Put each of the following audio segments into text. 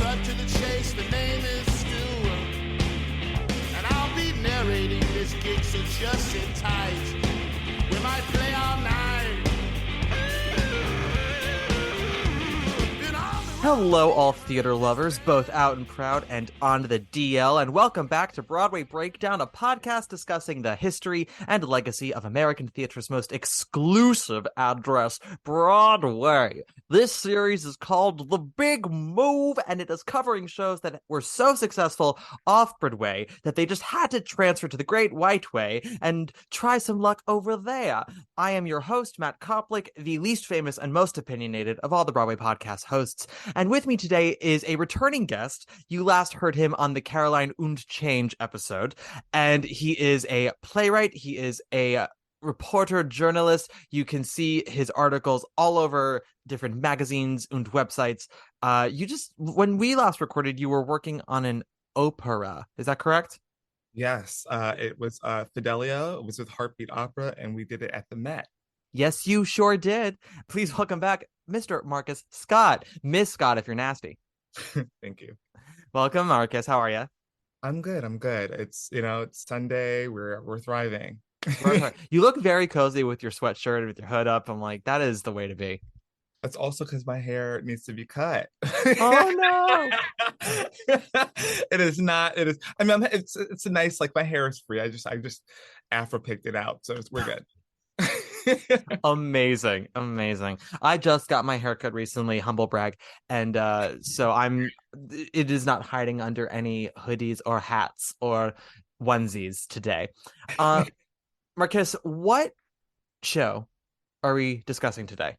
cut to the chase, the name is Stu. And I'll be narrating this gig, so just sit tight. We might play all night. Hello, all theater lovers, both out and proud and on the DL, and welcome back to Broadway Breakdown, a podcast discussing the history and legacy of American theater's most exclusive address, Broadway. This series is called The Big Move, and it is covering shows that were so successful off-Broadway that they just had to transfer to the Great White Way and try some luck over there. I am your host, Matt Koplik, the least famous and most opinionated of all the Broadway podcast hosts. And with me today is a returning guest. You last heard him on the Caroline und Change episode, and he is a playwright. He is a reporter, journalist. You can see his articles all over different magazines and websites. When we last recorded, you were working on an opera. Is that correct? Yes, it was Fidelio. It was with Heartbeat Opera, and we did it at the Met. Yes, you sure did. Please welcome back Mr. Marcus Scott. Miss Scott, if you're nasty. Thank you. Welcome, Marcus. How are you? I'm good. It's it's Sunday. We're thriving. You look very cozy with your sweatshirt with your hood up. I'm like, that is the way to be. That's also because my hair needs to be cut. Oh no! It is not. It is. I mean, it's a nice, like, my hair is free. I just Afro picked it out, so we're good. Amazing. I just got my haircut recently, humble brag, and so it is not hiding under any hoodies or hats or onesies today. Marcus, what show are we discussing today?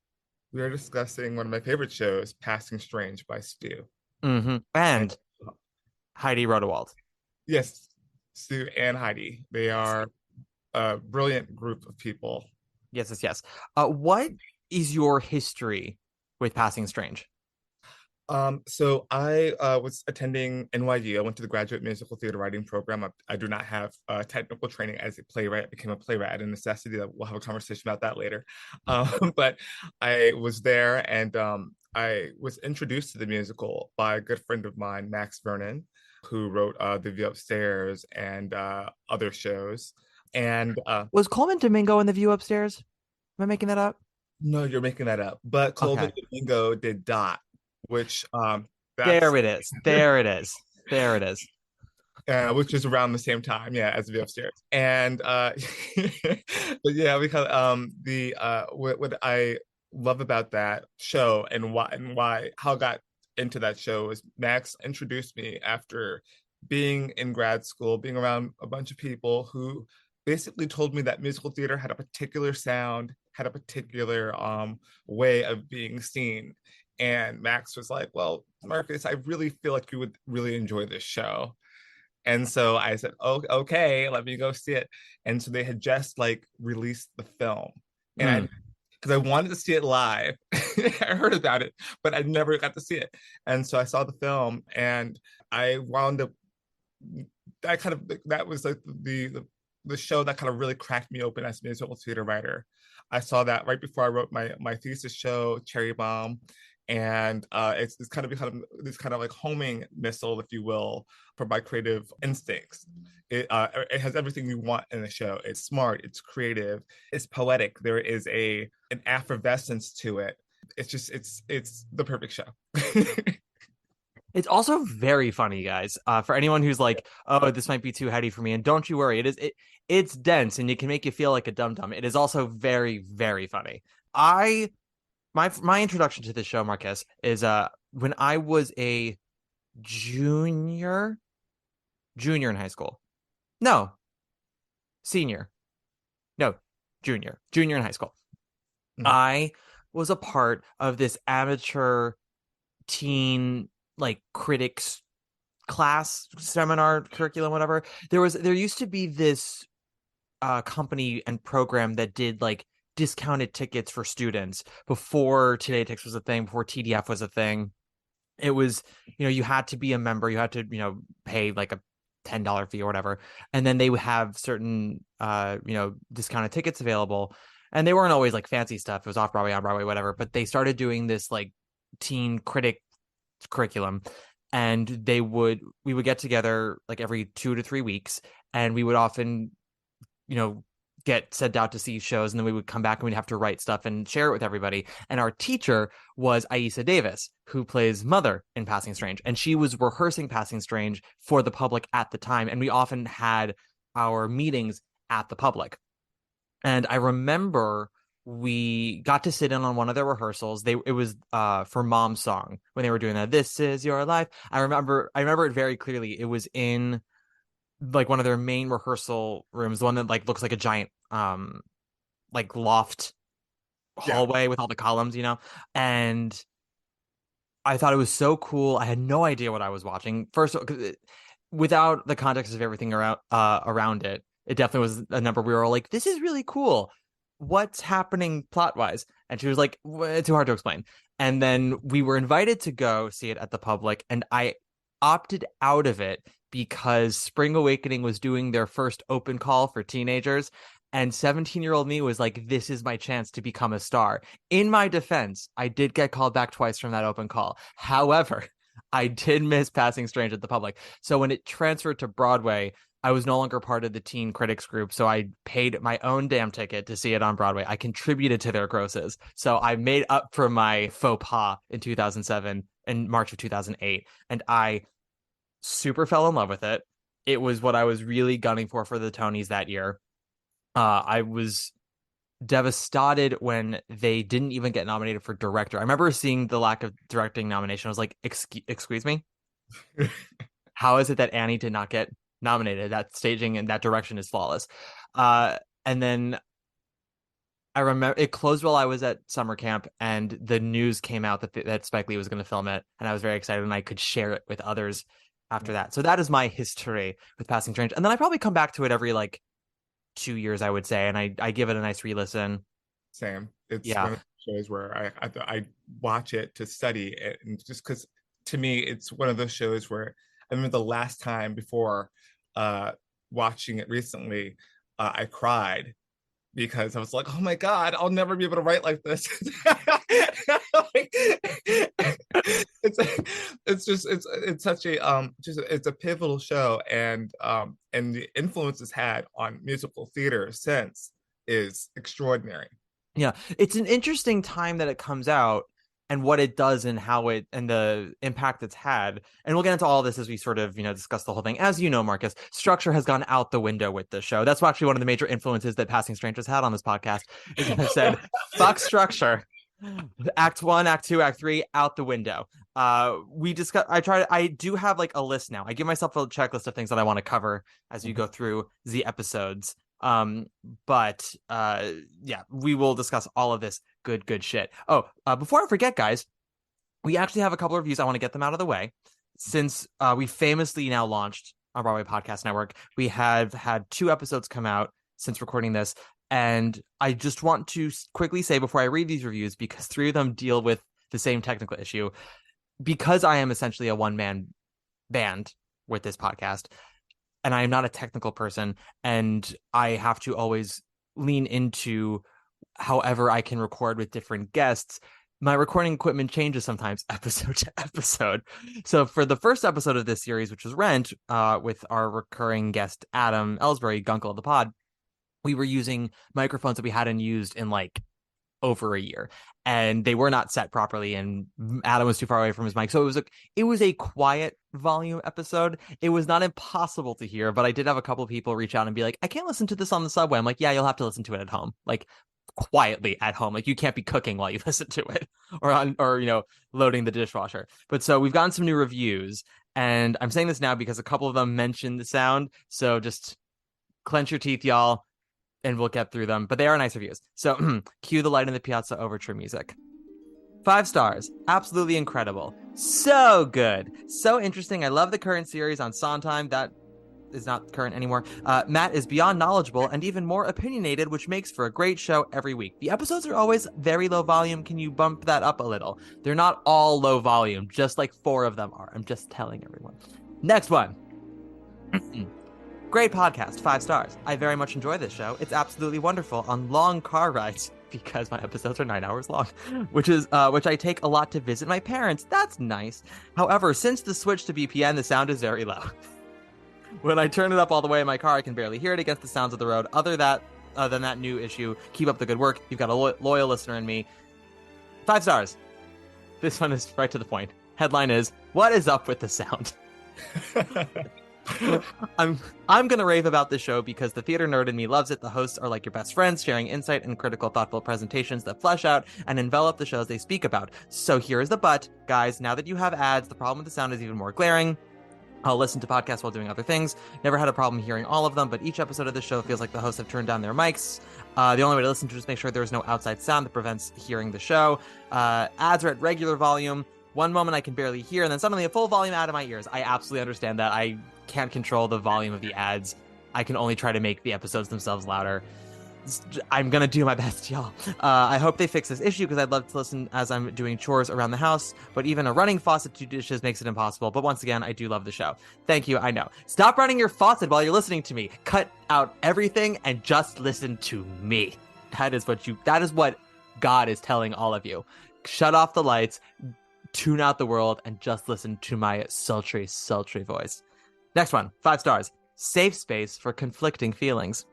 We are discussing one of my favorite shows, Passing Strange by Stu. Mm-hmm. And Heidi Rodewald. Yes, Stu and Heidi. They are a brilliant group of people. Yes. What is your history with Passing Strange? So I was attending NYU. I went to the graduate musical theater writing program. I do not have technical training as a playwright. I became a playwright out of necessity. We'll have a conversation about that later. But I was there, and I was introduced to the musical by a good friend of mine, Max Vernon, who wrote The View Upstairs and other shows. And was Coleman Domingo in The View Upstairs? Am I making that up? No, you're making that up. But Coleman Domingo did Dot, which there it is. Which is around the same time, as The View Upstairs. And but yeah, because what I love about that show and how I got into that show is Max introduced me after being in grad school, being around a bunch of people who basically told me that musical theater had a particular sound, had a particular way of being seen. And Max was like, well, Marcus, I really feel like you would really enjoy this show. And so I said, oh, okay, let me go see it. And so they had just released the film. And because I wanted to see it live. I heard about it, but I never got to see it. And so I saw the film, and I wound up, that was like the show that kind of really cracked me open as a musical theater writer. I saw that right before I wrote my thesis show, Cherry Bomb. And it's kind of become this kind of like homing missile, if you will, for my creative instincts. It has everything you want in a show. It's smart, it's creative, it's poetic. There is an effervescence to it. It's the perfect show. It's also very funny, guys. For anyone who's like, oh, this might be too heady for me, and don't you worry, it's dense and it can make you feel like a dum-dum. It is also very, very funny. My introduction to this show, Marcus, is when I was a junior in high school. No, senior. No, junior in high school. Mm-hmm. I was a part of this amateur teen critics class, seminar, curriculum, whatever. There used to be this company and program that did discounted tickets for students before Today Tix was a thing, before TDF was a thing. It was, you had to be a member, you had to, pay a $10 fee or whatever. And then they would have certain, discounted tickets available. And they weren't always fancy stuff. It was off Broadway, on Broadway, whatever. But they started doing this teen critic curriculum. and we would get together like every 2 to 3 weeks, and we would often, get sent out to see shows, and then we would come back and we'd have to write stuff and share it with everybody. And our teacher was Aisa Davis, who plays Mother in Passing Strange, and she was rehearsing Passing Strange for the public at the time, and we often had our meetings at the public. And I remember we got to sit in on one of their rehearsals. It was for Mom's Song when they were doing that. This is your life. I remember it very clearly. It was in like one of their main rehearsal rooms, the one that like looks like a giant like loft hallway with all the columns, and I thought it was so cool. I had no idea what I was watching. First, without the context of everything around it, it definitely was a number we were all like, this is really cool. What's happening plot wise? And she was like, it's too hard to explain. And then we were invited to go see it at the public, and I opted out of it because Spring Awakening was doing their first open call for teenagers, and 17-year-old me was like, this is my chance to become a star. In my defense, I did get called back twice from that open call. However, I did miss Passing Strange at the public. So when it transferred to Broadway, I was no longer part of the teen critics group, so I paid my own damn ticket to see it on Broadway. I contributed to their grosses. So I made up for my faux pas in 2007 and March of 2008, and I super fell in love with it. It was what I was really gunning for the Tonys that year. I was devastated when they didn't even get nominated for director. I remember seeing the lack of directing nomination. I was like, excuse me? How is it that Annie did not get nominated? That staging and that direction is flawless. And then I remember it closed while I was at summer camp, and the news came out that Spike Lee was going to film it, and I was very excited, and I could share it with others after that. So that is my history with Passing Strange. And then I probably come back to it every like 2 years, I would say, and I give it a nice re-listen. Same. It's one of the shows where I watch it to study it, and just because to me it's one of those shows where I remember the last time before watching it recently, I cried because I was like, oh my God, I'll never be able to write like this. It's such a it's a pivotal show, and the influence it's had on musical theater since is extraordinary. Yeah, it's an interesting time that it comes out and what it does and how it and the impact it's had. And we'll get into all of this as we sort of, discuss the whole thing. As you know, Marcus, structure has gone out the window with this show. That's actually one of the major influences that Passing Strange has had on this podcast. Is I said, fuck structure. Act 1, Act 2, Act 3, out the window. I do have like a list now. I give myself a checklist of things that I want to cover as we go through the episodes. But we will discuss all of this good shit. Before I forget, guys, we actually have a couple of reviews. I want to get them out of the way. Since we famously now launched on Broadway Podcast Network, we have had 2 episodes come out since recording this. And I just want to quickly say before I read these reviews, because 3 of them deal with the same technical issue, because I am essentially a one-man band with this podcast, and I am not a technical person, and I have to always lean into however I can record with different guests. My recording equipment changes sometimes episode to episode. So for the first episode of this series, which was Rent, with our recurring guest, Adam Ellsbury, Gunkle of the Pod, we were using microphones that we hadn't used in like over a year, and they were not set properly, and Adam was too far away from his mic. So it was a quiet volume episode. It was not impossible to hear, but I did have a couple of people reach out and be like, I can't listen to this on the subway. I'm like, yeah, you'll have to listen to it at home, like quietly at home. Like you can't be cooking while you listen to it or loading the dishwasher. But so we've gotten some new reviews, and I'm saying this now because a couple of them mentioned the sound. So just clench your teeth, y'all, and we'll get through them, but they are nice reviews. So cue the Light in the Piazza overture music. 5 stars. Absolutely incredible. So good. So interesting. I love the current series on Sondheim. That is not current anymore. Matt is beyond knowledgeable and even more opinionated, which makes for a great show every week. The episodes are always very low volume. Can you bump that up a little? They're not all low volume. Just like 4 of them are. I'm just telling everyone. Next one. Great podcast, 5 stars. I very much enjoy this show. It's absolutely wonderful on long car rides. because my episodes are 9 hours long, which I take a lot to visit my parents. That's nice. However, since the switch to VPN, the sound is very low. When I turn it up all the way in my car, I can barely hear it against the sounds of the road. Other than that new issue, keep up the good work. You've got a loyal listener in me. 5 stars. This one is right to the point. Headline is, what is up with the sound? I'm gonna rave about this show because the theater nerd in me loves it. The hosts are like your best friends, sharing insight and critical, thoughtful presentations that flesh out and envelop the shows they speak about. So here is the but, guys. Now that you have ads, the problem with the sound is even more glaring. I'll listen to podcasts while doing other things. Never had a problem hearing all of them, but each episode of the show feels like the hosts have turned down their mics. The only way to listen to is make sure there's no outside sound that prevents hearing the show. Ads are at regular volume. One moment I can barely hear, and then suddenly a full volume out of my ears. I absolutely understand that. I can't control the volume of the ads. I can only try to make the episodes themselves louder. I'm gonna do my best, y'all. I hope they fix this issue because I'd love to listen as I'm doing chores around the house, but even a running faucet to dishes makes it impossible. But once again, I do love the show. Thank you, I know. Stop running your faucet while you're listening to me. Cut out everything and just listen to me. That is what God is telling all of you. Shut off the lights, tune out the world, and just listen to my sultry, sultry voice. Next one, 5 stars. Safe space for conflicting feelings.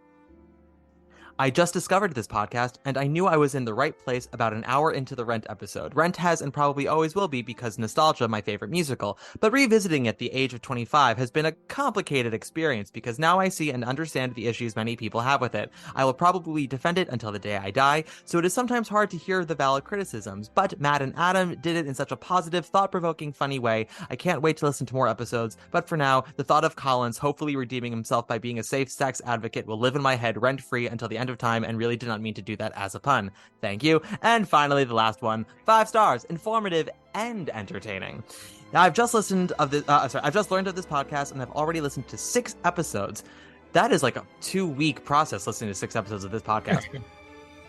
I just discovered this podcast, and I knew I was in the right place about an hour into the Rent episode. Rent has and probably always will be because nostalgia, my favorite musical, but revisiting at the age of 25 has been a complicated experience because now I see and understand the issues many people have with it. I will probably defend it until the day I die, so it is sometimes hard to hear the valid criticisms, but Matt and Adam did it in such a positive, thought-provoking, funny way. I can't wait to listen to more episodes, but for now, the thought of Collins hopefully redeeming himself by being a safe sex advocate will live in my head rent-free until the end of time, and really did not mean to do that as a pun. Thank you. And finally, the last one, 5 stars, informative and entertaining. Now, I've just learned of this podcast and I've already listened to 6 episodes. That is like a 2-week process listening to 6 episodes of this podcast.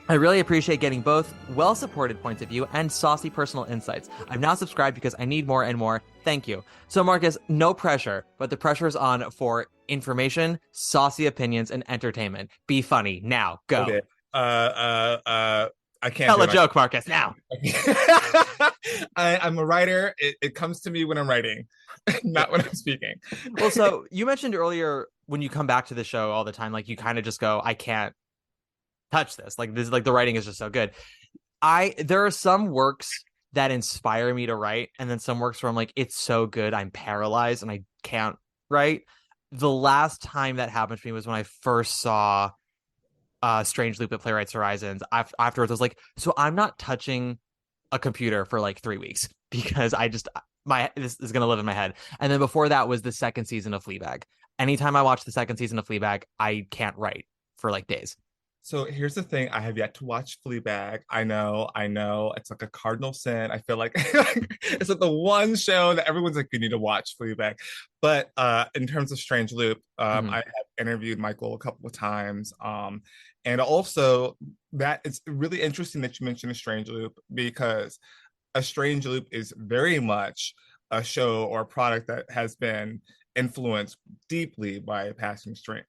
I really appreciate getting both well-supported points of view and saucy personal insights. I'm now subscribed because I need more and more. Thank you. So, Marcus, no pressure, but the pressure is on for information, saucy opinions, and entertainment. Be funny. Now, go. Okay. I can't tell a joke, Marcus, now. I'm a writer. It comes to me when I'm writing, not when I'm speaking. Well, so you mentioned earlier when you come back to the show all the time, like you kind of just go, I can't touch this. Like this, like the writing is just so good. There are some works that inspire me to write, and then some works where I'm like, it's so good, I'm paralyzed and I can't write. The last time that happened to me was when I first saw Strange Loop at Playwrights Horizons. Afterwards, I was like, so I'm not touching a computer for like 3 weeks because this is gonna live in my head. And then before that was the second season of Fleabag. Anytime I watch the second season of Fleabag, I can't write for like days. So here's the thing. I have yet to watch Fleabag. I know. It's like a cardinal sin. I feel like it's like the one show that everyone's like, you need to watch Fleabag. But in terms of Strange Loop, I have interviewed Michael a couple of times. And also that it's really interesting that you mentioned a Strange Loop because a Strange Loop is very much a show or a product that has been influenced deeply by Passing Strange,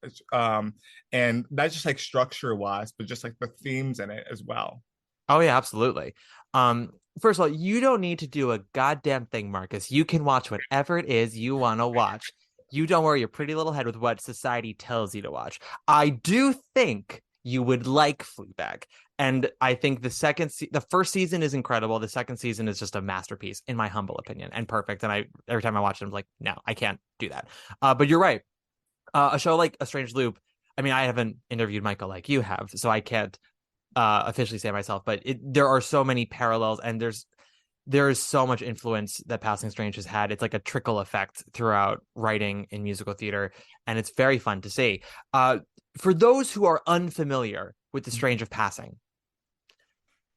and not just like structure wise, but just like the themes in it as well. Oh yeah, absolutely. First of all, you don't need to do a goddamn thing, Marcus. You can watch whatever it is you want to watch. You don't worry your pretty little head with what society tells you to watch. I do think you would like Fleabag. And I think the first season is incredible. The second season is just a masterpiece, in my humble opinion, and perfect. And every time I watch it, I'm like, no, I can't do that. But you're right. A show like A Strange Loop, I mean, I haven't interviewed Michael like you have, so I can't officially say myself, but there are so many parallels, and there is so much influence that Passing Strange has had. It's like a trickle effect throughout writing in musical theater, and it's very fun to see. For those who are unfamiliar with The Strange of Passing,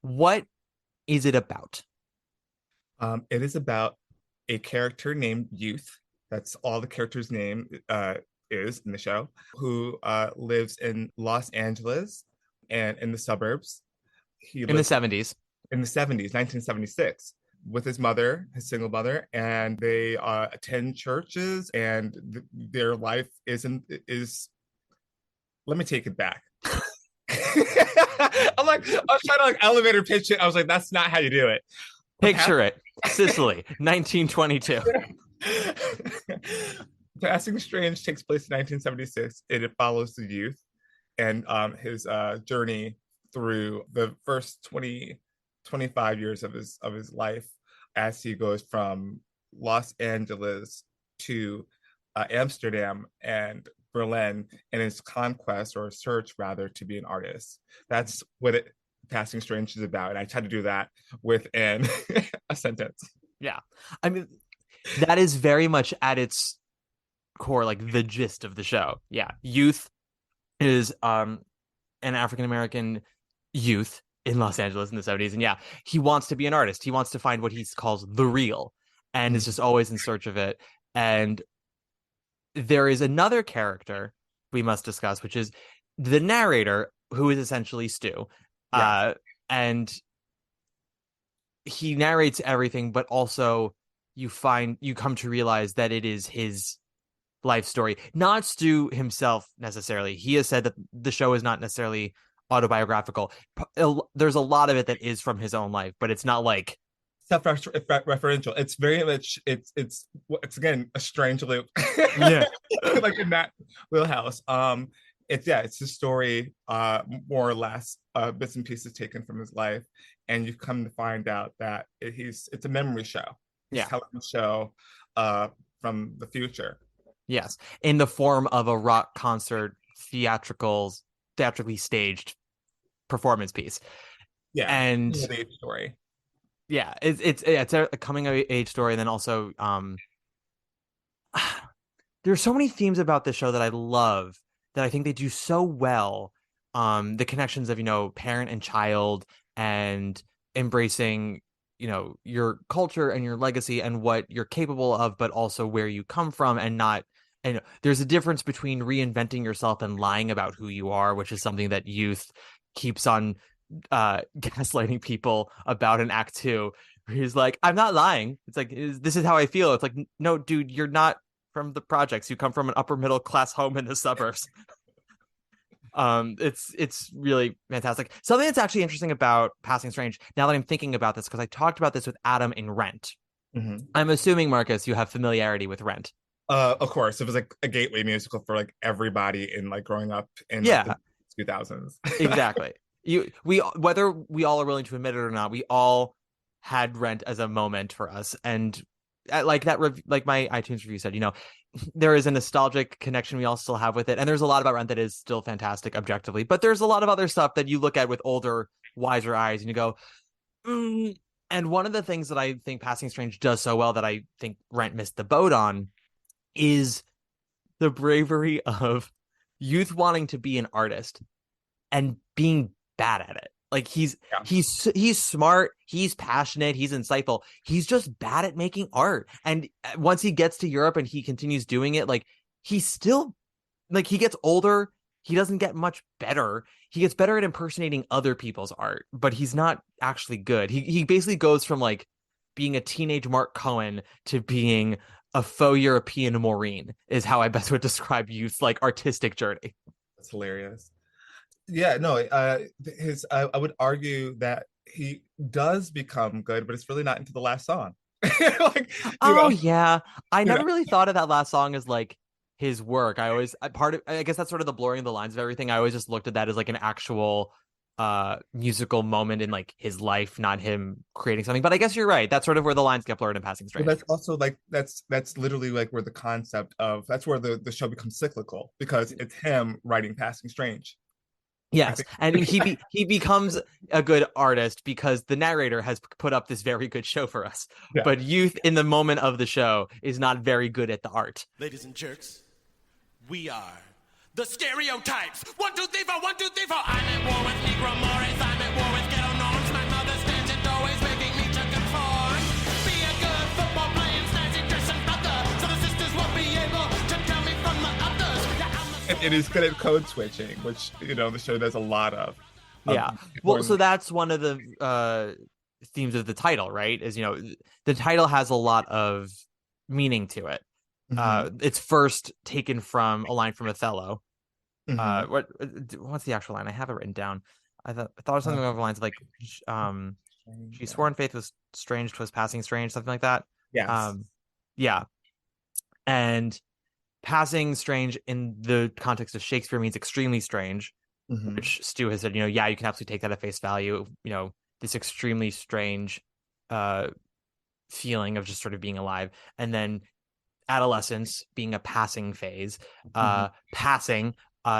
what is it about? It is about a character named Youth. That's all the character's name is in the show, who lives in Los Angeles and in the suburbs. In the 70s. In the 70s, 1976, with his mother, his single mother, and they attend churches, and their life is. Let me take it back. I'm like, I was trying to like elevator pitch it. I was like, that's not how you do it. Picture it. Sicily, 1922. Passing Strange takes place in 1976. It follows the youth and his journey through the first 25 years of his life as he goes from Los Angeles to Amsterdam and Berlin in his conquest or search rather to be an artist. That's what Passing Strange is about. And I tried to do that within a sentence. Yeah. I mean, that is very much at its core, like the gist of the show. Yeah. Youth is an African American youth in Los Angeles in the 70s. And yeah, he wants to be an artist. He wants to find what he calls the real and is just always in search of it. And there is another character we must discuss, which is the narrator, who is essentially Stu. Yeah. And he narrates everything, but also you come to realize that it is his life story, not Stu himself necessarily. He has said that the show is not necessarily autobiographical. There's a lot of it that is from his own life, but it's not like self-referential. It's very much it's again a strange loop. Yeah. Like in that wheelhouse. It's his story, more or less, bits and pieces taken from his life, and you come to find out that it's a memory show. He's telling a show from the future. Yes, in the form of a rock concert, theatrically staged performance piece. Yeah, and age story. Yeah, it's a coming of age story, and then also there's so many themes about this show that I love, that I think they do so well. The connections of, parent and child, and embracing, your culture and your legacy and what you're capable of, but also where you come from, and there's a difference between reinventing yourself and lying about who you are, which is something that youth keeps on gaslighting people about in Act 2. He's like, I'm not lying. It's like, this is how I feel. It's like, no, dude, you're not from the projects. You come from an upper middle class home in the suburbs. It's really fantastic. Something that's actually interesting about Passing Strange, now that I'm thinking about this, because I talked about this with Adam in Rent. Mm-hmm. I'm assuming, Marcus, you have familiarity with Rent. Of course, it was like a gateway musical for like everybody in like growing up in like, the 2000s. Exactly. Whether we all are willing to admit it or not, we all had Rent as a moment for us. And like that, like my iTunes review said, there is a nostalgic connection we all still have with it. And there's a lot about Rent that is still fantastic objectively, but there's a lot of other stuff that you look at with older, wiser eyes and you go, And one of the things that I think Passing Strange does so well that I think Rent missed the boat on is the bravery of youth wanting to be an artist and being bad at it. Like he's smart, he's passionate, he's insightful. He's just bad at making art. And once he gets to Europe and he continues doing it, like he's still like, he gets older, he doesn't get much better. He gets better at impersonating other people's art, but he's not actually good. He basically goes from like being a teenage Mark Cohen to being a faux European Maureen, is how I best would describe youth's like artistic journey. That's hilarious. Yeah, no, I would argue that he does become good, but it's really not into the last song. Yeah. I never really thought of that last song as like his work. I guess that's sort of the blurring of the lines of everything. I always just looked at that as like an actual musical moment in like his life, not him creating something. But I guess you're right. That's sort of where the lines get blurred in Passing Strange. But that's also like that's literally like where the concept of that's where the show becomes cyclical, because it's him writing Passing Strange. Yes, and he becomes a good artist because the narrator has put up this very good show for us. Yeah. But youth in the moment of the show is not very good at the art. Ladies and jerks, we are the stereotypes. 1, 2, 3, 4, 1, 2, 3, 4. I'm at war with Negro Morris. I'm at war with ghetto norms. My mother stands at doorways begging me to conform. Be a good football playing, snazzy dressing brother, so the sisters won't be able to tell me from the others. It is good at code switching, which the show does a lot of. Yeah. Well, so that's one of the themes of the title, right? Is the title has a lot of meaning to it. Mm-hmm. It's first taken from a line from Othello, Mhm. What's the actual line? I have it written down. I thought it was something along the lines of like she swore in faith was strange, 'twas passing strange, something like that. Yes. Um, yeah, and passing strange in the context of Shakespeare means extremely strange, Mhm. which Stu has said, yeah, you can absolutely take that at face value. This extremely strange uh feeling of just sort of being alive, and then adolescence being a passing phase, Mhm. passing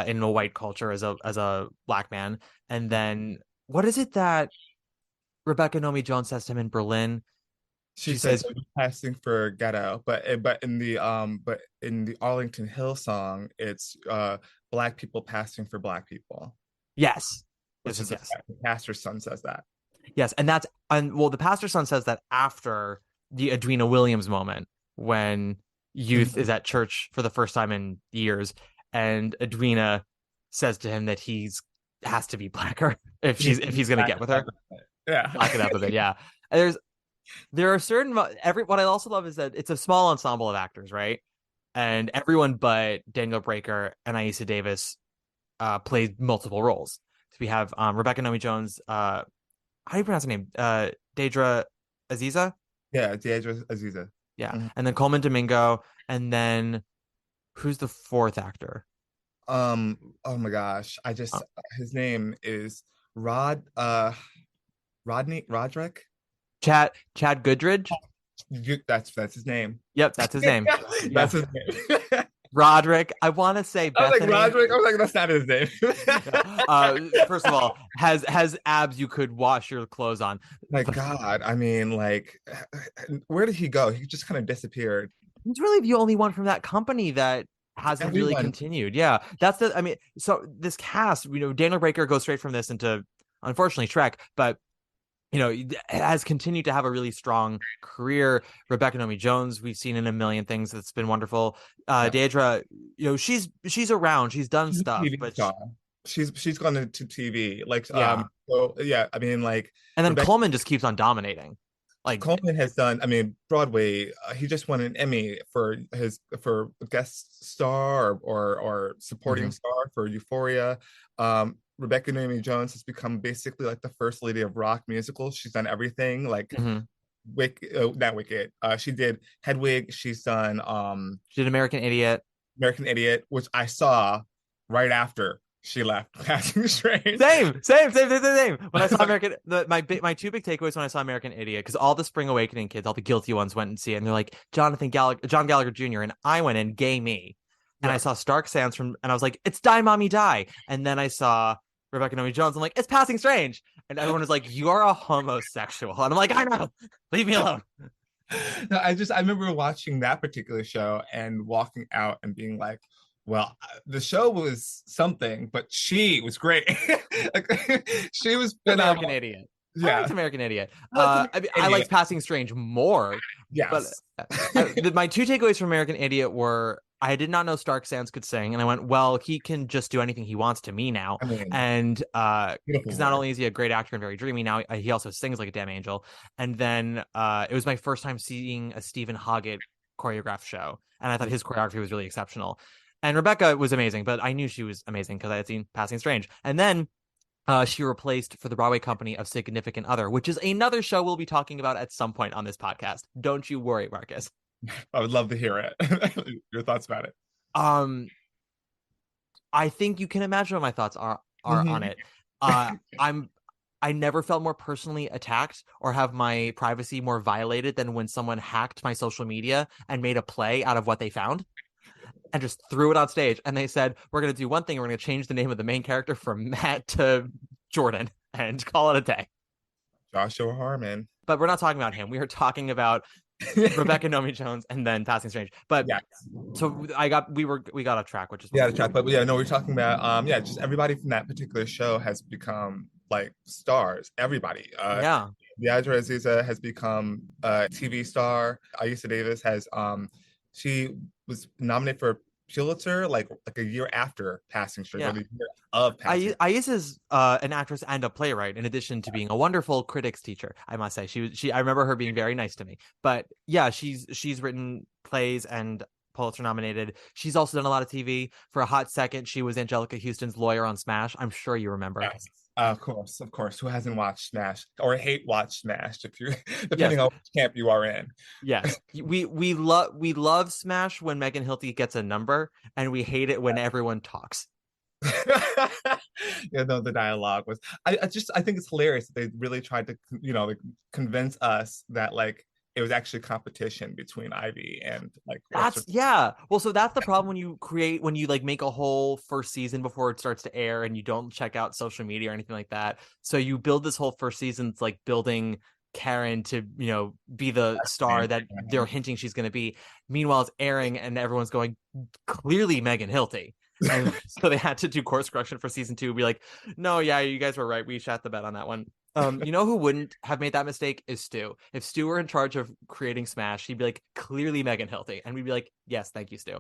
in a white culture as a black man, and then what is it that Rebecca Nomi Jones says to him in Berlin? She She said says, it was passing for ghetto, but in the Arlington Hill song, it's black people passing for black people, yes, yes, which yes, is yes, the pastor's son says that. yes, and well, the pastor's son says that after the Adrena Williams moment when Youth Mhm. is at church for the first time in years, and Adrena says to him that he's has to be blacker if he's gonna Back get with up her. a bit. Yeah. Black it up a bit, yeah. There are certain what I also love is that it's a small ensemble of actors, right? And everyone but Daniel Breaker and Aisha Davis played multiple roles. So we have Rebecca Nomi Jones, how do you pronounce her name? Deidre Aziza? Yeah, Deidre Aziza. Yeah. Mhm. And then Coleman Domingo, and then who's the fourth actor? Oh my gosh, Uh, his name is Roderick. Chad Goodridge? That's his name. Yep, that's his name. That's Yeah. his name. Roderick. I want to say I was like Bethany. Roderick. I was like, that's not his name. Yeah. First of all, has abs you could wash your clothes on. My But God, I mean, like, where did he go? He just kind of disappeared. he's really the only one from that company that hasn't really Everyone, continued. Yeah. I mean, so this cast, Daniel Breaker goes straight from this into unfortunately Shrek, but has continued to have a really strong career. Rebecca Nomi Jones, we've seen in a million things that's been wonderful. yeah, Deidre, she's around, she's done she's a stuff, TV but star. She's gone into TV. Like, yeah. so yeah, I mean, like And then Rebecca Coleman just keeps on dominating. Like, Coleman has done. I mean, Broadway. He just won an Emmy for guest star or supporting mhm, star for Euphoria. Rebecca Noemi Jones has become basically like the first lady of rock musicals. She's done everything. Like mhm. Not Wicked. She did Hedwig. She's done She did American Idiot. American Idiot, which I saw right after she left Passing Strange. Same. When I saw Like, American, my two big takeaways when I saw American Idiot, because all the Spring Awakening kids, all the guilty ones, went and see it, and they're like John Gallagher Jr., and I went in, gay me, and I yeah. saw Stark Sands and I was like, it's Die Mommy Die, and then I saw Rebecca Nomi Jones, I'm like, it's Passing Strange, and everyone was like, you're a homosexual, and I'm like, I know, leave me alone. No, I remember watching that particular show and walking out and being like, well, the show was something, but she was great. Like, she was American phenomenal. Idiot. I liked Yeah. American Idiot. Well, it's an I liked idiot. Passing Strange more, but Yes. my two takeaways from American Idiot were I did not know Stark Sands could sing, and I went, well, he can just do anything he wants to me now. I mean, And beautiful because not voice. only is he a great actor and very dreamy, now he also sings like a damn angel. And then it was my first time seeing a Stephen Hoggett choreographed show, and I thought his choreography was really exceptional. And Rebecca was amazing, but I knew she was amazing because I had seen Passing Strange. And then she replaced for the Broadway company of Significant Other, which is another show we'll be talking about at some point on this podcast. Don't you worry, Marcus. I would love to hear it. Your thoughts about it. Um, I think you can imagine what my thoughts are on Mhm. it. I'm I never felt more personally attacked or have my privacy more violated than when someone hacked my social media and made a play out of what they found and just threw it on stage. And they said, we're going to do one thing. We're going to change the name of the main character from Matt to Jordan and call it a day. Joshua Harmon. But we're not talking about him. We are talking about Rebecca Nomi Jones and then Passing Strange. But Yeah. so we got off track, which is Yeah, fine. the track. But yeah, no, we're talking about just everybody from that particular show has become like stars. Everybody. Yeah. Deidre Aziza has become a TV star. Aisha Davis has she was nominated for Pulitzer like a year after Passing Strange, or Yeah. the year of Passing. Ayes is an actress and a playwright, in addition to being a wonderful critics teacher. I must say, I remember her being very nice to me. But yeah, she's written plays and Pulitzer nominated. She's also done a lot of TV. For a hot second, she was Angelica Houston's lawyer on Smash. I'm sure you remember. Yes. Of course. Who hasn't watched Smash or hate watched Smash? If you, Yes. depending on which camp you are in. Yes. We love Smash when Megan Hilty gets a number, and we hate it when everyone talks. Yeah, no, the dialogue was. I think it's hilarious that they really tried to like convince us that like it was actually competition between Ivy and like That's yeah. Well, so that's the problem when you like make a whole first season before it starts to air and you don't check out social media or anything like that. So you build this whole first season, it's like building Karen to, be the star that they're hinting she's going to be. Meanwhile, it's airing and everyone's going, clearly Megan Hilty. And so they had to do course correction for season 2. Be like, no, yeah, you guys were right. We shot the bet on that one. Who wouldn't have made that mistake is Stu. If Stu were in charge of creating Smash, he'd be like, clearly Megan Hilty. And we'd be like, yes, thank you, Stu.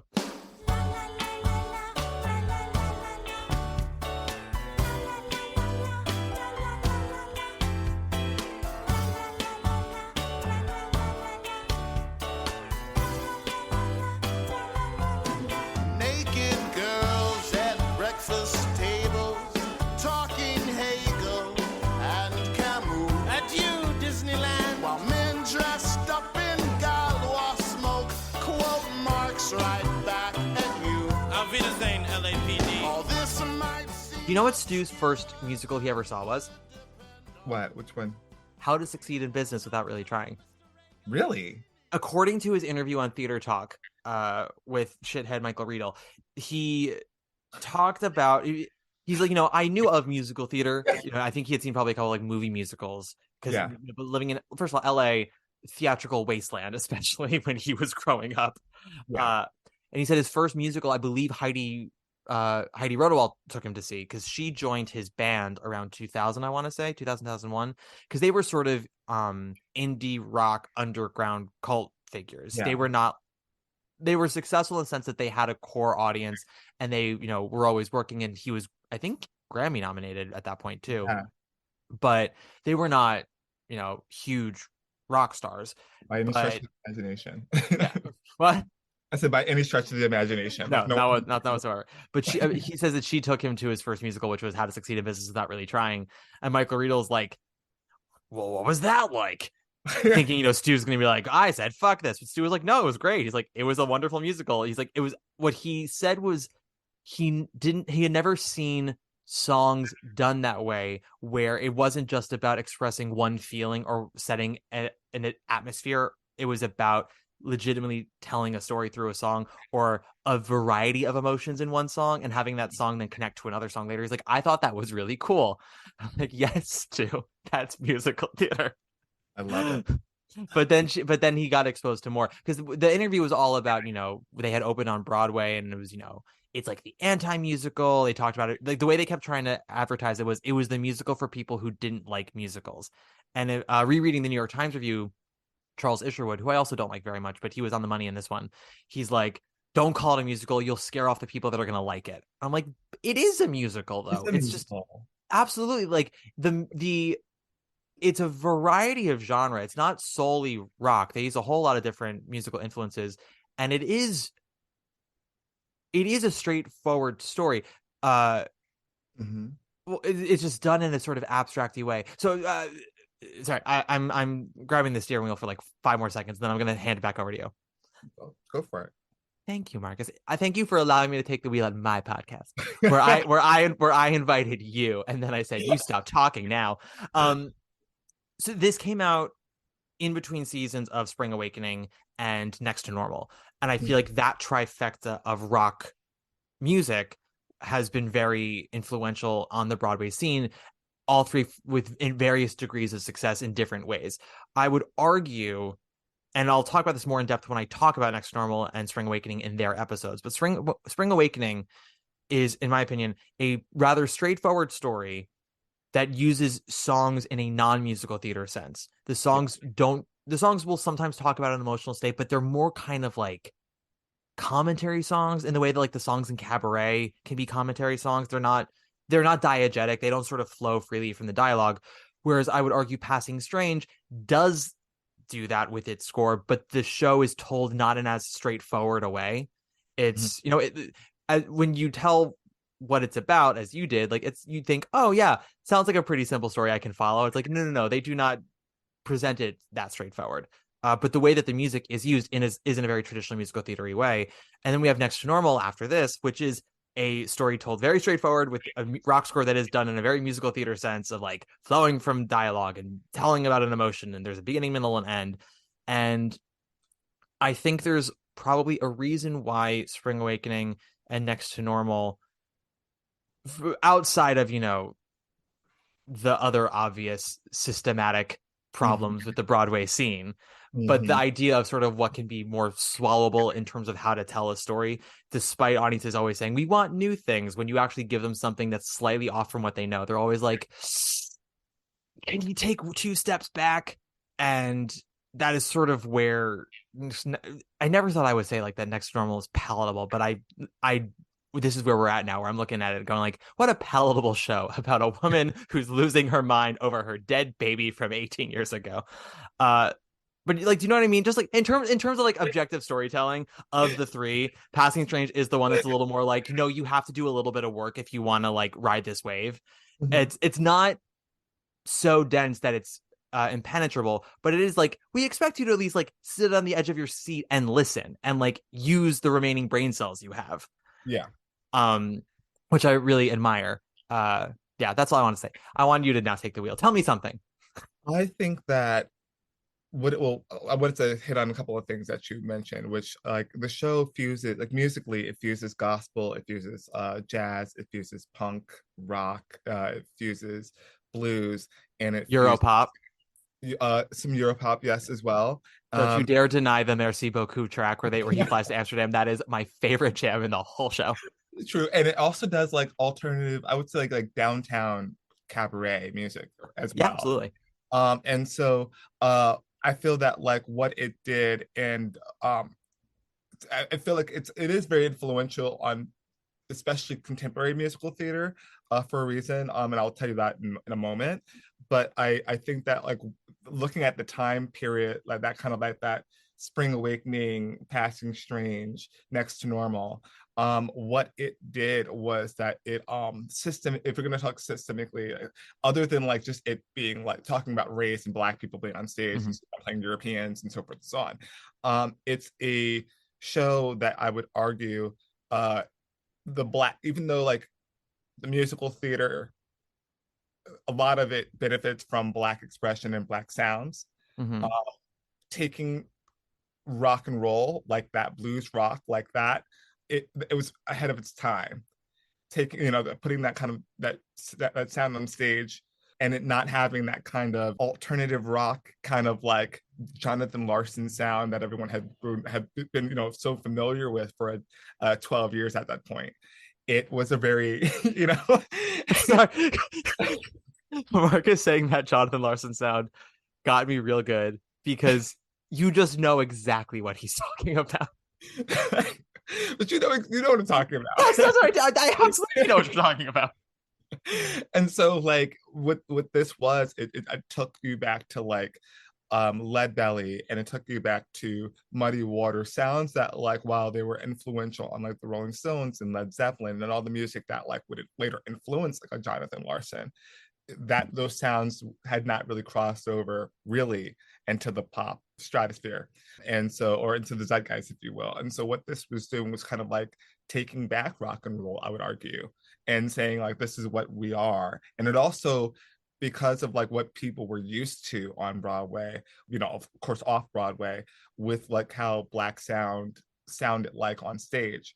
Naked girls at breakfast tables, talking Hegel and Camus. Adieu, Disneyland. While men dressed up in Galois smoke, quote Marx right back at you. Auf Wiedersehen, LAPD. All this might seem... You know what Stu's first musical he ever saw was? What? Which one? How to Succeed in Business Without Really Trying. Really? According to his interview on Theater Talk with shithead Michael Riedel, he talked about, he's like, I knew of musical theater. I think he had seen probably a couple like movie musicals because living in, first of all, LA, theatrical wasteland, especially when he was growing up. Yeah. And he said his first musical, I believe Heidi Rodewald took him to see because she joined his band around 2000, I want to say 2001, because they were sort of indie rock underground cult figures. Yeah. They were successful in the sense that they had a core audience and they were always working, and he was, I think, Grammy nominated at that point too. Yeah. But they were not huge rock stars by any stretch of the imagination. Yeah. What? I said by any stretch of the imagination. No, not whatsoever. But he says that she took him to his first musical, which was How to Succeed in Business Without Really Trying. And Michael Riedel's like, well, what was that like? Thinking, Stu's going to be like, I said, fuck this. But Stu was like, no, it was great. He's like, it was a wonderful musical. He's like, it was, what he said was he had never seen songs done that way, where it wasn't just about expressing one feeling or setting an atmosphere. It was about legitimately telling a story through a song or a variety of emotions in one song and having that song then connect to another song later. He's like, I thought that was really cool. I'm like, yes, Stu, that's musical theater. I love it. But then he got exposed to more, because the interview was all about, they had opened on Broadway and it was, it's like the anti-musical. They talked about it, like the way they kept trying to advertise it was the musical for people who didn't like musicals. And rereading the New York Times review, Charles Isherwood, who I also don't like very much, but he was on the money in this one. He's like, don't call it a musical. You'll scare off the people that are going to like it. I'm like, it is a musical, though. It's just absolutely like it's a variety of genre. It's not solely rock. They use a whole lot of different musical influences, and it is a straightforward story. Well, it's just done in a sort of abstracty way. So, sorry, I'm grabbing the steering wheel for like 5 more seconds, then I'm going to hand it back over to you. Go for it. Thank you, Marcus. I thank you for allowing me to take the wheel on my podcast, where I invited you, and then I said, you stop talking now. So this came out in between seasons of Spring Awakening and Next to Normal, and I feel like that trifecta of rock music has been very influential on the Broadway scene. All three in various degrees of success in different ways. I would argue, and I'll talk about this more in depth when I talk about Next to Normal and Spring Awakening in their episodes, but Spring Awakening is, in my opinion, a rather straightforward story that uses songs in a non-musical theater sense. The songs will sometimes talk about an emotional state, but they're more kind of like commentary songs in the way that like the songs in Cabaret can be commentary songs. They're not diegetic. They don't sort of flow freely from the dialogue. Whereas I would argue Passing Strange does do that with its score, but the show is told not in as straightforward a way. It's, you know, when you tell what it's about, as you did, like you think, oh yeah, sounds like a pretty simple story I can follow. It's like, no, they do not present it that straightforward. But the way that the music is used is in a very traditional musical theatery way. And then we have Next to Normal after this, which is a story told very straightforward with a rock score that is done in a very musical theater sense of like flowing from dialogue and telling about an emotion. And there's a beginning, middle, and end. And I think there's probably a reason why Spring Awakening and Next to Normal, outside of, you know, the other obvious systematic problems with the Broadway scene, but the idea of sort of what can be more swallowable in terms of how to tell a story, despite audiences always saying we want new things, when you actually give them something that's slightly off from what they know, they're always like, can you take 2 steps back? And that is sort of where I never thought I would say like that Next to Normal is palatable, but I this is where we're at now, where I'm looking at it going like, what a palatable show about a woman who's losing her mind over her dead baby from 18 years ago. But like, do you know what I mean? Just like in terms of like objective storytelling of the three, Passing Strange is the one that's a little more like, no, you have to do a little bit of work if you want to like ride this wave. It's not so dense that it's impenetrable, but it is like, we expect you to at least like sit on the edge of your seat and listen and like use the remaining brain cells you have. Yeah. Which I really admire. Yeah, that's all I want to say. I want you to now take the wheel. Tell me something. I think that I wanted to hit on a couple of things that you mentioned, which like the show fuses, like musically, it fuses gospel, it fuses jazz, it fuses punk, rock, it fuses blues, and it Europop. some Europop, yes, as well. Don't you dare deny the Merci Beaucoup track where he flies to Amsterdam. That is my favorite jam in the whole show. True, and it also does like alternative, I would say like downtown cabaret music as Yeah, well. absolutely. And so I feel that like what it did, and I feel like it is very influential on especially contemporary musical theater for a reason. And I'll tell you that in a moment. But I think that like looking at the time period, like that kind of like that Spring Awakening, Passing Strange, Next to Normal, what it did was that it if we're going to talk systemically, other than like just it being like talking about race and Black people being on stage and playing Europeans and so forth and so on, it's a show that I would argue the Black, even though like the musical theater, a lot of it benefits from Black expression and Black sounds, taking rock and roll like that, blues rock like that, it was ahead of its time, taking, you know, putting that kind of that sound on stage, and it not having that kind of alternative rock kind of like Jonathan Larson sound that everyone had been, you know, so familiar with for 12 years at that point. It was a very, you know. Sorry. Marcus saying that Jonathan Larson sound got me real good because you just know exactly what he's talking about. But you know what I'm talking about. Yes, that's right. I absolutely know what you're talking about. And so like what this was, it took you back to like Lead Belly, and it took you back to Muddy Water, sounds that like while they were influential on like the Rolling Stones and Led Zeppelin and all the music that like would later influence like a Jonathan Larson, that those sounds had not really crossed over really into the pop stratosphere, and so, or into the zeitgeist, if you will. And so what this was doing was kind of like taking back rock and roll, I would argue, and saying like, this is what we are. And it also, because of like what people were used to on Broadway, you know, of course off Broadway, with like how Black sounded like on stage.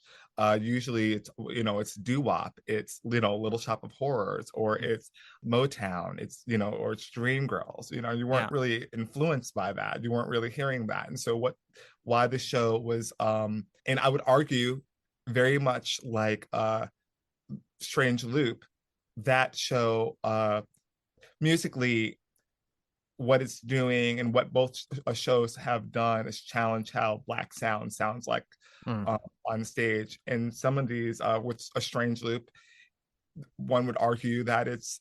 Usually it's, you know, it's doo-wop, it's, you know, Little Shop of Horrors, or it's Motown, it's, you know, or it's Dreamgirls. You know, you weren't really influenced by that, you weren't really hearing that. And so why the show was and I would argue very much like Strange Loop, that show musically, what it's doing and what both shows have done is challenge how Black sounds like on stage. And some of these, with A Strange Loop, one would argue that it's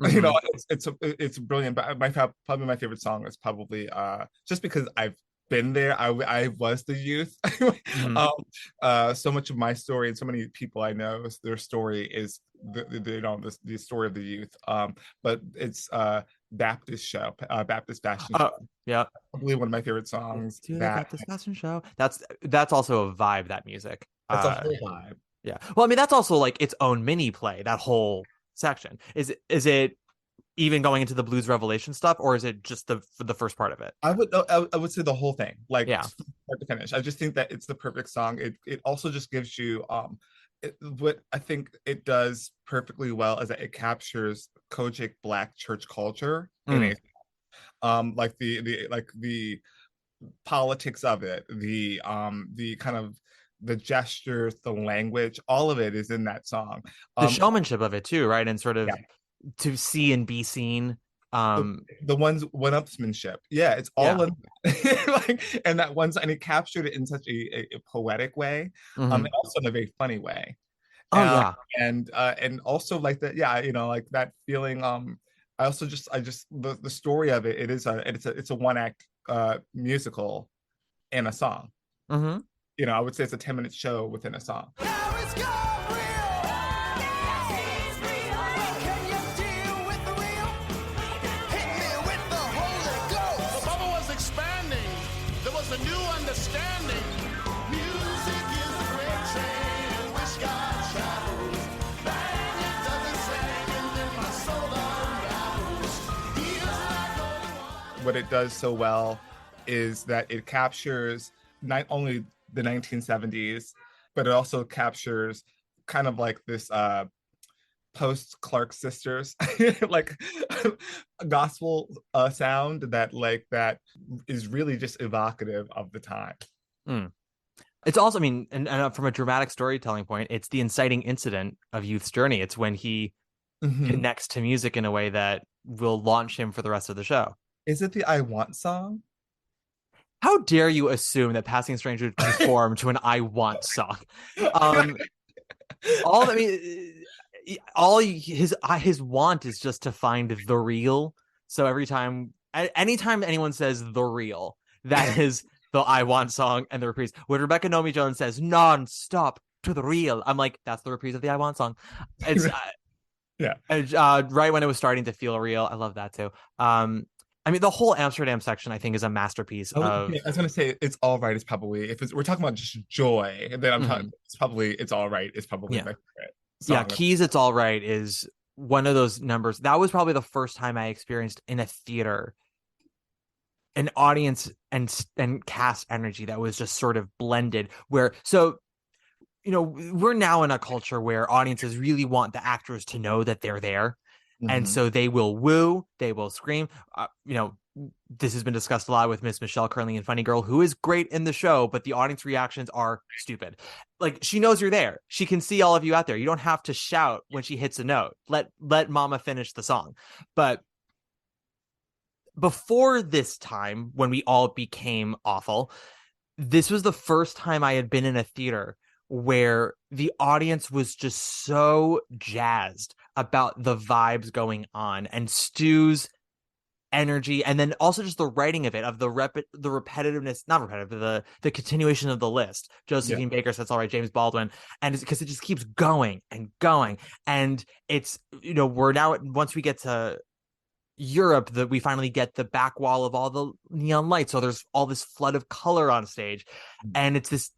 You know, Mhm. it's brilliant. But probably my favorite song is probably just because I've been there. I was the youth. Mhm. um, so much of my story and so many people I know, their story is you know the story of the youth. But it's Baptist Fashion Show. Oh, yeah. Probably one of my favorite songs. To the That Baptist Fashion Show. That's also a vibe, that music. that's a whole vibe. Yeah. Well, I mean, that's also like its own mini play, that whole section. Is it even going into the blues revelation stuff, or is it just the first part of it? I would say the whole thing, like Yeah. start to finish. I just think that it's the perfect song. It also just gives you what I think it does perfectly well is that it captures Kojic Black church culture in Mm. a like the politics of it, the kind of the gestures, the language, all of it is in that song. The Um showmanship of it too, right? And sort of yeah, to see and be seen. the Um, the one's one-upsmanship. Yeah, it's all yeah. in like and that one's and he captured it in such a poetic way, Hmm. and also in a very funny way. Oh Um yeah. and also like that, yeah, you know, like that feeling. I just the story of it, it's a one act musical and a song. Hmm. You know, I would say it's a 10-minute show within a song. Now it's gone real. Can you deal with the real? Hit me with the Holy Ghost. The bubble was expanding. There was a new understanding. Music is the great train. Wish God travels. Bang, it doesn't sing, and then my soul unravels. Feels like only one. What it does so well is that it captures not only the 1970s, but it also captures kind of like this post Clark Sisters like gospel sound that is really just evocative of the time. Mm. It's also, I mean, and from a dramatic storytelling point, it's the inciting incident of Youth's journey. It's when he Mhm. connects to music in a way that will launch him for the rest of the show. Is it the I Want song? How dare you assume that Passing Stranger would conform to an "I Want" song? Um, all I mean, all his want is just to find the real. So every time, anytime anyone says the real, that is the "I Want" song and the reprise. When Rebecca Nomi Jones says "nonstop to the real," I'm like, that's the reprise of the "I Want" song. It's Yeah. right when it was starting to feel real. I love that too. I mean, the whole Amsterdam section, I think, is a masterpiece of. I was gonna say it's all right. It's probably if we're talking about just joy, then I'm talking. Mhm. It's all right. It's probably Yeah. my favorite Yeah, song. Keys, It's All Right is one of those numbers. That was probably the first time I experienced in a theater an audience and cast energy that was just sort of blended where so we're now in a culture where audiences really want the actors to know that they're there, and Mhm. so they will woo, they will scream. This has been discussed a lot with Miss Michelle Curley and Funny Girl, who is great in the show, but the audience reactions are stupid. Like, she knows you're there, she can see all of you out there, you don't have to shout when she hits a note. Let mama finish the song. But before this time, when we all became awful, this was the first time I had been in a theater where the audience was just so jazzed about the vibes going on and Stu's energy, and then also just the writing of it, of the repetitiveness, not repetitive, the continuation of the list. Yeah. Josephine Baker says all right, James Baldwin, and because it just keeps going and going, and it's we're now, once we get to Europe, that we finally get the back wall of all the neon lights, so there's all this flood of color on stage, and it's this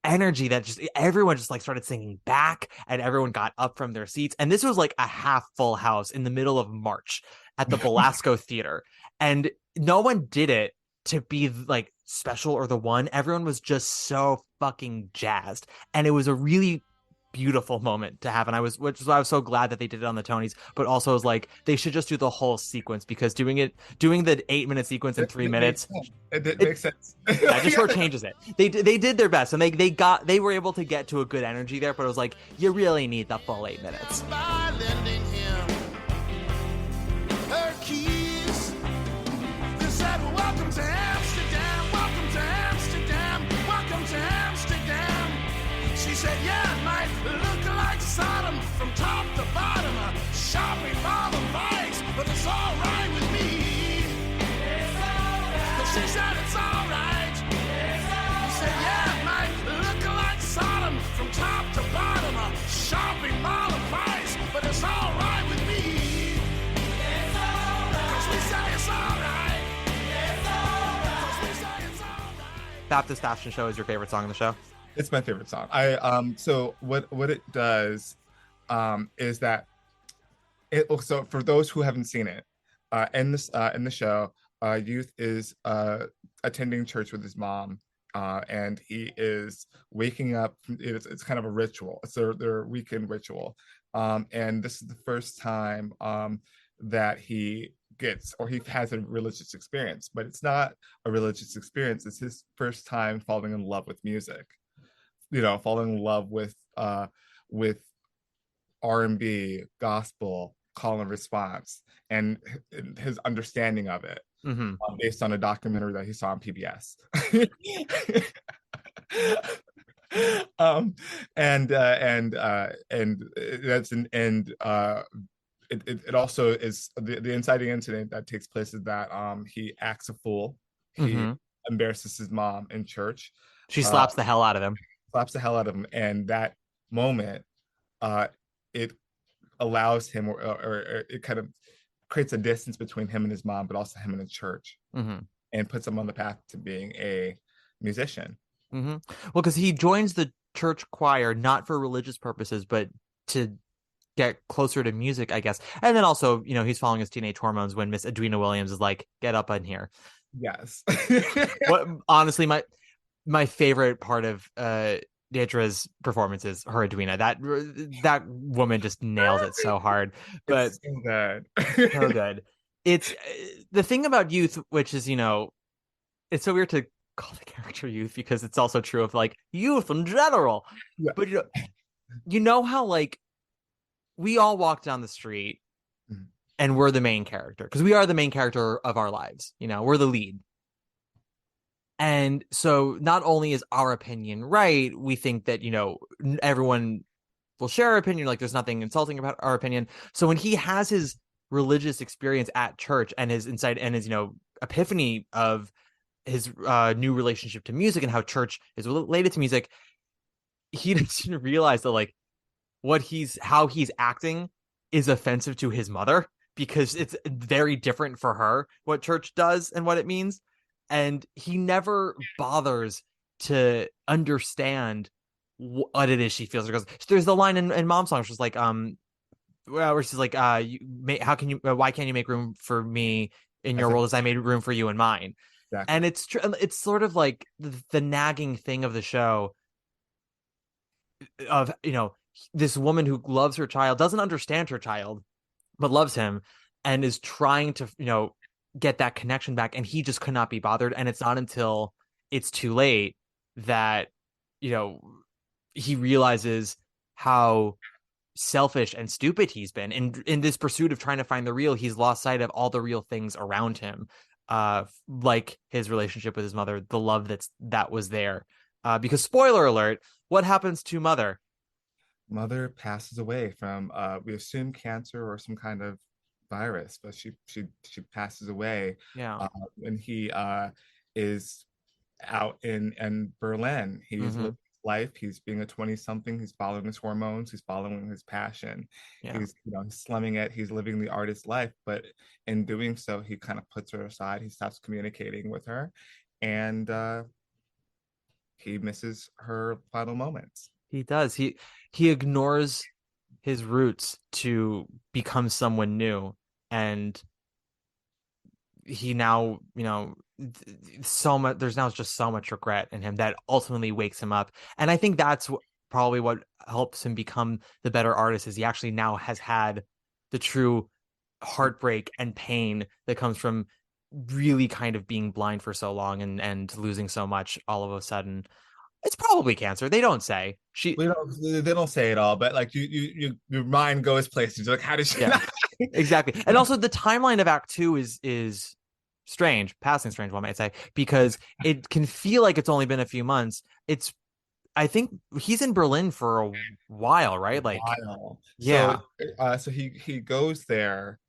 energy that just everyone just like started singing back, and everyone got up from their seats, and this was like a half full house in the middle of March at the Belasco Theater, and no one did it to be like special or the one. Everyone was just so fucking jazzed, and it was a really beautiful moment to have, and which is why I was so glad that they did it on the Tonys. But also, I was like, they should just do the whole sequence, because doing the 8-minute sequence in 3 minutes, It it makes sense. yeah, it just shortchanges it. They did their best, and they were able to get to a good energy there, but it was like, you really need the full 8 minutes. By lending him her keys. They said, welcome to Amsterdam, welcome to Amsterdam, welcome to Amsterdam. She said, yeah, it might look like Sodom from top to bottom, a shopping mall of vice. all right with me. It's all right. 'Cause she said it's all right. It's all he said, yeah, it might look like Sodom from top to bottom, a shopping mall of vice, but it's all right with me. It's all right. 'Cause we say it's all right. It's all right. 'Cause we say it's all right. Baptist Fashion Show is your favorite song on the show? It's my favorite song. So what it does is that it so for those who haven't seen it, in the show, Youth is attending church with his mom, and he is waking up. It's kind of a ritual. It's their weekend ritual, and this is the first time that he gets or he has a religious experience. But it's not a religious experience. It's his first time falling in love with music. Falling in love with R&B, gospel, call and response, and his understanding of it, based on a documentary that he saw on PBS. It also is the inciting incident that takes place is that he acts a fool. He embarrasses his mom in church. She slaps the hell out of him. And that moment, it allows him, or it kind of creates a distance between him and his mom, but also him and the church, and puts him on the path to being a musician. Well, because he joins the church choir not for religious purposes, but to get closer to music, I guess. And then also, he's following his teenage hormones when Miss Edwina Williams is like, "Get up in here." Yes. Honestly, my favorite part of Deidre's performance is her Edwina. That woman just nails it so hard. But it's so good. So good. It's the thing about Youth, which is, it's so weird to call the character Youth because it's also true of like youth in general. Yeah. But how like we all walk down the street and we're the main character because we are the main character of our lives. We're the lead. And so not only is our opinion right, we think that, everyone will share our opinion. Like there's nothing insulting about our opinion. So when he has his religious experience at church and his insight and his, epiphany of his new relationship to music and how church is related to music, he doesn't realize that like how he's acting is offensive to his mother because it's very different for her what church does and what it means. And he never bothers to understand what it is she feels. Because there's the line in Mom's song, she's like, where she's like, why can't you make room for me in your world as I made room for you in mine? Exactly. And it's sort of like the nagging thing of the show of, this woman who loves her child, doesn't understand her child, but loves him and is trying to, get that connection back, and he just could not be bothered. And it's not until it's too late that he realizes how selfish and stupid he's been in this pursuit of trying to find the real. He's lost sight of all the real things around him, like his relationship with his mother, the love that was there, because spoiler alert, what happens to Mother passes away from we assume cancer or some kind of virus, but she passes away. When he is out in Berlin. He's living his life. He's being a 20-something. He's following his hormones. He's following his passion. He's he's slumming it. He's living the artist life, but in doing so, he kind of puts her aside. He stops communicating with her, and he misses her final moments. He does. He ignores his roots to become someone new, and he now, so much. There's now just so much regret in him that ultimately wakes him up, and I think that's probably what helps him become the better artist. Is he actually now has had the true heartbreak and pain that comes from really kind of being blind for so long and losing so much all of a sudden. It's probably cancer. They don't say. They don't say it all, but like your mind goes places. You're like, how did she? Yeah, exactly. And also the timeline of Act 2 is strange, passing strange, one might say, because it can feel like it's only been a few months. I think he's in Berlin for a while, right? Like, while. Yeah. So he goes there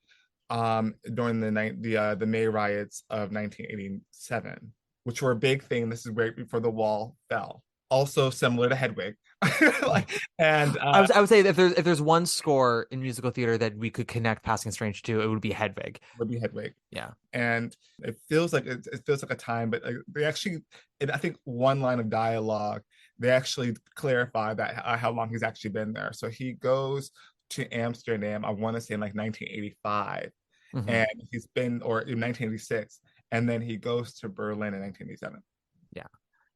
during the May riots of 1987, which were a big thing. This is right before the wall fell. Also similar to Hedwig. And I would say if there's one score in musical theater that we could connect Passing Strange to, it would be Hedwig. would be Hedwig. Yeah. And it feels like a time, but like, they actually, I think one line of dialogue, they actually clarify that how long he's actually been there. So he goes to Amsterdam, I want to say in like 1985, Mm-hmm. and he's been, or in 1986, and then he goes to Berlin in 1987. Yeah.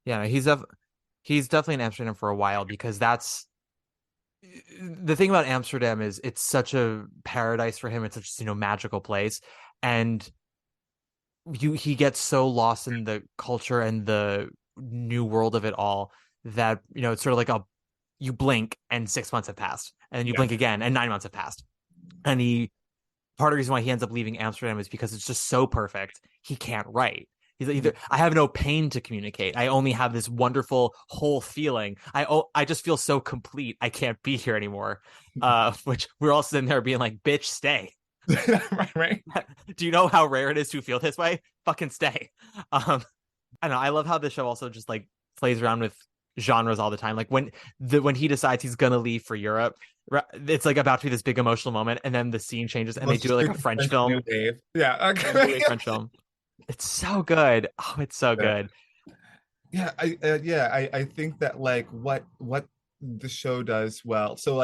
Yeah. He's definitely in Amsterdam for a while because that's the thing about Amsterdam is it's such a paradise for him. It's such, magical place. And he gets so lost in the culture and the new world of it all that, it's sort of like you blink and 6 months have passed, and then you Yeah. blink again and 9 months have passed. And part of the reason why he ends up leaving Amsterdam is because it's just so perfect. He can't write. He's either, I have no pain to communicate. I only have this wonderful whole feeling. I just feel so complete. I can't be here anymore. Which we're all sitting there being like, bitch, stay. Right. Do you know how rare it is to feel this way? Fucking stay. I don't know. I love how the show also just like plays around with genres all the time. Like when he decides he's gonna leave for Europe, it's like about to be this big emotional moment, and then the scene changes and they do it like a French film. Yeah. Okay. French film. It's so good. Oh, it's so good. Yeah, I think that like what the show does well. So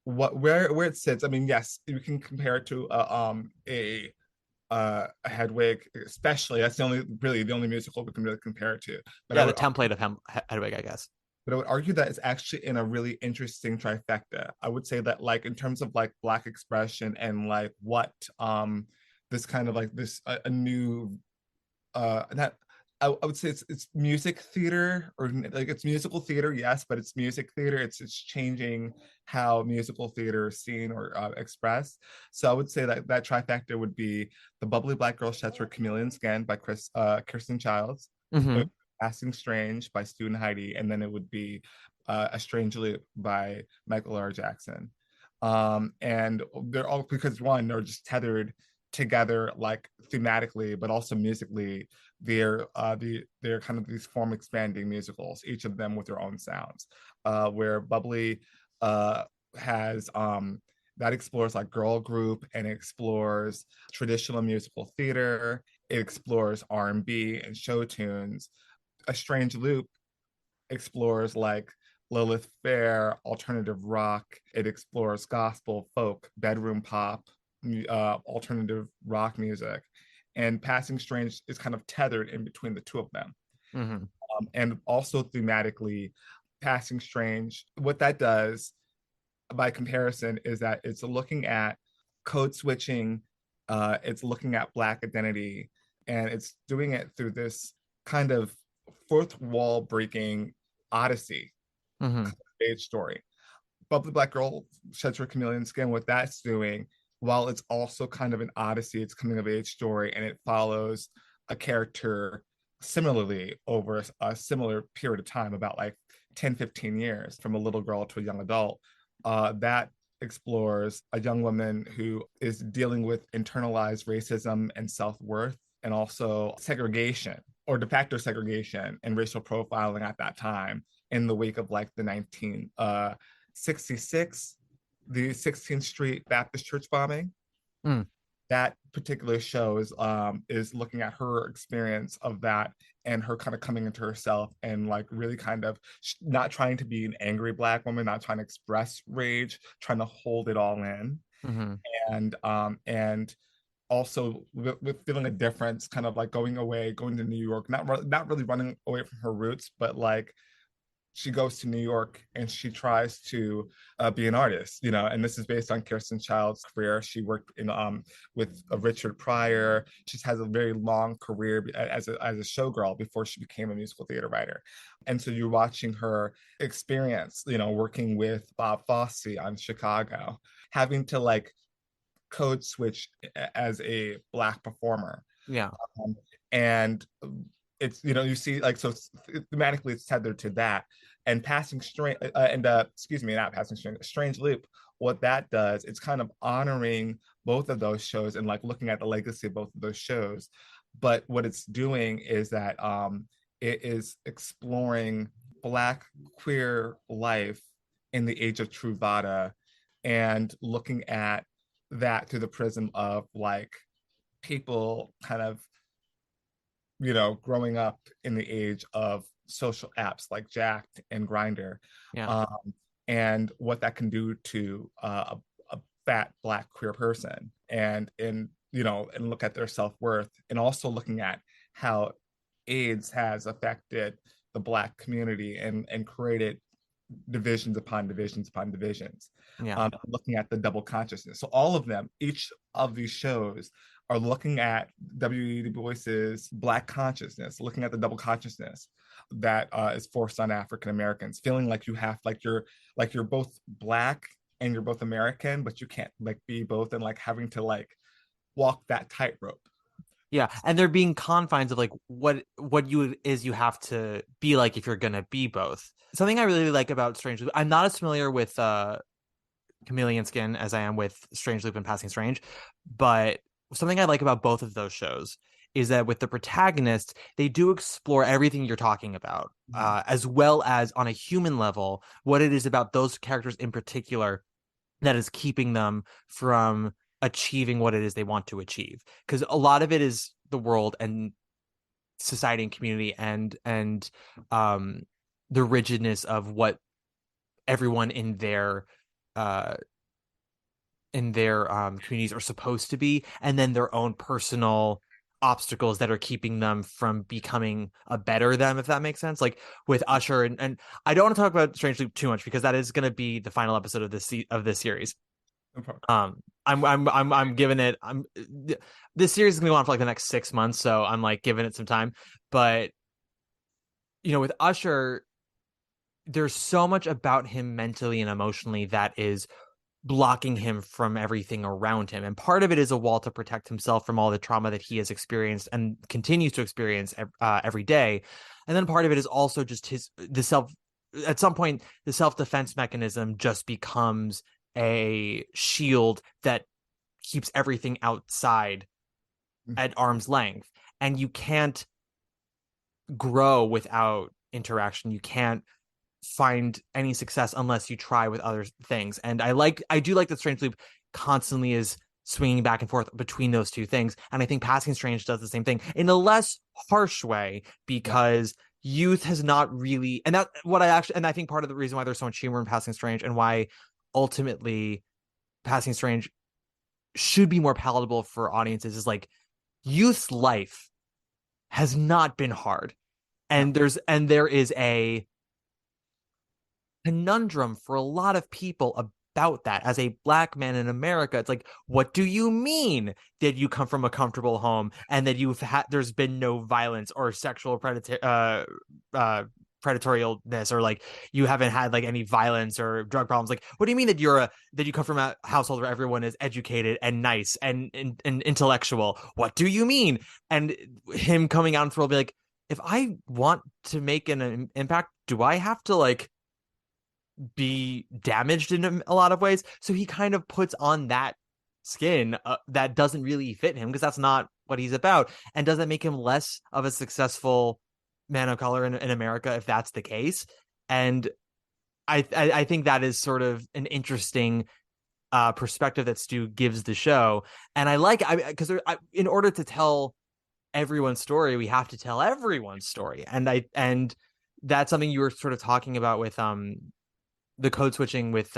what where it sits. I mean, yes, you can compare it to a Hedwig, especially. That's the only musical we can really compare it to. But Yeah, the template of Hedwig, I guess. I would argue that it's actually in a really interesting trifecta. I would say that like in terms of like Black expression and like what this kind of like this a new that I would say it's music theater, or like it's musical theater, yes, but it's music theater. It's changing how musical theater is seen or expressed. So I would say that that trifecta would be The Bubbly Black Girl Sheds Her Chameleon Skin by Kirsten Childs, Mm-hmm. Passing Strange by Stu and Heidi, and then it would be A Strange Loop by Michael R. Jackson. And they're all, because one, they're just tethered together like thematically, but also musically. They're kind of these form expanding musicals, each of them with their own sounds. Where Bubbly has that explores like girl group, and it explores traditional musical theater. It explores R&B and show tunes. A Strange Loop explores like Lilith Fair, alternative rock. It explores gospel, folk, bedroom pop, alternative rock music. And Passing Strange is kind of tethered in between the two of them. Mm-hmm. And also thematically, Passing Strange, what that does by comparison is that it's looking at code switching, it's looking at Black identity, and it's doing it through this kind of fourth wall breaking odyssey Mm-hmm. stage story. Bubbly Black Girl Sheds Her Chameleon Skin, what that's doing, while it's also kind of an odyssey, it's coming of age story, and it follows a character similarly over a similar period of time, about like 10-15 years, from a little girl to a young adult. That explores a young woman who is dealing with internalized racism and self-worth, and also segregation, or de facto segregation and racial profiling at that time, in the wake of like the 1966, the 16th Street Baptist Church bombing. Mm. That particular show is looking at her experience of that, and her kind of coming into herself, and like really kind of not trying to be an angry Black woman, not trying to express rage, trying to hold it all in. Mm-hmm. And also with feeling a difference, kind of like going to New York, not really running away from her roots, but like she goes to New York and she tries to be an artist, and this is based on Kirsten Child's career. She worked in with Richard Pryor. She has a very long career as a showgirl before she became a musical theater writer. And so you're watching her experience, working with Bob Fosse on Chicago, having to like code switch as a Black performer. Yeah. And it's, you see like, so thematically it's tethered to that. And Passing Strange, excuse me, not Passing Strange, Strange Loop what that does, it's kind of honoring both of those shows and like looking at the legacy of both of those shows. But what it's doing is that it is exploring Black queer life in the age of Truvada and looking at that through the prism of like people kind of, growing up in the age of social apps like Jacked and Grinder, Yeah. and what that can do to a fat Black queer person, and look at their self-worth, and also looking at how AIDS has affected the Black community and created divisions upon divisions upon divisions. Yeah. Looking at the double consciousness. So all of them, each of these shows are looking at W.E. Du Bois's Black consciousness, looking at the double consciousness that is forced on African Americans, feeling like you're both Black and you're both American, but you can't like be both, and like having to like walk that tightrope. Yeah, and there being confines of like what you have to be like if you're gonna be both. Something I really like about Strange Loop, I'm not as familiar with Chameleon Skin as I am with Strange Loop and Passing Strange, but something I like about both of those shows is that with the protagonists, they do explore everything you're talking about, as well as on a human level, what it is about those characters in particular that is keeping them from achieving what it is they want to achieve. Because a lot of it is the world and society and community and the rigidness of what everyone in their communities are supposed to be, and then their own personal obstacles that are keeping them from becoming a better them, if that makes sense. Like with Usher, and I don't want to talk about Strange Loop too much because that is going to be the final episode of this series. I'm giving it. This series is going to go on for like the next 6 months, so I'm like giving it some time. But with Usher, there's so much about him mentally and emotionally that is blocking him from everything around him, and part of it is a wall to protect himself from all the trauma that he has experienced and continues to experience every day, and then part of it is also just at some point the self-defense mechanism just becomes a shield that keeps everything outside at arm's length, and you can't grow without interaction. You can't find any success unless you try with other things. And I do like that Strange Loop constantly is swinging back and forth between those two things, and I think Passing Strange does the same thing in a less harsh way, because youth has not really, and I think part of the reason why there's so much humor in Passing Strange and why ultimately Passing Strange should be more palatable for audiences is like youth's life has not been hard, and there is a conundrum for a lot of people about that. As a Black man in America, it's like, what do you mean that you come from a comfortable home and that there's been no violence or sexual predatorialness, or like you haven't had like any violence or drug problems? Like, what do you mean that you come from a household where everyone is educated and nice and intellectual? What do you mean? And him coming out and will be like, if I want to make an impact, do I have to like be damaged in a lot of ways? So he kind of puts on that skin that doesn't really fit him, because that's not what he's about. And does that make him less of a successful man of color in America if that's the case? And I think that is sort of an interesting perspective that Stu gives the show. And I like, because in order to tell everyone's story, we have to tell everyone's story. And that's something you were sort of talking about with the code switching with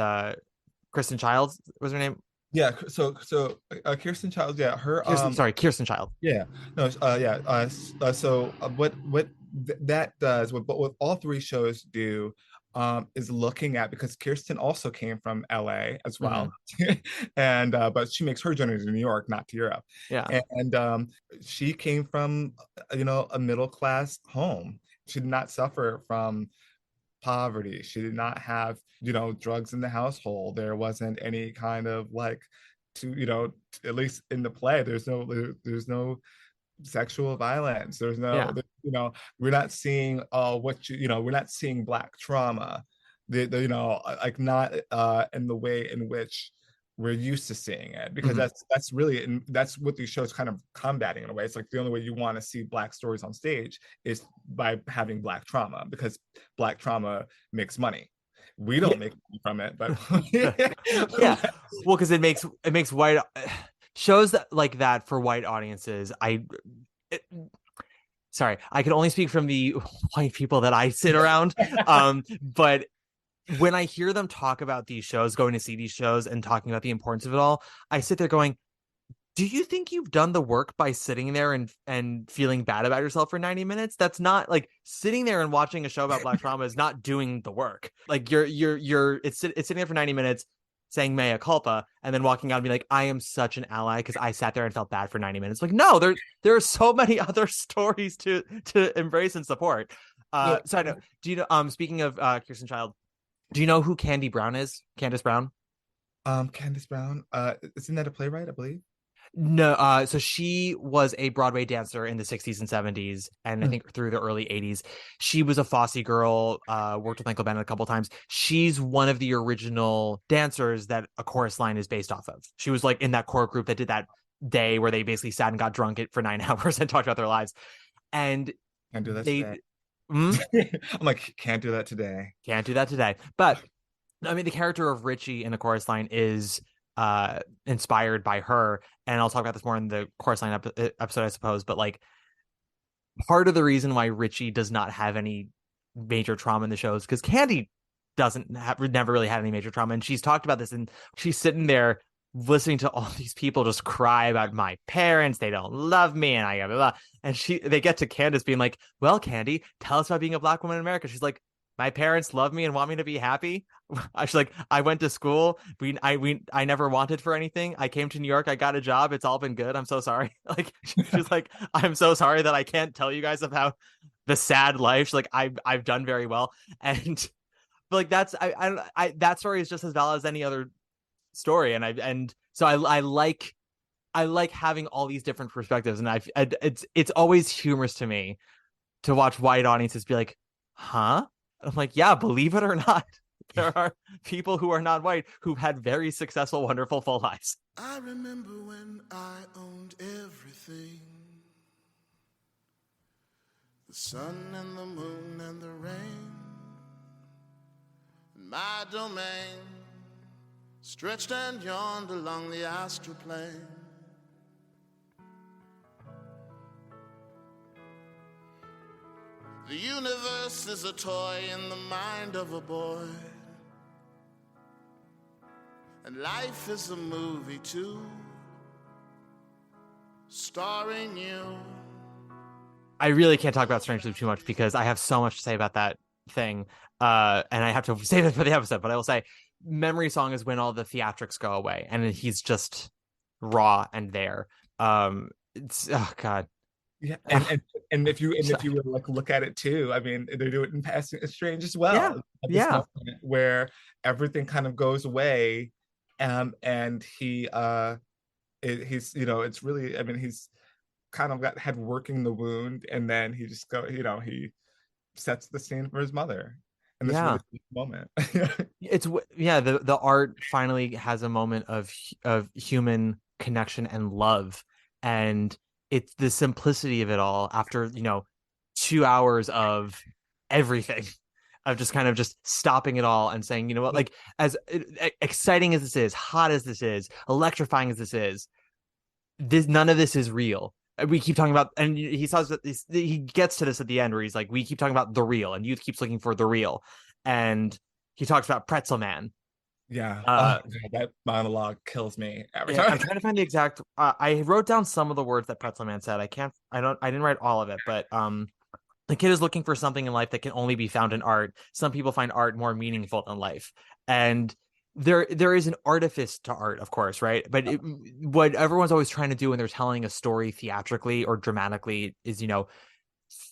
Kristen Childs, was her name? Yeah, so Kirsten Childs, yeah, her Kirsten Child. Yeah, no, yeah. So what that does, what all three shows do, is looking at, because Kirsten also came from LA as well, and but she makes her journey to New York, not to Europe. Yeah, and she came from a middle class home. She did not suffer from poverty. She did not have, drugs in the household. There wasn't any kind of like, at least in the play, there's no sexual violence. There's no, yeah, we're not seeing we're not seeing Black trauma you know, like not in the way in which we're used to seeing it, because Mhm. that's really, and that's what these shows kind of combating in a way. It's like the only way you want to see Black stories on stage is by having Black trauma, because Black trauma makes money. We Yeah. don't make money from it, but Yeah. Well, because it makes white shows that like that for white audiences. It, sorry, I can only speak from the white people that I sit around. But when I hear them talk about these shows, going to see these shows and talking about the importance of it all, I sit there going, do you think you've done the work by sitting there and feeling bad about yourself for 90 minutes? That's not like sitting there and watching a show about Black trauma is not doing the work. Like it's sitting there for 90 minutes saying mea culpa and then walking out and be like, I am such an ally because I sat there and felt bad for 90 minutes. Like, no, there are so many other stories to embrace and support. Yeah. So I know, do you know, speaking of Kirsten Child, do you know who Candy Brown is? Candace Brown? Candace Brown, isn't that a playwright, I believe? No, so she was a Broadway dancer in the 60s and 70s, and I Mm. think through the early 80s. She was a Fosse girl, worked with Michael Bennett a couple times. She's one of the original dancers that A Chorus Line is based off of. She was like in that core group that did that day where they basically sat and got drunk for 9 hours and talked about their lives. And Can't do that they today. Hmm? I'm like, can't do that today. Can't do that today. But I mean, the character of Richie in A Chorus Line is inspired by her, and I'll talk about this more in the Chorus Line episode, I suppose. But like, part of the reason why Richie does not have any major trauma in the show is because Candy doesn't have never really had any major trauma, and she's talked about this, and she's sitting there listening to all these people just cry about my parents, they don't love me, and I blah, blah, blah. And they get to Candace being like, well, Candy, tell us about being a Black woman in America. She's like, my parents love me and want me to be happy. She's like, I went to school. I never wanted for anything. I came to New York. I got a job. It's all been good. I'm so sorry. Like, she's like, I'm so sorry that I can't tell you guys about the sad life. She's like, I've done very well. And but like that's that story is just as valid as any other story. And so I like having all these different perspectives. And it's always humorous to me to watch white audiences be like, huh? I'm like, yeah, believe it or not, there are people who are not white who've had very successful, wonderful, full lives. I remember when I owned everything. The sun and the moon and the rain. My domain stretched and yawned along the astral plane. The universe is a toy in the mind of a boy. And life is a movie too, starring you. I really can't talk about Strange Loop too much because I have so much to say about that thing. And I have to save it for the episode, but I will say Memory Song is when all the theatrics go away and he's just raw and there. It's, oh God. Yeah, and if you would like look at it too, I mean, they do it in Passing Strange as well. Yeah. At this Yeah. moment where everything kind of goes away, and he's, you know, it's really, I mean, he's kind of got head working the wound, and then he just he sets the scene for his mother in this Yeah. really sweet moment. The art finally has a moment of human connection and love, and it's the simplicity of it all after 2 hours of everything, of just kind of just stopping it all and saying, you know what, like, as exciting as this is, hot as this is, electrifying as this is, none of this is real. We keep talking about, and he says that he gets to this at the end where he's like, we keep talking about the real, and youth keeps looking for the real, and he talks about Pretzel Man. Yeah. Uh, That monologue kills me every Yeah, time. I'm trying to find the exact. I wrote down some of the words that Pretzel Man said. I can't. I don't. I didn't write all of it, but the kid is looking for something in life that can only be found in art. Some people find art more meaningful than life, and there is an artifice to art, of course, right? But what everyone's always trying to do when they're telling a story theatrically or dramatically is,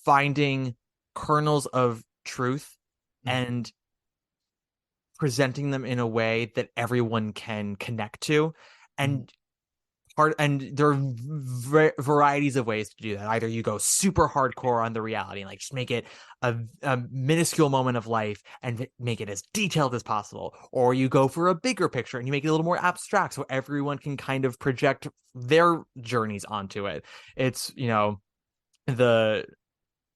finding kernels of truth and presenting them in a way that everyone can connect to. And and there are varieties of ways to do that. Either you go super hardcore on the reality and like just make it a minuscule moment of life and make it as detailed as possible, or you go for a bigger picture and you make it a little more abstract so everyone can kind of project their journeys onto it. It's, you know, the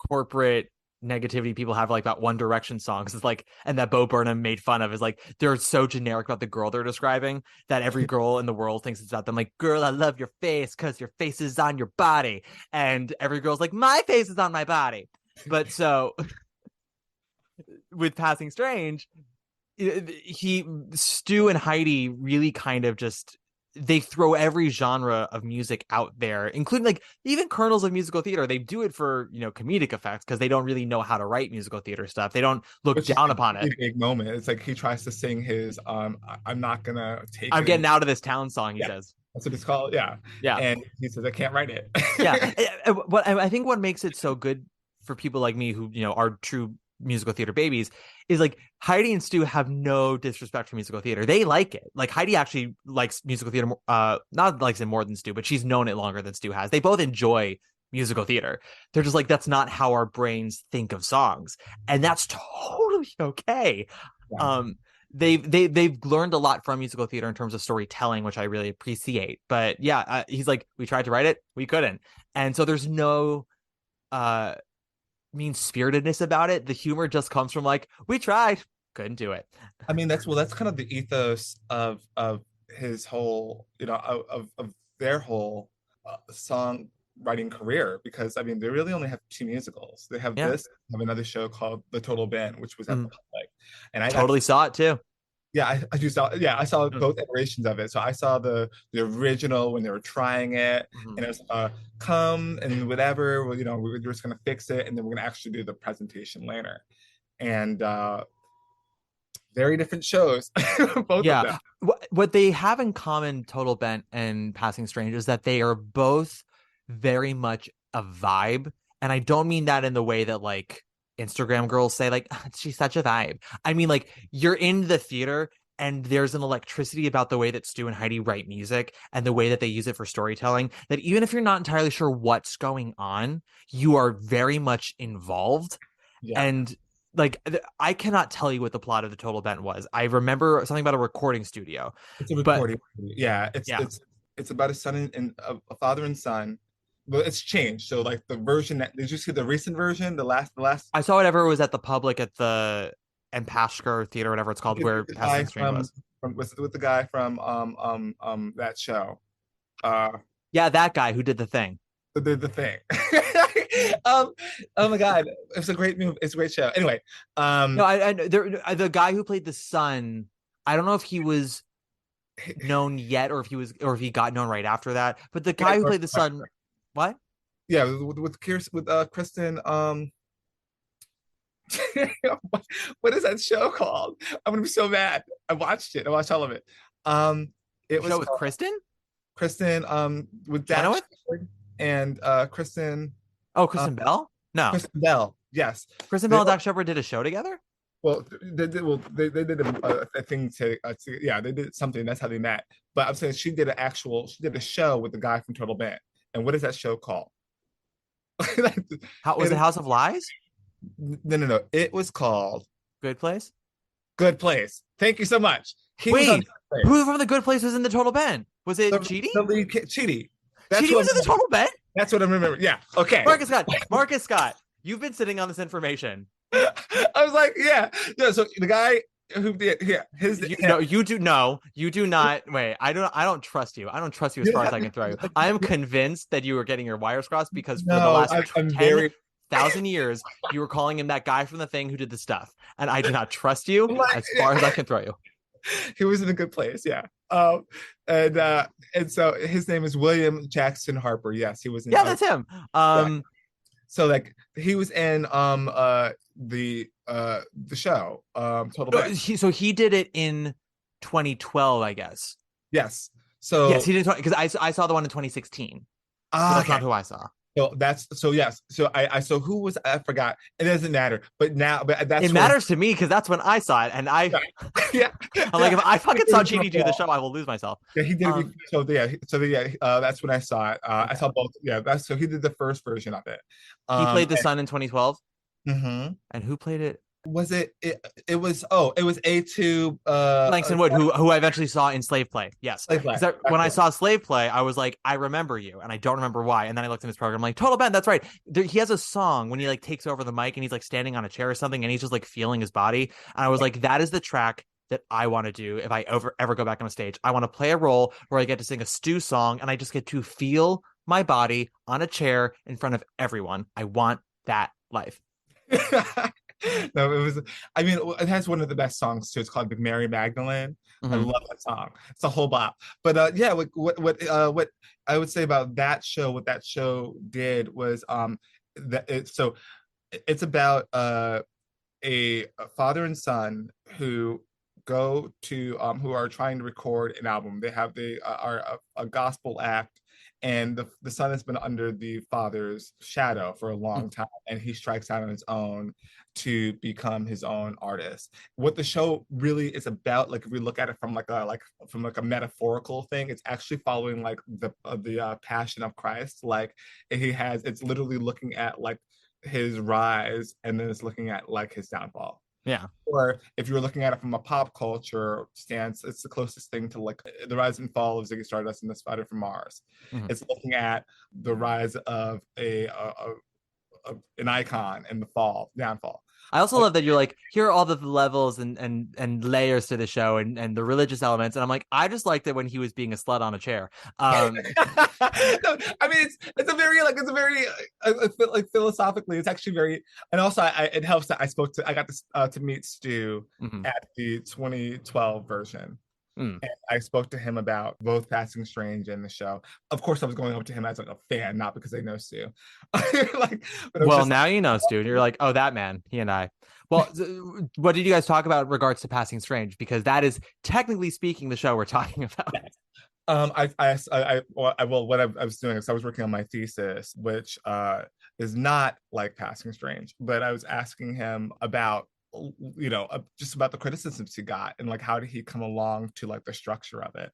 corporate negativity people have like about One Direction songs is like, and that Bo Burnham made fun of, is like they're so generic about the girl they're describing that every girl in the world thinks it's about them. Like, girl, I love your face because your face is on your body, and every girl's like, my face is on my body. But so with Passing Strange, Stu and Heidi really kind of just, they throw every genre of music out there, including like even kernels of musical theater. They do it for, you know, comedic effects because they don't really know how to write musical theater stuff. They don't look down upon it. Big moment. It's like he tries to sing his I'm not gonna take I'm getting out of this town song, he says. That's what it's called. Yeah. Yeah. And he says, I can't write it. Yeah. What I think what makes it so good for people like me who, you know, are true musical theater babies is like Heidi and Stu have no disrespect for musical theater. They like it. Like Heidi actually likes musical theater, not likes it more than Stu, but she's known it longer than Stu has. They both enjoy musical theater. They're just like, that's not how our brains think of songs, and that's totally okay. Yeah. They've learned a lot from musical theater in terms of storytelling, which I really appreciate. But yeah, he's like, we tried to write it, we couldn't, and so there's no mean-spiritedness about it. The humor just comes from like, we tried, couldn't do it. I mean, that's kind of the ethos of his whole, you know, of their whole song writing career, because I mean, they really only have 2 musicals. They have this, have another show called The Total Band, which was at the Public, and I totally saw it too. Yeah, I saw both iterations of it. So I saw the original when they were trying it, and it was come and whatever, well, you know, we're just gonna fix it, and then we're gonna actually do the presentation later. And very different shows, both of them. What they have in common, Total Bent and Passing Strange, is that they are both very much a vibe. And I don't mean that in the way that like Instagram girls say like, she's such a vibe. I mean, like, you're in the theater and there's an electricity about the way that Stu and Heidi write music and the way that they use it for storytelling, that even if you're not entirely sure what's going on, you are very much involved. Yeah. And like, I cannot tell you what the plot of The Total Bent was. I remember something about a recording studio. It's a recording. It's about a son and a father and son. Well, it's changed. So like the version that, did you see the recent version? The last I saw whatever was at the Public at the Empashka Theater, whatever it's called, where Passing Strange was with the guy from that show. Yeah, that guy who did The Thing. The Thing. Oh my God, it's a great movie. It's a great show. Anyway, no, the guy who played the son, I don't know if he was known yet or if he got known right after that. But the guy who played the son. What? Yeah, with Kristen. What is that show called? I'm gonna be so mad. I watched it. I watched all of it. It was with Kristen. With Dax and Kristen. Oh, Kristen Bell? No, Kristen Bell. Yes, Kristen Bell and Dax Shepard did a show together. Well, they did a thing to yeah, they did something. That's how they met. But I'm saying she did a show with the guy from Total Band. And what is that show called? Was it House of Lies? No. It was called Good Place. Good Place. Thank you so much. Wait, who from The Good Place was in The Total Band? Was it Chidi? Chidi. Chidi was in The Total Band? That's what I remember. Yeah. Okay. Marcus Scott, you've been sitting on this information. I was like, yeah. So the guy who did, you do not. Wait, I don't trust you. I don't trust you as far as I can throw you. I am convinced that you were getting your wires crossed because for the last 10,000 years you were calling him that guy from The Thing who did the stuff, and I do not trust you as far as I can throw you. He was in a good place, yeah. And so his name is William Jackson Harper. Yes, he was in. Yeah, that's him. So like he was in the show Total Band. So he did it in 2012, I guess. Yes. So yes, he did, because I saw the one in 2016. So that's not who I saw. So yes. So who was I forgot. It doesn't matter. But that's It matters to me because that's when I saw it, and yeah. Yeah. I'm like, if I fucking saw Chidi do the show, I will lose myself. Yeah, he did. That's when I saw it. I Okay. saw both. Yeah, that's so he did the first version of it. He played the son in 2012, Mhm. and who played it? Was it was it was A2 Langston Wood, who I eventually saw in Slave Play. Yes, Slave Play. because when I saw Slave Play, I was like, I remember you, and I don't remember why. And then I looked in his program, I'm like, Total Ben, that's right. He has a song when he like takes over the mic and he's like standing on a chair or something, and he's just like feeling his body. And I was like, that is the track that I want to do if I ever go back on a stage. I want to play a role where I get to sing a Stu song, and I just get to feel my body on a chair in front of everyone. I want that life. No, it was. I mean, it has one of the best songs too. It's called "Mary Magdalene." I Mhm. love that song. It's a whole bop. But yeah, what I would say about that show, what that show did was it's about a father and son who go to who are trying to record an album. They are a gospel act, and the son has been under the father's shadow for a long time, and he strikes out on his own to become his own artist. What the show really is about, like if we look at it from like a metaphorical thing, it's actually following like the passion of Christ. Like it's literally looking at like his rise, and then it's looking at like his downfall. Yeah. Or if you're looking at it from a pop culture stance, it's the closest thing to like the rise and fall of Ziggy Stardust and the Spider from Mars. Mhm. It's looking at the rise of an icon and the downfall. I also love that you're like, here are all the levels and layers to the show and the religious elements. And I'm like, I just liked it when he was being a slut on a chair. No, I mean it's a very like philosophically, it's actually very, and also it helps that I got to meet Stu Mhm. at the 2012 version. Mm. And I spoke to him about both Passing Strange and the show. Of course, I was going over to him as like a fan, not because I know Stu. Like, but it was Well, just now you know, Stu. You're like, oh, that man, he and I. Well, what did you guys talk about in regards to Passing Strange? Because that is technically speaking the show we're talking about. what I was doing is I was working on my thesis, which is not like Passing Strange, but I was asking him about just about the criticisms he got and like how did he come along to like the structure of it.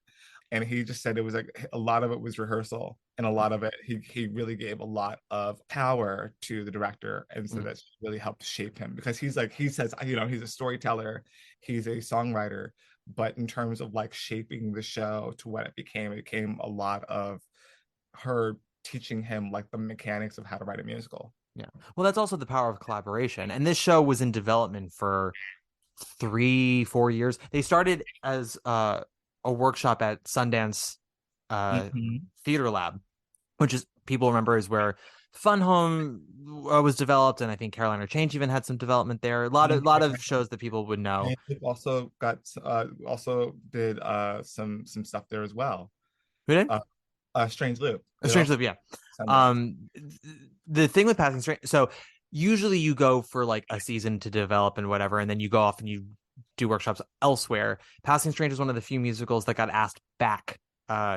And he just said it was like a lot of it was rehearsal, and a lot of it he really gave a lot of power to the director, and so that really helped shape him, because he says he's a storyteller, he's a songwriter, but in terms of like shaping the show to what it became a lot of her teaching him like the mechanics of how to write a musical. Yeah. Well, that's also the power of collaboration. And this show was in development for 3-4 years. They started as a workshop at Sundance Theater Lab, which is people remember is where Fun Home was developed, and I think Carolina Change even had some development there. A lot of shows that people would know. Also did some stuff there as well. Who did? Strange Loop. Strange Loop, yeah. The thing with Passing Strange, so usually you go for like a season to develop and whatever, and then you go off and you do workshops elsewhere. Passing Strange is one of the few musicals that got asked back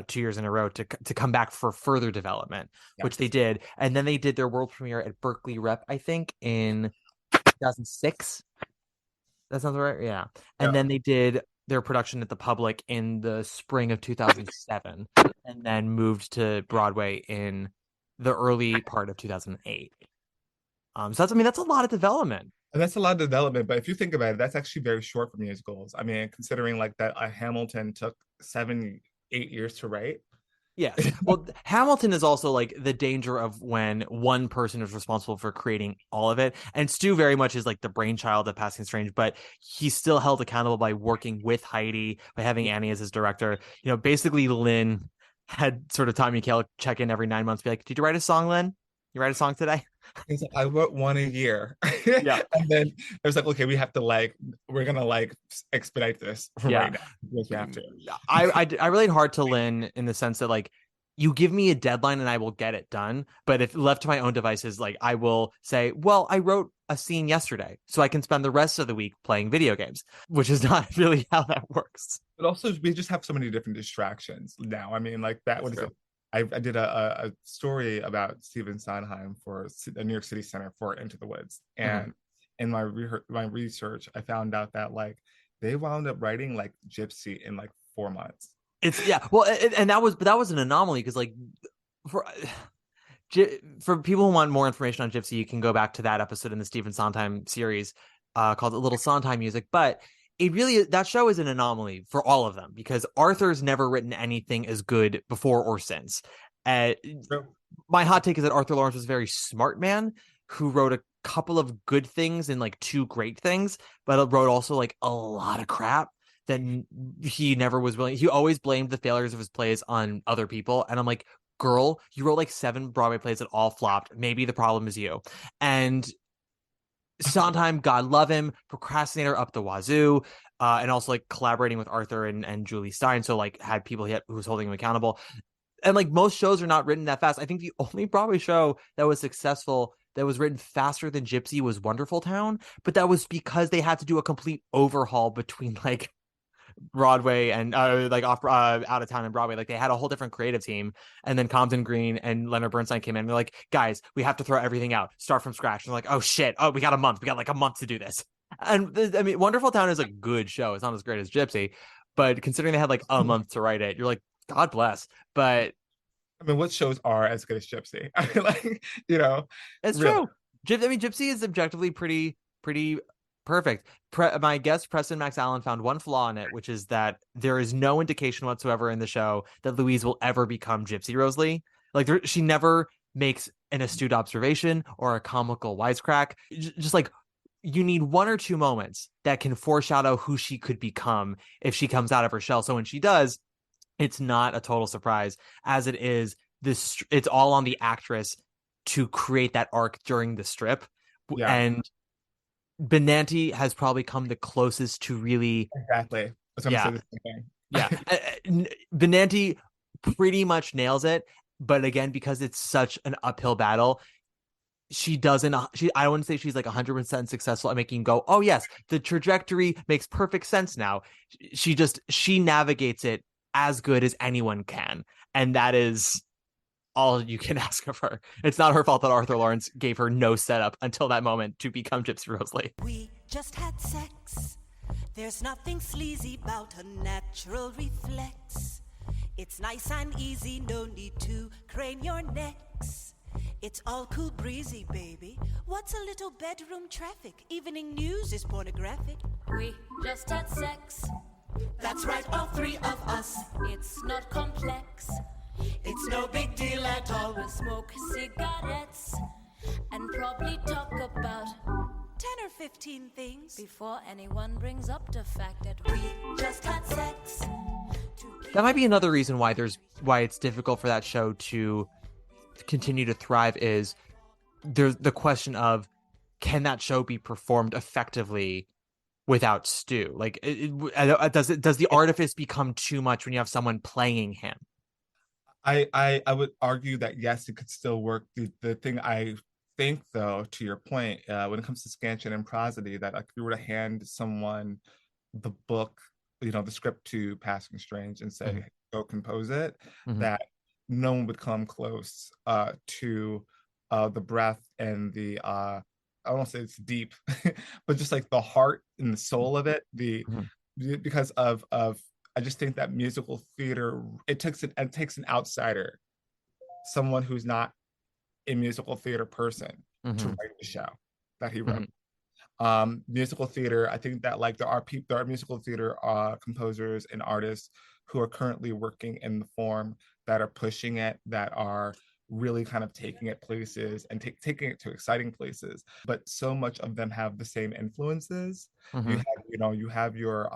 2 years in a row to come back for further development, which they did. And then they did their world premiere at Berkeley Rep, I think, in 2006. That sounds right. Yeah. And then they did their production at the Public in the spring of 2007, and then moved to Broadway in the early part of 2008. So that's a lot of development. And that's a lot of development, but if you think about it, that's actually very short for musicals. I mean, considering like that Hamilton took 7-8 years to write. Yes. Well, Hamilton is also like the danger of when one person is responsible for creating all of it. And Stu very much is like the brainchild of Passing Strange, but he's still held accountable by working with Heidi, by having Annie as his director. Basically Lynn had sort of Tommy Kail check in every 9 months, be like, did you write a song, Lynn? You write a song today? He's like, I wrote one a year. Yeah. And then it was like, okay, we're gonna expedite this right now. We have to. I relate hard to Lynn in the sense that like, you give me a deadline and I will get it done. But if left to my own devices, like I will say, well, I wrote a scene yesterday, so I can spend the rest of the week playing video games, which is not really how that works. But also we just have so many different distractions now. I mean, like that, what is it? I did a story about Stephen Sondheim for the New York City Center for Into the Woods, Mhm. and in my research, I found out that like they wound up writing like Gypsy in like 4 months. It's yeah, well, and that was an anomaly because like for for people who want more information on Gypsy, you can go back to that episode in the Stephen Sondheim series called "A Little Sondheim Music." But it really that show is an anomaly for all of them because Arthur's never written anything as good before or since. Uh, So, my hot take is that Arthur Lawrence was a very smart man who wrote a couple of good things and like two great things, but wrote also like a lot of crap that he never was willing. He always blamed the failures of his plays on other people, and I'm like, girl, you wrote like 7 Broadway plays that all flopped. Maybe the problem is you. And Sondheim, God love him, procrastinator up the wazoo, and also like collaborating with Arthur and Julie Stein. So like had people who was holding him accountable. And like most shows are not written that fast. I think the only Broadway show that was successful that was written faster than Gypsy was Wonderful Town, but that was because they had to do a complete overhaul between like Broadway and like off out of town and Broadway. Like they had a whole different creative team, and then Compton Green and Leonard Bernstein came in. And they're like, guys, we have to throw everything out, start from scratch. And they're like, oh shit, oh we got a month, we got like a month to do this. And I mean, Wonderful Town is a good show. It's not as great as Gypsy, but considering they had like a month to write it, you're like, God bless. But I mean, what shows are as good as Gypsy? I mean, like, you know, it's really. true. I mean, Gypsy is objectively pretty perfect. My guest Preston Max Allen found one flaw in it, which is that there is no indication whatsoever in the show that Louise will ever become Gypsy Rose Lee. Like she never makes an astute observation or a comical wisecrack. Just like you need one or two moments that can foreshadow who she could become if she comes out of her shell. So when she does, it's not a total surprise, as it is this. It's all on the actress to create that arc during the strip, Yeah, and Benanti has probably come the closest to really, exactly. I was gonna say yeah, the same yeah. thing. Benanti pretty much nails it, but again, because it's such an uphill battle, she doesn't. I wouldn't say she's like 100% successful at making you go, oh yes, the trajectory makes perfect sense now. She navigates it as good as anyone can, and that is all you can ask of her. It's not her fault that Arthur Lawrence gave her no setup until that moment to become Gypsy Rose Lee. We just had sex. There's nothing sleazy about a natural reflex. It's nice and easy, no need to crane your necks. It's all cool breezy, baby. What's a little bedroom traffic? Evening news is pornographic. We just had sex. That's right, all 3 of us. It's not complex. It's no big deal at all. We'll smoke cigarettes and probably talk about 10 or 15 things before anyone brings up the fact that we just had sex. That might be another reason why it's difficult for that show to continue to thrive is there's the question of can that show be performed effectively without Stu? Like does the artifice become too much when you have someone playing him? I would argue that yes, it could still work. The thing I think though, to your point, when it comes to scansion and prosody, that like if you were to hand someone the book, the script to Passing Strange and say, go compose it, that no one would come close to the breath and the I don't want to say it's deep, but just like the heart and the soul of it. Because of I just think that musical theater it takes an outsider, someone who's not a musical theater person, to write the show that he wrote. Musical theater, I think that like there are musical theater composers and artists who are currently working in the form that are pushing it, that are really kind of taking it places and taking it to exciting places, but so much of them have the same influences. You have your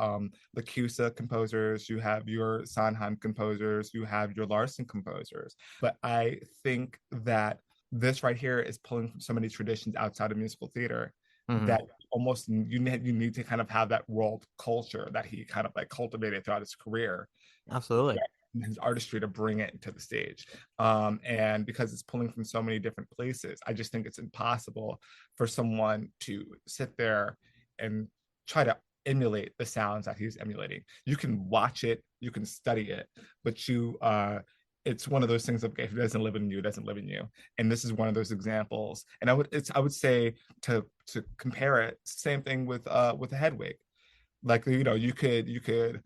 Lacusa composers, you have your Sondheim composers, you have your Larson composers, but I think that this right here is pulling from so many traditions outside of musical theater that almost you need to kind of have that world culture that he kind of like cultivated throughout his career. Absolutely. His artistry to bring it to the stage. And because it's pulling from so many different places, I just think it's impossible for someone to sit there and try to emulate the sounds that he's emulating. You can watch it, you can study it, but it's one of those things of, okay, if it doesn't live in you, it doesn't live in you. And this is one of those examples. And I would say to compare it, same thing with Hedwig. Like, you could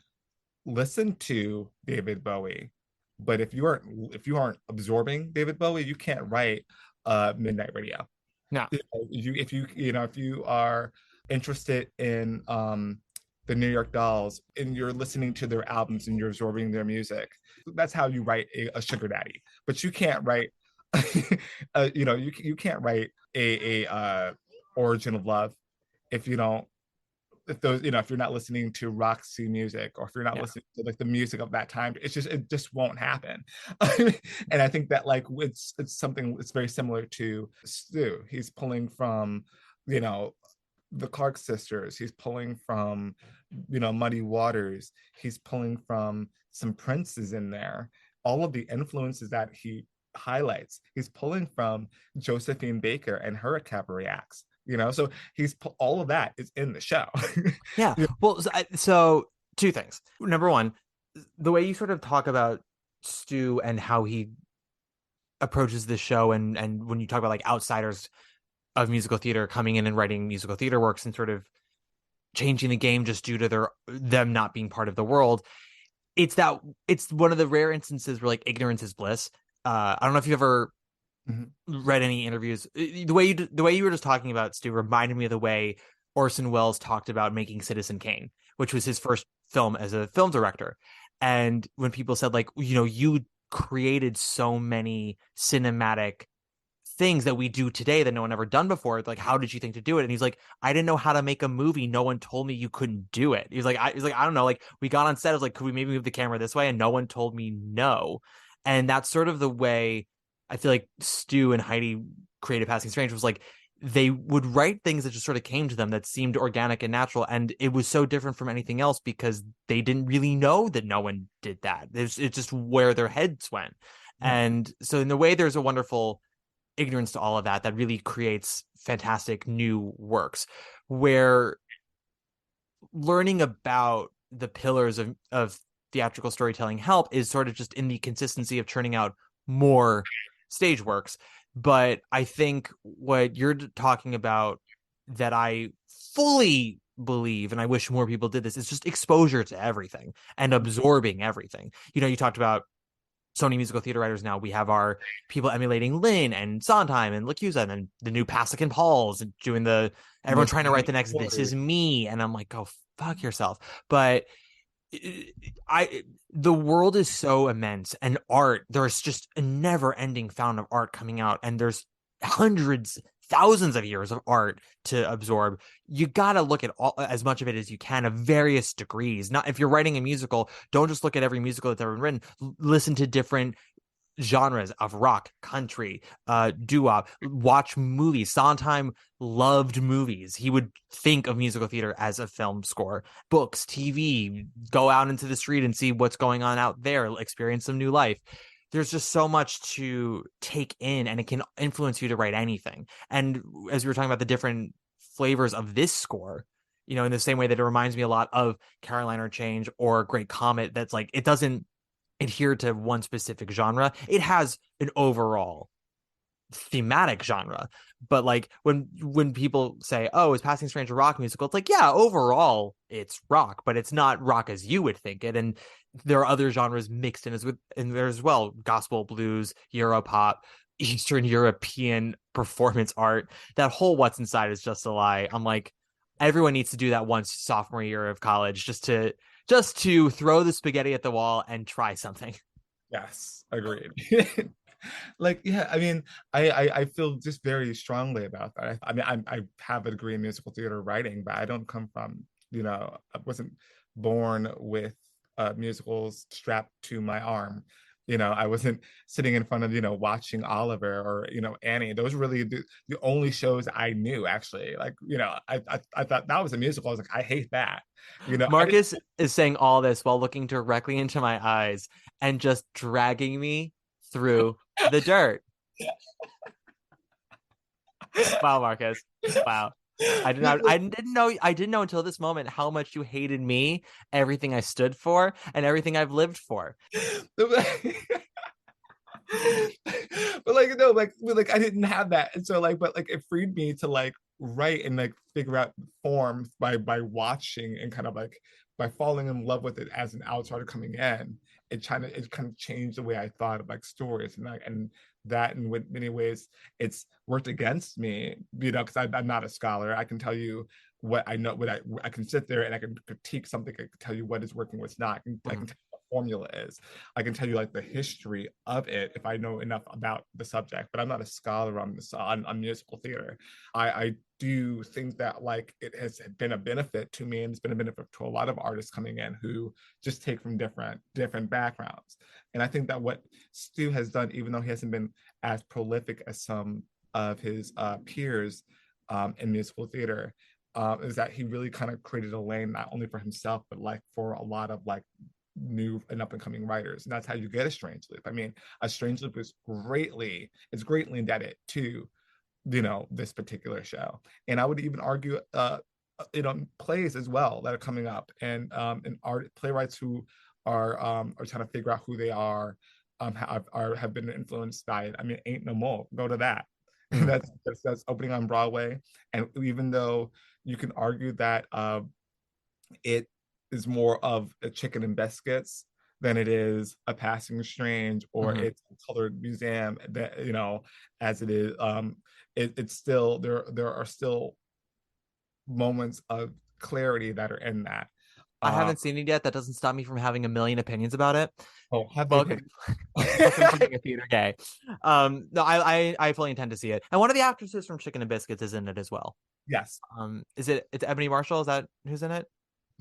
listen to David Bowie, but if you aren't absorbing David Bowie, you can't write Midnight Radio. No. If you are interested in the New York Dolls and you're listening to their albums and you're absorbing their music, that's how you write a sugar daddy. But you can't write you can't write a origin of love if you don't if you're not listening to Roxy music, or if you're not listening to like the music of that time. It just won't happen. And I think that like it's something it's very similar to Stu. He's pulling from the Clark sisters, he's pulling from Muddy Waters, he's pulling from some Princes in there. All of the influences that he highlights, he's pulling from Josephine Baker and her cabaret acts. So he's all of that is in the show. Yeah. Well, so two things. Number one, the way you sort of talk about Stu and how he approaches the show, and when you talk about like outsiders of musical theater coming in and writing musical theater works and sort of changing the game just due to them not being part of the world, it's one of the rare instances where like ignorance is bliss. I don't know if you've ever read any interviews. The way you were just talking about, Stu, reminded me of the way Orson Welles talked about making Citizen Kane, which was his first film as a film director. And when people said like, you created so many cinematic things that we do today that no one ever done before, like, how did you think to do it? And he's like, I didn't know how to make a movie. No one told me you couldn't do it. He's like, I don't know. Like, we got on set, I was like, could we maybe move the camera this way? And no one told me no. And that's sort of the way I feel like Stu and Heidi created Passing Strange. Was like, they would write things that just sort of came to them that seemed organic and natural. And it was so different from anything else because they didn't really know that no one did that. It's just where their heads went. And so in the way, there's a wonderful ignorance to all of that really creates fantastic new works, where learning about the pillars of theatrical storytelling help is sort of just in the consistency of churning out more stage works. But I think what you're talking about, that I fully believe, and I wish more people did this, is just exposure to everything and absorbing everything. You talked about Sony musical theater writers. Now we have our people emulating Lynn and Sondheim and LaCusa, and then the new Pasek and Pauls and doing everyone trying to write the next This Is Me. And I'm like, go fuck yourself. But the world is so immense, and art, there's just a never ending fountain of art coming out, and there's hundreds, thousands of years of art to absorb. You got to look at as much of it as you can, of various degrees. Not, if you're writing a musical, don't just look at every musical that's ever been written. Listen to different genres of rock, country, doo-wop, watch movies. Sondheim loved movies. He would think of musical theater as a film score. Books, TV, go out into the street and see what's going on out there, experience some new life. There's just so much to take in, and it can influence you to write anything. And as we were talking about the different flavors of this score, in the same way that it reminds me a lot of Carolina Change or Great Comet, that's like, it doesn't adhere to one specific genre. It has an overall thematic genre. But like when people say, oh, is Passing Strange a rock musical? It's like, yeah, overall it's rock, but it's not rock as you would think it. And there are other genres mixed in there as well. Gospel, blues, Europop, Eastern European performance art. That whole What's Inside is just a lie. I'm like, everyone needs to do that once sophomore year of college, just to throw the spaghetti at the wall and try something. Yes, agreed. Like, yeah, I mean, I feel just very strongly about that. I mean, I have a degree in musical theater writing, but I don't come from, I wasn't born with musicals strapped to my arm. I wasn't sitting in front of, watching Oliver or, Annie. Those were really the only shows I knew, actually. Like, I thought that was a musical. I was like, I hate that. Marcus is saying all this while looking directly into my eyes and just dragging me through the dirt. Wow, Marcus. Wow. I didn't know until this moment how much you hated me, everything I stood for, and everything I've lived for. But like no, like I didn't have that, and so like, but like it freed me to like write and like figure out forms by watching and kind of like by falling in love with it as an outsider coming in. It kind of changed the way I thought of like stories and that in many ways it's worked against me, you know, because I'm not a scholar. I can tell you what I know, I can sit there and I can critique something. I can tell you what is working, what's not. I can tell you what formula is. I can tell you like the history of it if I know enough about the subject. But I'm not a scholar on this on musical theater. I do think that like it has been a benefit to me, and it's been a benefit to a lot of artists coming in who just take from different backgrounds. And I think that what Stu has done, even though he hasn't been as prolific as some of his peers in musical theater, is that he really kind of created a lane not only for himself but like for a lot of like new and up and coming writers. And that's how you get a Strange Loop. I mean, a Strange Loop is greatly indebted to, you know, this particular show. And I would even argue you know, plays as well that are coming up, and art playwrights who are trying to figure out who they are, have been influenced by it. I mean, Ain't No More, go to that. That's opening on Broadway. And even though you can argue that it is more of a chicken and biscuits than it is a Passing Strange, or it's a colored museum, that, you know, as it is, it's still there are still moments of clarity that are in that. I haven't seen it yet. That doesn't stop me from having a million opinions about it. Oh, have Welcome, welcome to being a theater gay. No, I fully intend to see it. And one of the actresses from Chicken and Biscuits is in it as well. Yes, It's Ebony Marshall? Is that who's in it?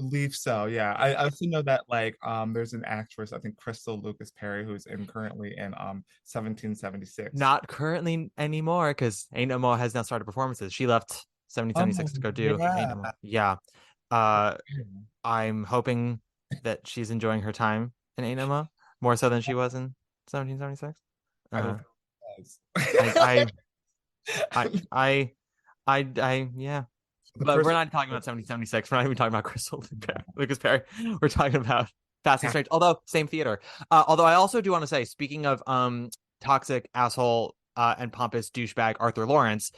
believe so. Yeah, I also know that like there's an actress, I think Crystal Lucas Perry, who's in currently in 1776. Not currently anymore, because Ain't No More has now started performances. She left 1776 to go do Ain't No More. Yeah. I'm hoping that she's enjoying her time in Ain't No More more so than she was in 1776. I hope Yeah. the But first we're not talking about 1776. We're not even talking about Crystal Lucas Perry. We're talking about Passing Strange. Although same theater. Although I also do want to say, speaking of toxic asshole and pompous douchebag Arthur Lawrence,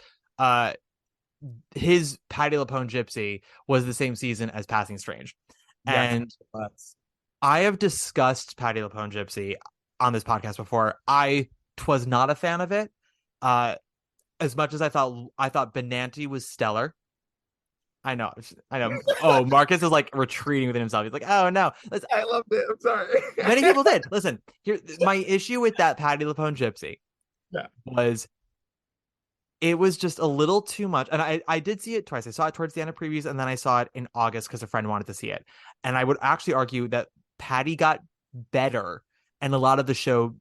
his Patti LuPone Gypsy was the same season as Passing Strange. And I have discussed Patti LuPone Gypsy on this podcast before. I was not a fan of it. As much as I thought Benanti was stellar. I know. Oh, Marcus is like retreating within himself. He's like, oh no. I loved it. I'm sorry. Many people did. Listen, here, my issue with that Patti LuPone Gypsy was it was just a little too much. And I did see it twice. I saw it towards the end of previews, and then I saw it in August because a friend wanted to see it. And I would actually argue that Patty got better, and a lot of the show,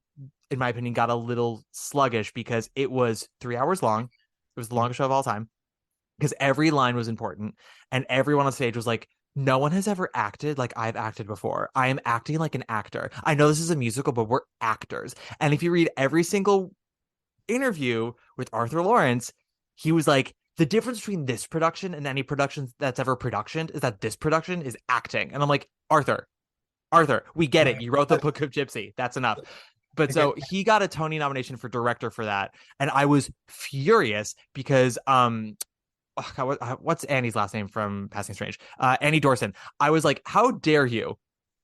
in my opinion, got a little sluggish because it was 3 hours long. It was the longest show of all time because every line was important, and everyone on stage was like, no one has ever acted like I've acted before. I am acting like an actor. I know this is a musical, but we're actors. And if you read every single interview with Arthur Lawrence, he was like, the difference between this production and any production that's ever productioned is that this production is acting. And I'm like, Arthur, we get it. You wrote the Book of Gypsy. That's enough. But so he got a Tony nomination for director for that. And I was furious because what's Annie's last name from Passing Strange? Annie Dorson. I was like, how dare you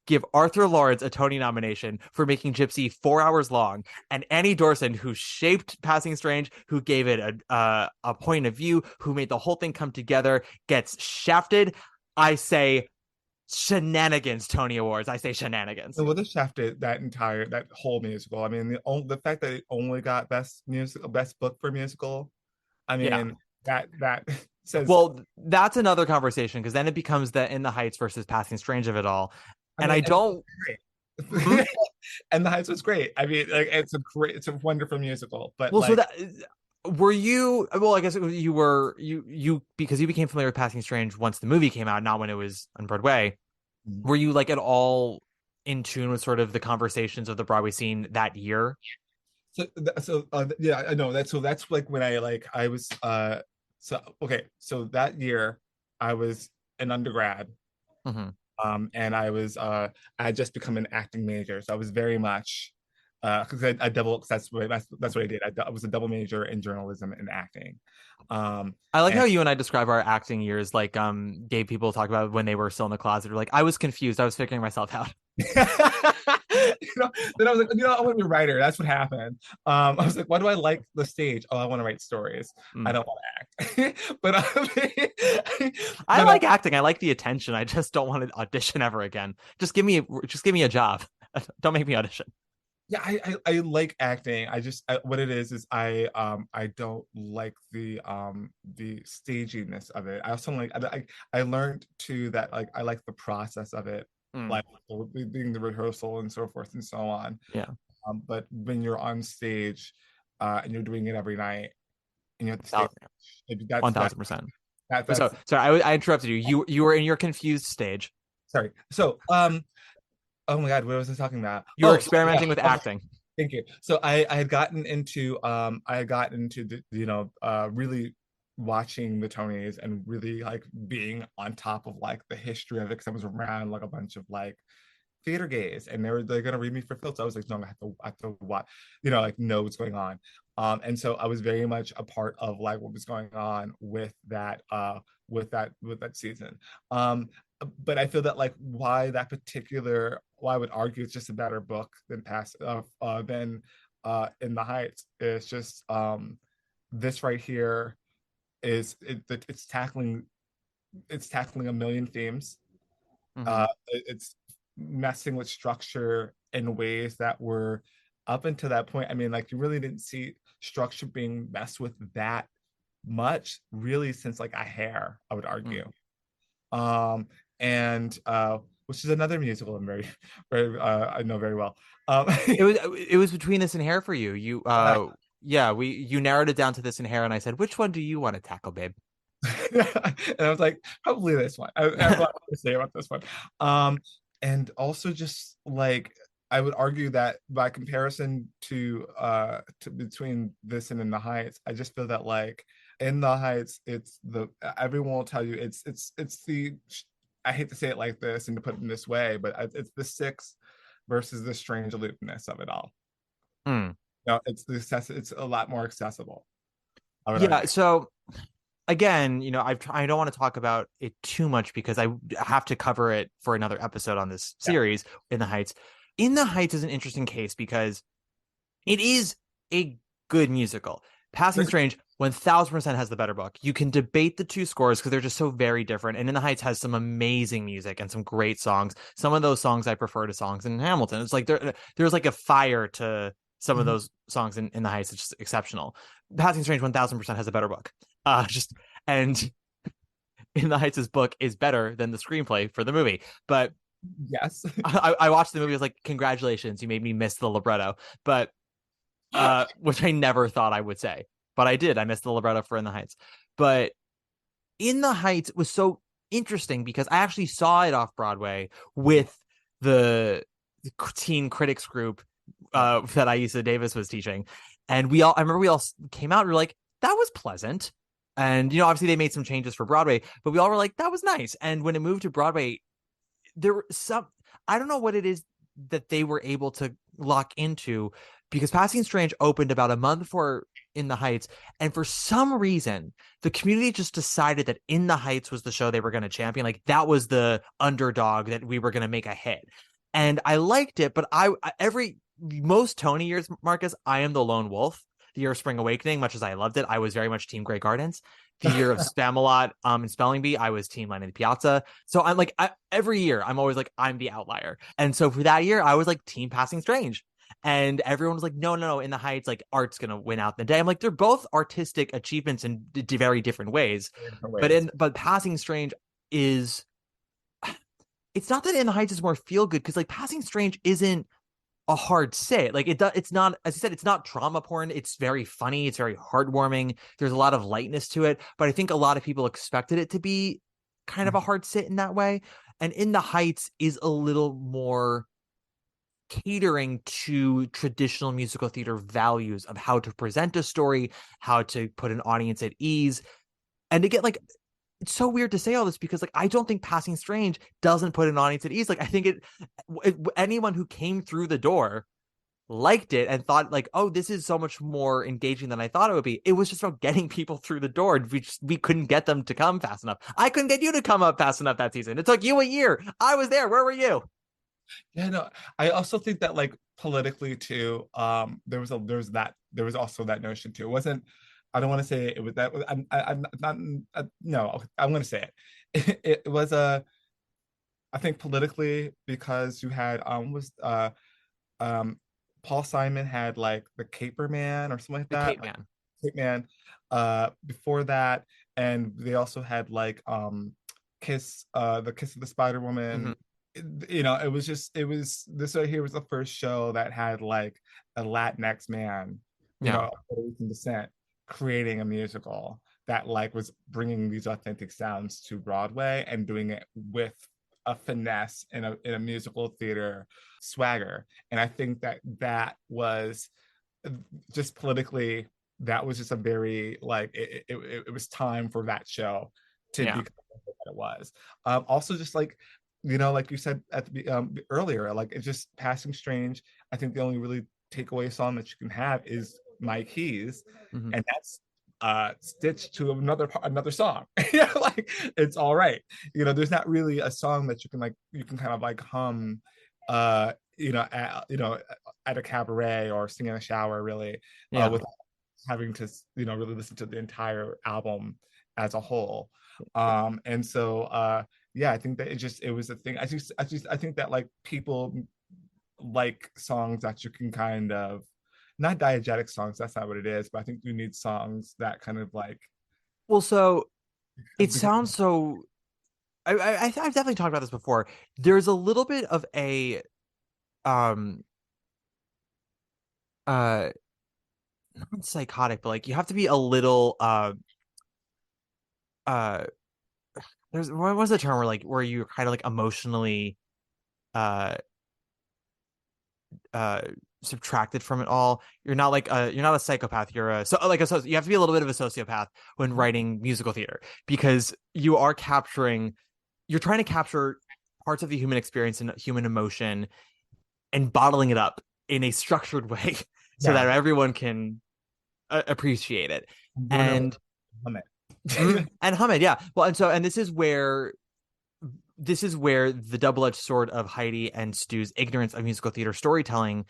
give Arthur Lawrence a Tony nomination for making Gypsy 4 hours long, and Annie Dorson, who shaped Passing Strange, who gave it a point of view, who made the whole thing come together, gets shafted. I say shenanigans. Tony Awards. I say shenanigans. So what shafted that whole musical? I mean, the fact that it only got best book for musical. I mean, that says. Well, that's another conversation, because then it becomes the In the Heights versus Passing Strange of it all. And I don't. And the Heights was great. I mean, like it's a wonderful musical. But well, like, so that were you? Well, I guess you were you because you became familiar with Passing Strange once the movie came out, not when it was on Broadway. Were you like at all in tune with sort of the conversations of the Broadway scene that year? So yeah, I know that. So that's like when I was so that year I was an undergrad. Mm-hmm. And I had just become an acting major, so I was very much because I double that's what I did. I was a double major in journalism and acting. I like And how you and I describe our acting years, like gay people talk about when they were still in the closet. Or like, I was confused. I was figuring myself out. then I was like, I want to be a writer. That's what happened. I was like, why do I like the stage? Oh, I want to write stories. I don't want to act. but I like acting. I like the attention. I just don't want to audition ever again. Just give me a job. Don't make me audition. Yeah, I like acting. What it is I don't like the staginess of it. I also like I learned too that like I like the process of it, like being the rehearsal and so forth and so on. Yeah. But when you're on stage, and you're doing it every night, and you have to stay, that's 1,000%. that's So sorry, I interrupted you. You were in your confused stage. sorry. So oh my God, what was I talking about? You were experimenting with acting. Thank you. So I had gotten into the, really watching the Tonys and really like being on top of like the history of it, because I was around like a bunch of like theater gays, and they're gonna read me for filth. So I was like, no, I have to watch, like know what's going on. And so I was very much a part of like what was going on with that season. But I feel that like why I would argue it's just a better book than In the Heights. It's just this right here it's tackling a million themes. It's messing with structure in ways that were up until that point. I mean, like you really didn't see structure being messed with that much really since like A Hair, I would argue. And which is another musical I'm very, very I know very well. It was between this and Hair for you. You you narrowed it down to this and Hair, and I said, which one do you want to tackle, babe? And I was like, probably this one. I have a lot to say about this one. And also just like I would argue that by comparison to between this and In the Heights, I just feel that like In the Heights, everyone will tell you it's the, I hate to say it like this and to put it in this way, but it's the Six versus the strange aloofness of it all. It's a lot more accessible. Yeah. So again, I don't want to talk about it too much because I have to cover it for another episode on this series, In the Heights. In the Heights is an interesting case because it is a good musical. Passing Strange 1000% has the better book. You can debate the two scores because they're just so very different. And In the Heights has some amazing music and some great songs. Some of those songs I prefer to songs in Hamilton. It's like there's like a fire to some of those songs in the Heights. It's just exceptional. Passing Strange 1000% has a better book. And In the Heights' book is better than the screenplay for the movie. But yes, I watched the movie. I was like, congratulations, you made me miss the libretto. But which I never thought I would say, but I did. I missed the libretto for In the Heights. But In the Heights was so interesting because I actually saw it off Broadway with the teen critics group that Aisa Davis was teaching. And I remember we all came out and we were like, that was pleasant. And, obviously they made some changes for Broadway, but we all were like, that was nice. And when it moved to Broadway, there were I don't know what it is that they were able to lock into, because Passing Strange opened about a month before In the Heights. And for some reason, the community just decided that In the Heights was the show they were going to champion. Like that was the underdog that we were going to make a hit. And I liked it, but most Tony years, Marcus, I am the lone wolf. The year of Spring Awakening, much as I loved it, I was very much Team Grey Gardens. The year of Spamalot and Spelling Bee, I was Team Line in the Piazza. So I'm like, every year, I'm always like, I'm the outlier. And so for that year, I was like Team Passing Strange. And everyone was like, no, In the Heights, like art's going to win out in the day. I'm like, they're both artistic achievements in very different ways. But Passing Strange is, it's not that In the Heights is more feel good, because like Passing Strange isn't a hard sit. Like it's not, as you said, it's not trauma porn. It's very funny. It's very heartwarming. There's a lot of lightness to it, but I think a lot of people expected it to be kind of a hard sit in that way. And In the Heights is a little more catering to traditional musical theater values of how to present a story, how to put an audience at ease. And to get like, it's so weird to say all this because like I don't think Passing Strange doesn't put an audience at ease. Like I think anyone who came through the door liked it and thought like, oh, this is so much more engaging than I thought it would be. It was just about getting people through the door. We couldn't get them to come fast enough. I couldn't get you to come up fast enough that season. It took you a year. I was there. Where were you? Yeah, no, I also think that like politically too, there was also that notion too. It wasn't, I don't want to say it was that, I'm not, no, I'm going to say it. It was I think politically because you had, um, Paul Simon had like the Caper Man or something like The that. Cape Man. Cape Man, before that, and they also had like, the Kiss of the Spider Woman. You know, it was this right here was the first show that had like a Latinx man, you Yeah. know, of Puerto Rican descent, creating a musical that like was bringing these authentic sounds to Broadway and doing it with a finesse in a musical theater swagger. And I think that that was just politically, that was just a very like it was time for that show to Yeah. become what it was. Also, just like, you know, like you said at the earlier, like it's just Passing Strange. I think the only really takeaway song that you can have is My Keys, Mhm. and that's stitched to another song. Yeah, like it's all right. You know, there's not really a song that you can kind of like hum, you know, at a cabaret or sing in a shower, really, Yeah. without having to, you know, really listen to the entire album as a whole. And so yeah, I think that it was a thing. I think that like people like songs that you can kind of, not diegetic songs, that's not what it is, but I think you need songs that kind of like, Well, so it because, sounds so. I've definitely talked about this before. There's a little bit of a um uh not psychotic, but like you have to be a little uh there's what was the term where you're kind of like emotionally uh uh subtracted from it all. You're not a psychopath. You're a so like a you have to be a little bit of a sociopath when writing musical theater because you're trying to capture parts of the human experience and human emotion and bottling it up in a structured way so yeah, that everyone can appreciate it. doing it And with and Hamid, yeah. Well, and this is where the double-edged sword of Heidi and Stu's ignorance of musical theater storytelling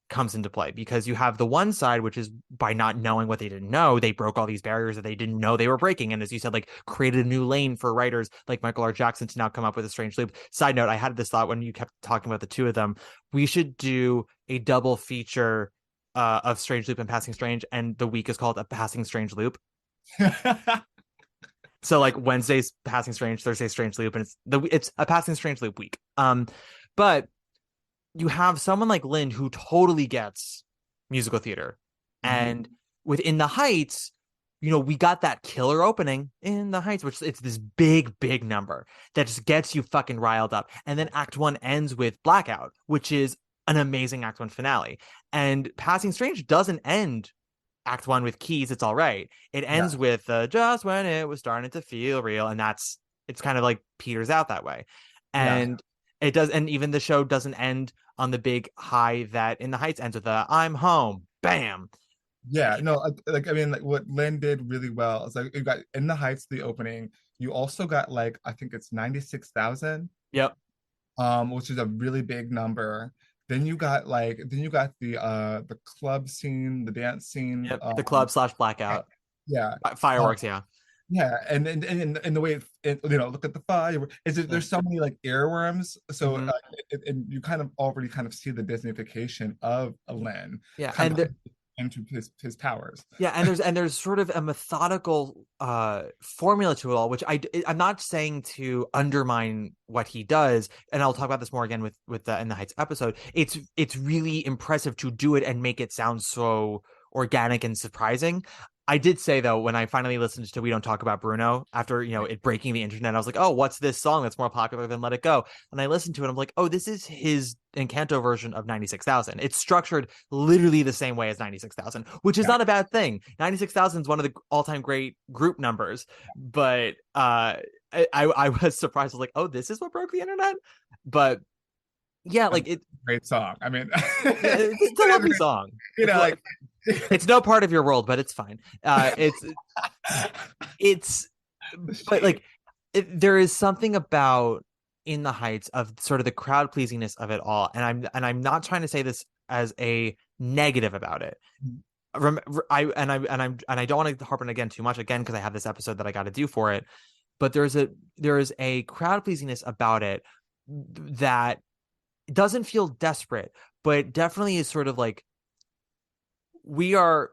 comes into play because you have the one side, which is by not knowing what they didn't know, they broke all these barriers that they didn't know they were breaking. And as you said, like created a new lane for writers like Michael R. Jackson to now come up with a strange loop. Side note, I had this thought when you kept talking about the two of them. We should do a double feature of Strange Loop and Passing Strange, and the week is called a Passing Strange Loop. So like Wednesday's Passing Strange, Thursday's Strange Loop, and it's a Passing Strange Loop week. But you have someone like Lynn who totally gets musical theater. And within the Heights, you know, we got that killer opening in the Heights, which it's this big, big number that just gets you fucking riled up. And then Act One ends with Blackout, which is an amazing Act One finale. And Passing Strange doesn't end Act One with Keys, it's all right. It ends with just when it was starting to feel real, and it's kind of like peters out that way. And it does, and even the show doesn't end on the big high that in the Heights ends with a I'm home, bam. Yeah, no, like I mean, like what Lynn did really well is like you got In the Heights, the opening. You also got like I think it's 96,000, Yep. which is a really big number. Then you got the club scene, the dance scene. Yep. The club / blackout. Yeah, Fireworks, yeah. yeah, and the way you know, look at the fire. There's so many like earworms, so and you kind of already kind of see the Disneyfication of Lynn. Yeah, kind and of into his powers. yeah, and there's sort of a methodical formula to it all, which I'm not saying to undermine what he does, and I'll talk about this more again with the In the Heights episode. It's really impressive to do it and make it sound so organic and surprising. I did say though, when I finally listened to We Don't Talk About Bruno after, you know, it breaking the internet, I was like, oh, what's this song that's more popular than Let It Go? And I listened to it, I'm like, oh, this is his Encanto version of 96,000. It's structured literally the same way as 96,000, which is not a bad thing. 96,000 is one of the all-time great group numbers, but I was surprised. I was like, oh, this is what broke the internet? But Yeah, like Great song. I mean, it's a lovely song. you know, like It's no part of your world, but it's fine. It's but like there is something about In the Heights of sort of the crowd pleasingness of it all, and I'm not trying to say this as a negative about it. I don't want to harp on it again too much again because I have this episode that I got to do for it. But there is a crowd pleasingness about it that doesn't feel desperate, but definitely is sort of like we are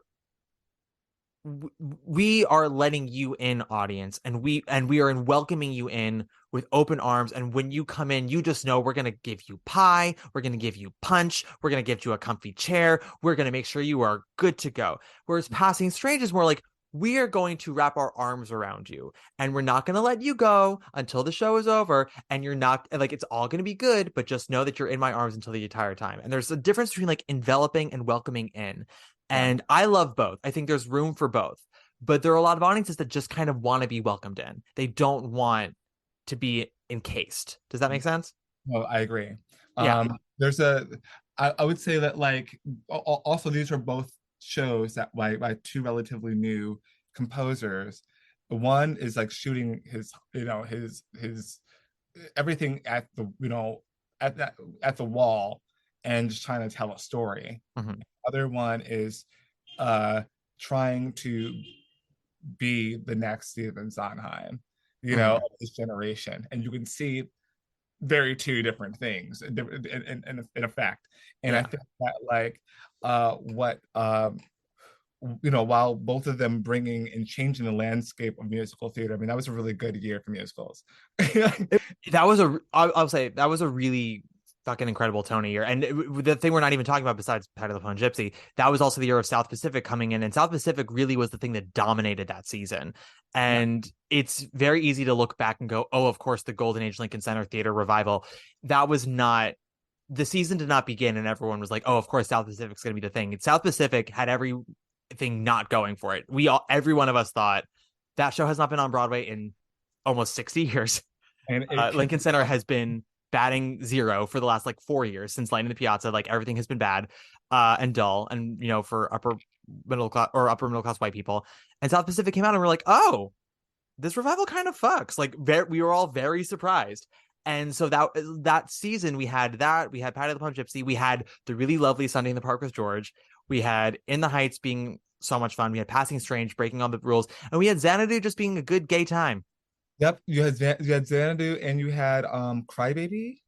letting you in, audience, and we are in welcoming you in with open arms. And when you come in, you just know we're going to give you pie, we're going to give you punch, we're going to give you a comfy chair, we're going to make sure you are good to go. Whereas Passing Strange is more like, we are going to wrap our arms around you and we're not going to let you go until the show is over, and you're not like, it's all going to be good, but just know that you're in my arms until the entire time. And there's a difference between like enveloping and welcoming in. And I love both. I think there's room for both. But there are a lot of audiences that just kind of want to be welcomed in. They don't want to be encased. Does that make sense? No, I agree. Yeah. I would say that like also these are both shows that by two relatively new composers. One is like shooting his everything at the at the wall and just trying to tell a story. Mm-hmm. Other one is trying to be the next Stephen Sondheim, of this generation, and you can see very two different things in effect. And I think that like while both of them bringing and changing the landscape of musical theater, I mean, that was a really good year for musicals. I'll say that was a really fucking incredible Tony year. And the thing we're not even talking about besides Patty LaPone Gypsy, that was also the year of South Pacific coming in, and South Pacific really was the thing that dominated that season. And it's very easy to look back and go, oh, of course, the Golden Age Lincoln Center Theater revival. That was not, the season did not begin and everyone was like, oh, of course, South Pacific's going to be the thing. South Pacific had everything not going for it. Every one of us thought that show has not been on Broadway in almost 60 years. And Lincoln Center has been batting zero for the last like 4 years since Light in the Piazza. Like everything has been bad and dull, and for upper middle class white people. And South Pacific came out and we're like, oh, this revival kind of fucks. Like we were all very surprised. And so that season we had Patty LaPone Gypsy, we had the really lovely Sunday in the Park with George, we had In the Heights being so much fun, we had Passing Strange breaking all the rules, and we had Xanadu just being a good gay time. Yep, you had Xanadu, and you had Crybaby.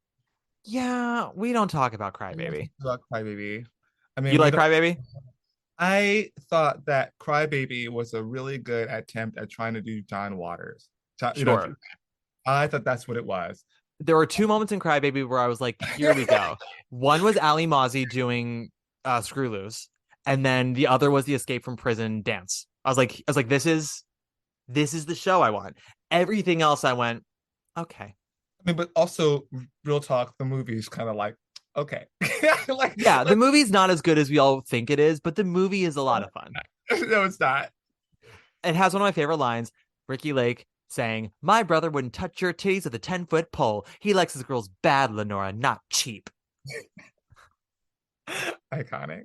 Yeah, we don't talk about Crybaby. Crybaby. I mean, you like Crybaby? I thought that Crybaby was a really good attempt at trying to do John Waters. Sure. I thought that's what it was. There were two moments in Crybaby where I was like, here we go. One was Ali Mozzie doing Screw Loose, and then the other was the Escape from Prison dance. I was like, this is the show I want. Everything else I went, okay. I mean, but also, real talk, the movie's kind of like, okay. The movie's not as good as we all think it is, but the movie is a lot of fun. No, it's not. It has one of my favorite lines, Ricky Lake saying, my brother wouldn't touch your titties with a 10-foot pole. He likes his girls bad, Lenora, not cheap. Iconic.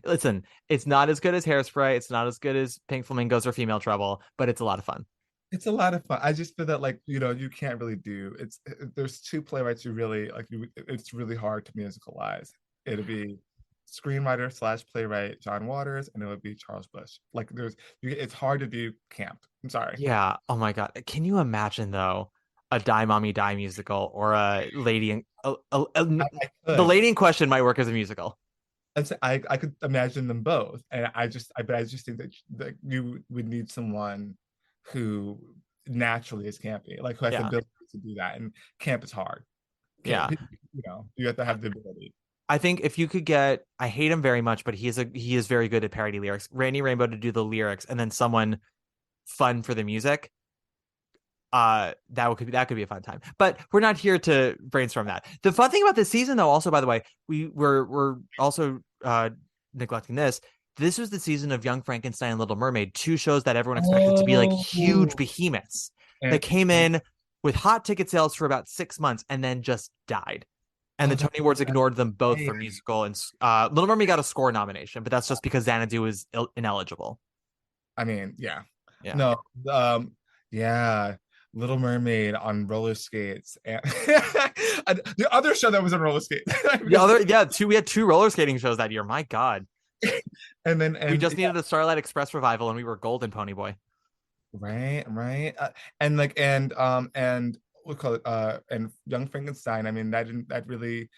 Listen, it's not as good as Hairspray, it's not as good as Pink Flamingos or Female Trouble, but it's a lot of fun. It's a lot of fun. I just feel that like, you can't really there's two playwrights you really like, it's really hard to musicalize. It'll be screenwriter / playwright John Waters, and it would be Charles Busch. Like it's hard to do camp. I'm sorry. Yeah. Oh my God. Can you imagine though a Die Mommy Die musical, or a Lady in the Lady in Question might work as a musical. I could imagine them both, and I just think that you would need someone who naturally is campy, like who has the ability to do that, and camp is hard. You have to have the ability. I think if you could get, I hate him very much, but he is very good at parody lyrics. Randy Rainbow to do the lyrics, and then someone fun for the music. That could be a fun time. But we're not here to brainstorm that. The fun thing about this season, though, also by the way, we're also neglecting this. This was the season of Young Frankenstein and Little Mermaid, two shows that everyone expected to be like huge behemoths that came in with hot ticket sales for about 6 months and then just died. And Oh, the Tony Awards ignored them both right. for musical, and Little Mermaid got a score nomination, but that's just because Xanadu is ineligible. I mean, yeah. Yeah. No, yeah. Little Mermaid on roller skates. And the other show that was on roller skates. The other, yeah, we had two roller skating shows that year. My God. And then We and just yeah, needed a Starlight Express revival and we were golden, Pony Boy. right. And we call it and Young Frankenstein. I mean, that really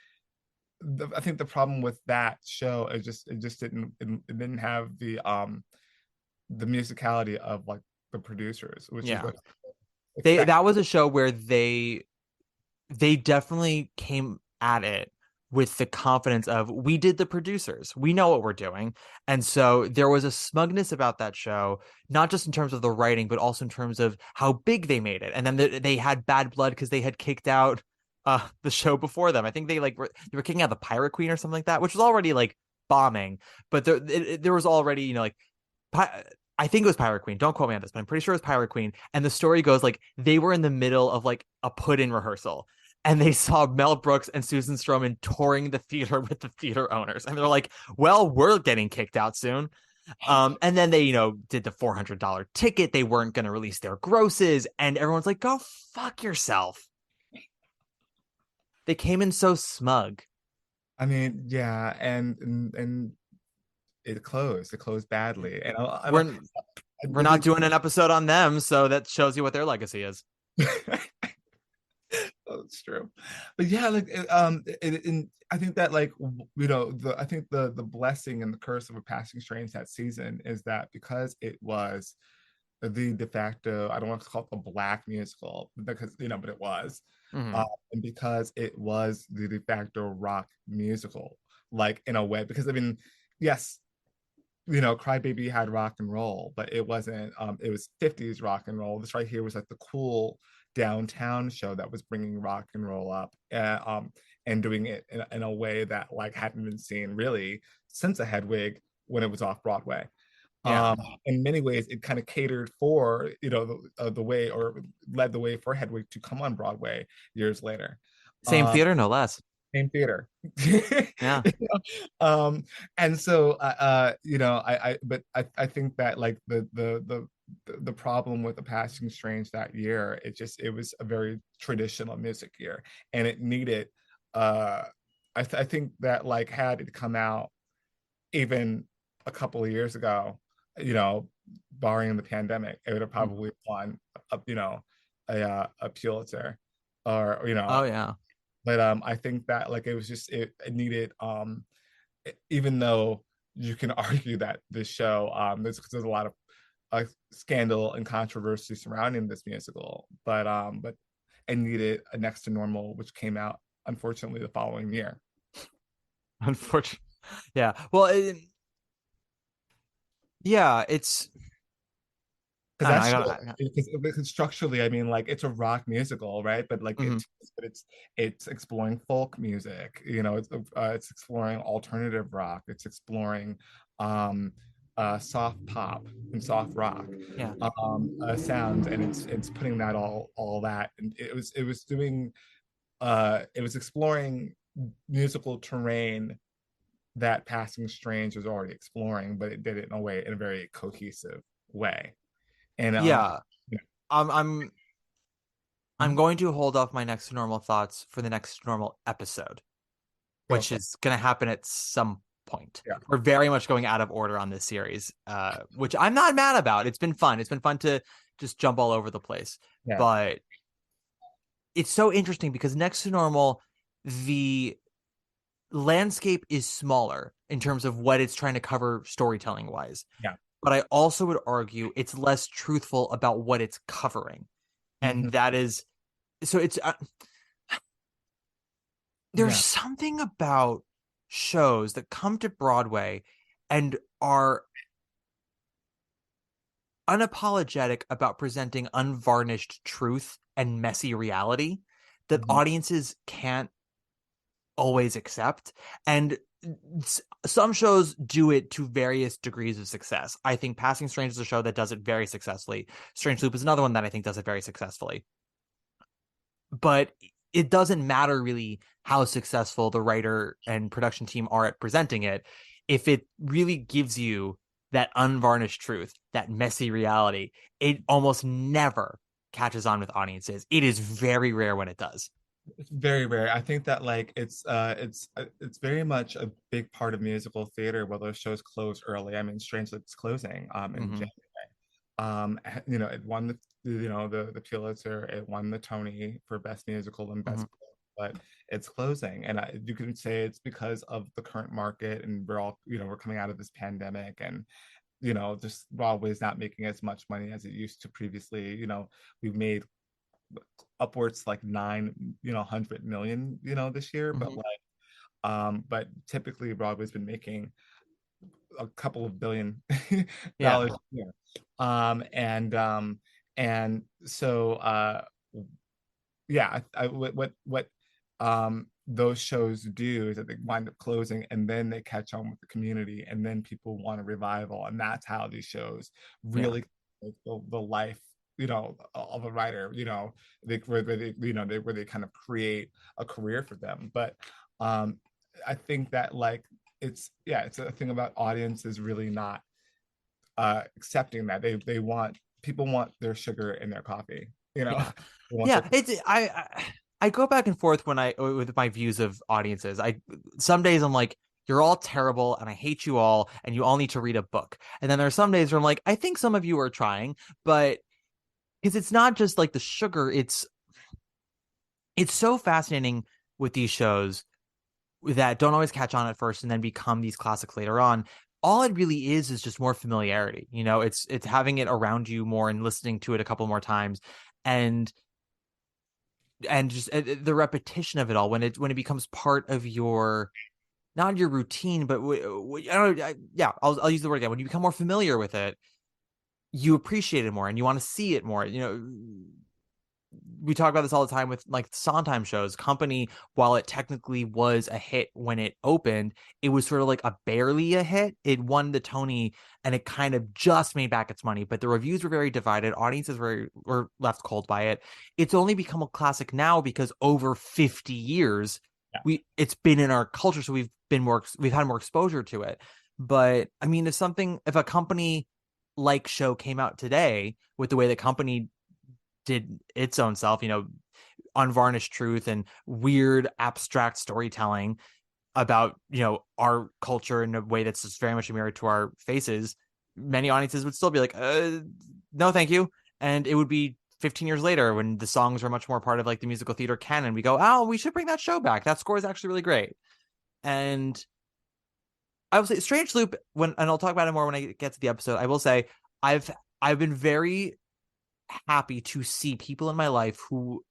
I think the problem with that show is just it didn't have the musicality of like the producers, which is Yeah. what That was a show where they definitely came at it with the confidence of, we did the producers, we know what we're doing. And so there was a smugness about that show, not just in terms of the writing, but also in terms of how big they made it. And then they had bad blood because they had kicked out the show before them. I think they were kicking out the Pirate Queen or something like that, which was already like bombing, but there was already, you know, like I think it was Pirate Queen. Don't quote me on this, but I'm pretty sure it was Pirate Queen. And the story goes like they were in the middle of like a put-in rehearsal, and they saw Mel Brooks and Susan Stroman touring the theater with the theater owners, and they're like, "Well, we're getting kicked out soon." And then they, you know, did the $400 ticket. They weren't going to release their grosses, and everyone's like, "Go fuck yourself." They came in so smug. I mean, yeah, and it closed. It closed badly, and We're not doing an episode on them, so that shows you what their legacy is. Oh, it's true, but yeah, like and I think that like you know I think the blessing and the curse of A Passing Strange that season is that because it was the de facto, I don't want to call it a black musical because you know, but it was, Mhm. and because it was the de facto rock musical, like in a way, because I mean, yes, you know, Crybaby had rock and roll, but it wasn't. It was '50s rock and roll. This right here was like the cool downtown show that was bringing rock and roll up, and doing it in a way that like hadn't been seen really since a Hedwig when it was off Broadway. Yeah. In many ways, it kind of catered for you know the way or led the way for Hedwig to come on Broadway years later. Same theater, no less. Same theater. Yeah. You know? And so you know, I think that like the problem with The Passing Strange that year, it was a very traditional music year, and it needed I think that like had it come out even a couple of years ago, you know, barring the pandemic, it would have probably won you know, a Pulitzer or you know, Oh yeah. but I think that like it was just it needed even though you can argue that this show there's a lot of scandal and controversy surrounding this musical, but it needed a Next to Normal, which came out unfortunately the following year. Unfortunately. Yeah. Well, yeah, it's Because I don't know, because structurally, I mean, like it's a rock musical, right? But like Mhm. it's exploring folk music, you know, it's exploring alternative rock, it's exploring soft pop and soft rock Yeah. sounds, and it's putting that all that, and it was doing it was exploring musical terrain that Passing Strange was already exploring, but it did it in a very cohesive way. And Yeah. you I'm know, going to hold off my next normal thoughts for the next normal episode, go which for it. is going to happen at some point. Yeah. We're very much going out of order on this series, which I'm not mad about. It's been fun. It's been fun to just jump all over the place. Yeah. But it's so interesting because next to normal, the landscape is smaller in terms of what it's trying to cover storytelling wise. Yeah. But I also would argue it's less truthful about what it's covering. And Mhm. that is, so it's, there's Yeah. something about shows that come to Broadway and are unapologetic about presenting unvarnished truth and messy reality that Mhm. audiences can't always accept. And some shows do it to various degrees of success. I think Passing Strange is a show that does it very successfully. Strange Loop is another one that I think does it very successfully. But it doesn't matter really how successful the writer and production team are at presenting it. If it really gives you that unvarnished truth, that messy reality, it almost never catches on with audiences. It is very rare when it does. It's very rare. I think that like it's very much a big part of musical theater where those shows close early. I mean, Strangely, it's closing in Mhm. January. It won the Pulitzer, it won the Tony for Best Musical and Best, Mhm. but it's closing, and you can say it's because of the current market, and we're coming out of this pandemic, and just Broadway's not making as much money as it used to previously. We've made upwards like 900 million this year, but Mhm. but typically Broadway's been making a couple of billion Yeah. dollars a year. And so yeah, what those shows do is that they wind up closing, and then they catch on with the community, and then people want a revival, and that's how these shows Yeah. really the life of a writer, where they kind of create a career for them. But I think that like it's a thing about audiences really not accepting that people want their sugar in their coffee, Yeah. they want Yeah. their I go back and forth when I with my views of audiences. Some days I'm like, you're all terrible and I hate you all and you all need to read a book. And then there are some days where I'm like, I think some of you are trying, but because it's not just like the sugar, it's so fascinating with these shows that don't always catch on at first and then become these classics later on. All it really is just more familiarity. It's having it around you more and listening to it a couple more times, and just the repetition of it all when it becomes part of your, not your routine, but I don't know, yeah, I'll use the word again. When you become more familiar with it, you appreciate it more and you want to see it more. We talk about this all the time with like Sondheim shows. Company, while it technically was a hit when it opened, it was sort of like a barely a hit. It won the Tony and it kind of just made back its money, but the reviews were very divided. Audiences were left cold by it. It's only become a classic now because over 50 years yeah. it's been in our culture, so we've had more exposure to it. But I mean, if a company like show came out today with the way the company did its own self, unvarnished truth and weird abstract storytelling about, our culture in a way that's just very much a mirror to our faces, many audiences would still be like, no, thank you. And it would be 15 years later when the songs are much more part of like the musical theater canon. We go, oh, we should bring that show back. That score is actually really great. And I will say Strange Loop, and I'll talk about it more when I get to the episode. I will say I've been very happy to see people in my life who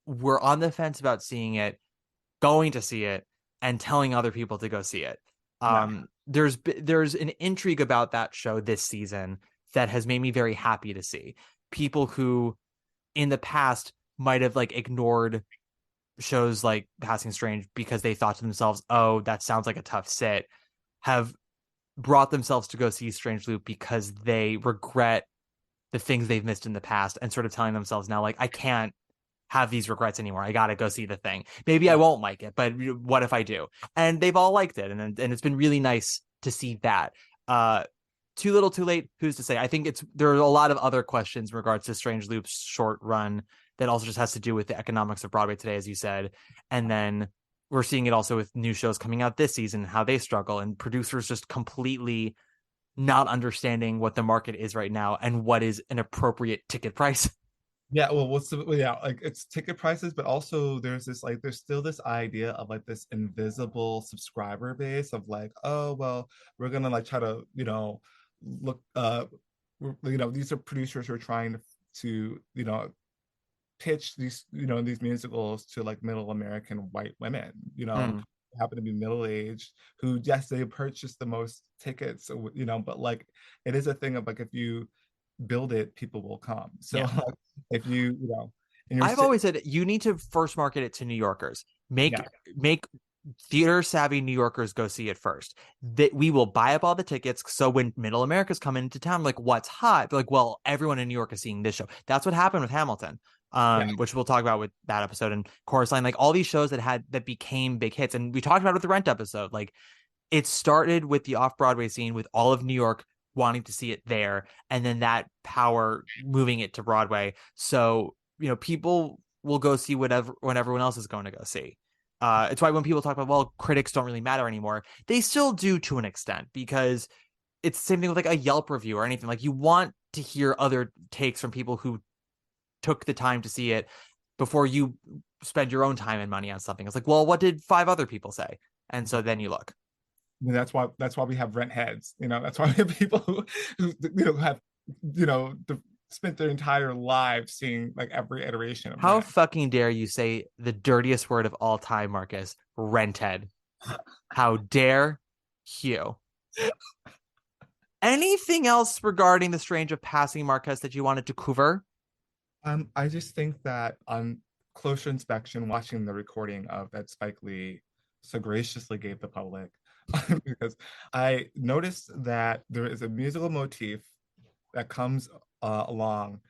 were on the fence about seeing it, going to see it, and telling other people to go see it. Yeah. There's an intrigue about that show this season that has made me very happy to see. People who in the past might have like ignored shows like Passing Strange because they thought to themselves, oh, that sounds like a tough sit, have brought themselves to go see Strange Loop because they regret the things they've missed in the past and sort of telling themselves now, like, I can't have these regrets anymore. I gotta go see the thing. Maybe I won't like it, but what if I do? And they've all liked it, and it's been really nice to see that. Too little, too late. Who's to say? I think there are a lot of other questions in regards to Strange Loop's short run that also just has to do with the economics of Broadway today, as you said, and then we're seeing it also with new shows coming out this season, how they struggle, and producers just completely not understanding what the market is right now and what is an appropriate ticket price. Yeah, well, like it's ticket prices, but also there's still this idea of like this invisible subscriber base of like, oh, well, we're gonna like try to, look, these are producers who are trying to pitch these musicals to like middle American white women, Mm. happen to be middle-aged, who, yes, they purchase the most tickets, but like it is a thing of like, if you build it, people will come. So Yeah. like, if and you're I've always said you need to first market it to New Yorkers. yeah, Make theater savvy New Yorkers go see it first. That we will buy up all the tickets. So when middle America's coming into town, like what's hot? They're like, well, everyone in New York is seeing this show. That's what happened with Hamilton. which we'll talk about with that episode, and Chorus Line, like all these shows that became big hits. And we talked about it with the Rent episode. Like it started with the off-Broadway scene with all of New York wanting to see it there, and then that power moving it to Broadway. So, people will go see whatever when everyone else is going to go see. It's why when people talk about, well, critics don't really matter anymore, they still do to an extent, because it's the same thing with like a Yelp review or anything. Like you want to hear other takes from people who took the time to see it before you spend your own time and money on something. It's like, well, what did 5 other people say? And so then you look. And that's why we have rent heads. That's why we have people who have spent their entire lives seeing like every iteration of How Rent. fucking dare you say the dirtiest word of all time, Marcus? Renthead. How dare you? Anything else regarding The Strange of Passing, Marcus, that you wanted to cover? I just think that on closer inspection, watching the recording of that Spike Lee so graciously gave the public, because I noticed that there is a musical motif that comes along,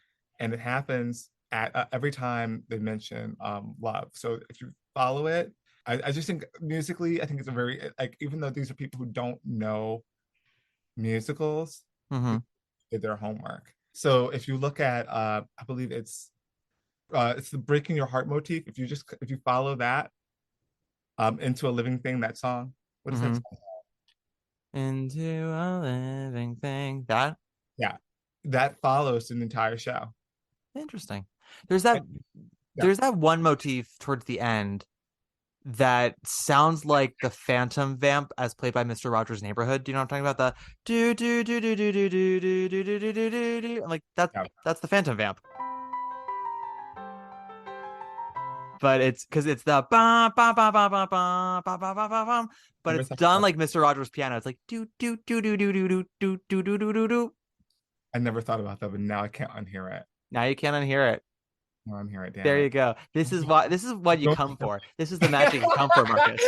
and it happens at every time they mention love. So if you follow it, I just think musically, I think it's a very, like, even though these are people who don't know musicals, did their homework. So if you look at, I believe it's the Breaking Your Heart motif. If you follow that Into a Living Thing, that song. What is that song? Into a living thing. That? Yeah. That follows an entire show. Interesting. There's that one motif towards the end that sounds like the Phantom Vamp as played by Mr. Rogers' Neighborhood. Do you know what I'm talking about? The do do do do do do do do do do do do do. Like that's the Phantom Vamp. But it's because it's the ba ba ba ba ba ba ba ba ba ba, but it's done like Mr. Rogers' piano. It's like do do do do do do do do do do do do do. I never thought about that, but now I can't unhear it. Now you can't unhear it. Now I'm here. Damn There it. you go. This is what you come for. This is the magic you come for, Marcus.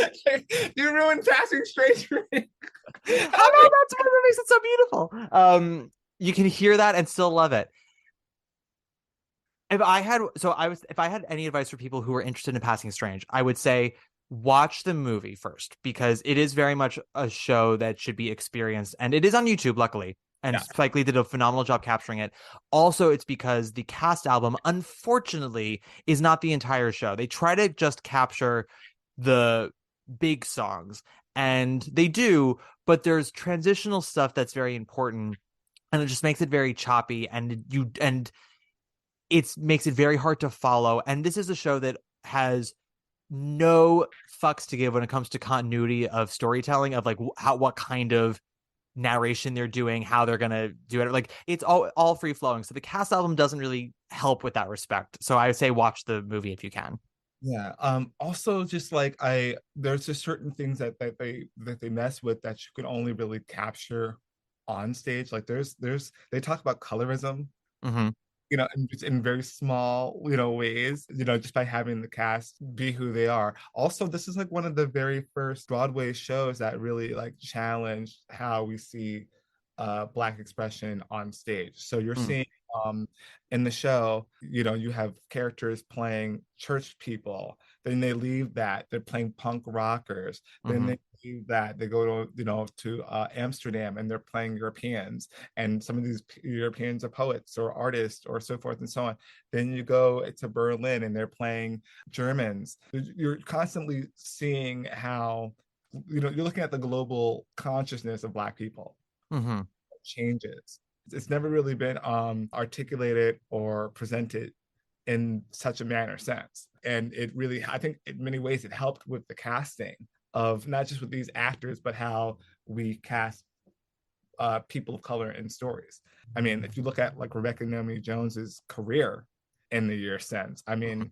You ruined Passing Strange for me. I know, that's what makes it so beautiful. You can hear that and still love it. If I had any advice for people who are interested in Passing Strange, I would say watch the movie first, because it is very much a show that should be experienced, and it is on YouTube, luckily. And Spike Lee did a phenomenal job capturing it. Also, it's because the cast album, unfortunately, is not the entire show. They try to just capture the big songs, and they do, but there's transitional stuff that's very important, and it just makes it very choppy, and it makes it very hard to follow. And this is a show that has no fucks to give when it comes to continuity of storytelling, of like what kind of narration they're doing, how they're gonna do it. Like it's all free flowing. So the cast album doesn't really help with that respect. So I would say watch the movie if you can. Yeah. Also, just like there's just certain things that they mess with that you can only really capture on stage. Like they talk about colorism. In very small, ways, just by having the cast be who they are. Also, this is like one of the very first Broadway shows that really like challenged how we see Black expression on stage. So you're seeing in the show, you have characters playing church people, then they leave that, they're playing punk rockers, then they leave that, they go to Amsterdam and they're playing Europeans, and some of these Europeans are poets or artists or so forth and so on. Then you go to Berlin and they're playing Germans. You're constantly seeing how you're looking at the global consciousness of Black people. Changes. It's never really been articulated or presented in such a manner since. And it really, I think in many ways, it helped with the casting of not just with these actors, but how we cast people of color in stories. I mean, if you look at like Rebecca Naomi Jones's career in the year since, I mean,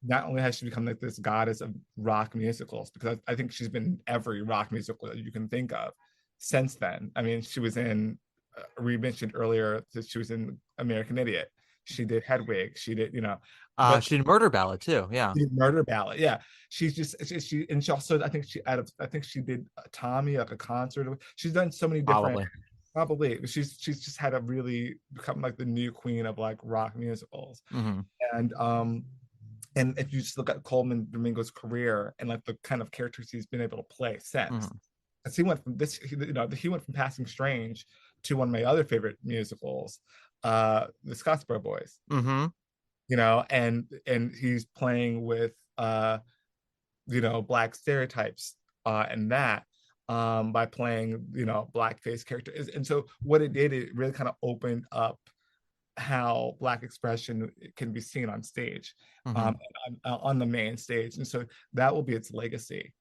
not only has she become like this goddess of rock musicals, because I think she's been in every rock musical that you can think of since then. I mean, she was in, we mentioned earlier that she was in American Idiot. She did Hedwig. She did, she did Murder Ballad too. Yeah. She did Murder Ballad. Yeah. She also, I think she did Tommy, like a concert. She's done so many different Probably. She's just had a really become like the new queen of like rock musicals. Mm-hmm. And if you just look at Coleman Domingo's career and like the kind of characters he's been able to play since, Mm-hmm. as he went from this, he went from Passing Strange to one of my other favorite musicals, the Scottsboro Boys. Mm-hmm. And he's playing with black stereotypes and that by playing blackface characters. And so what it did, it really kind of opened up how black expression can be seen on stage, Mm-hmm. on the main stage. And so that will be its legacy.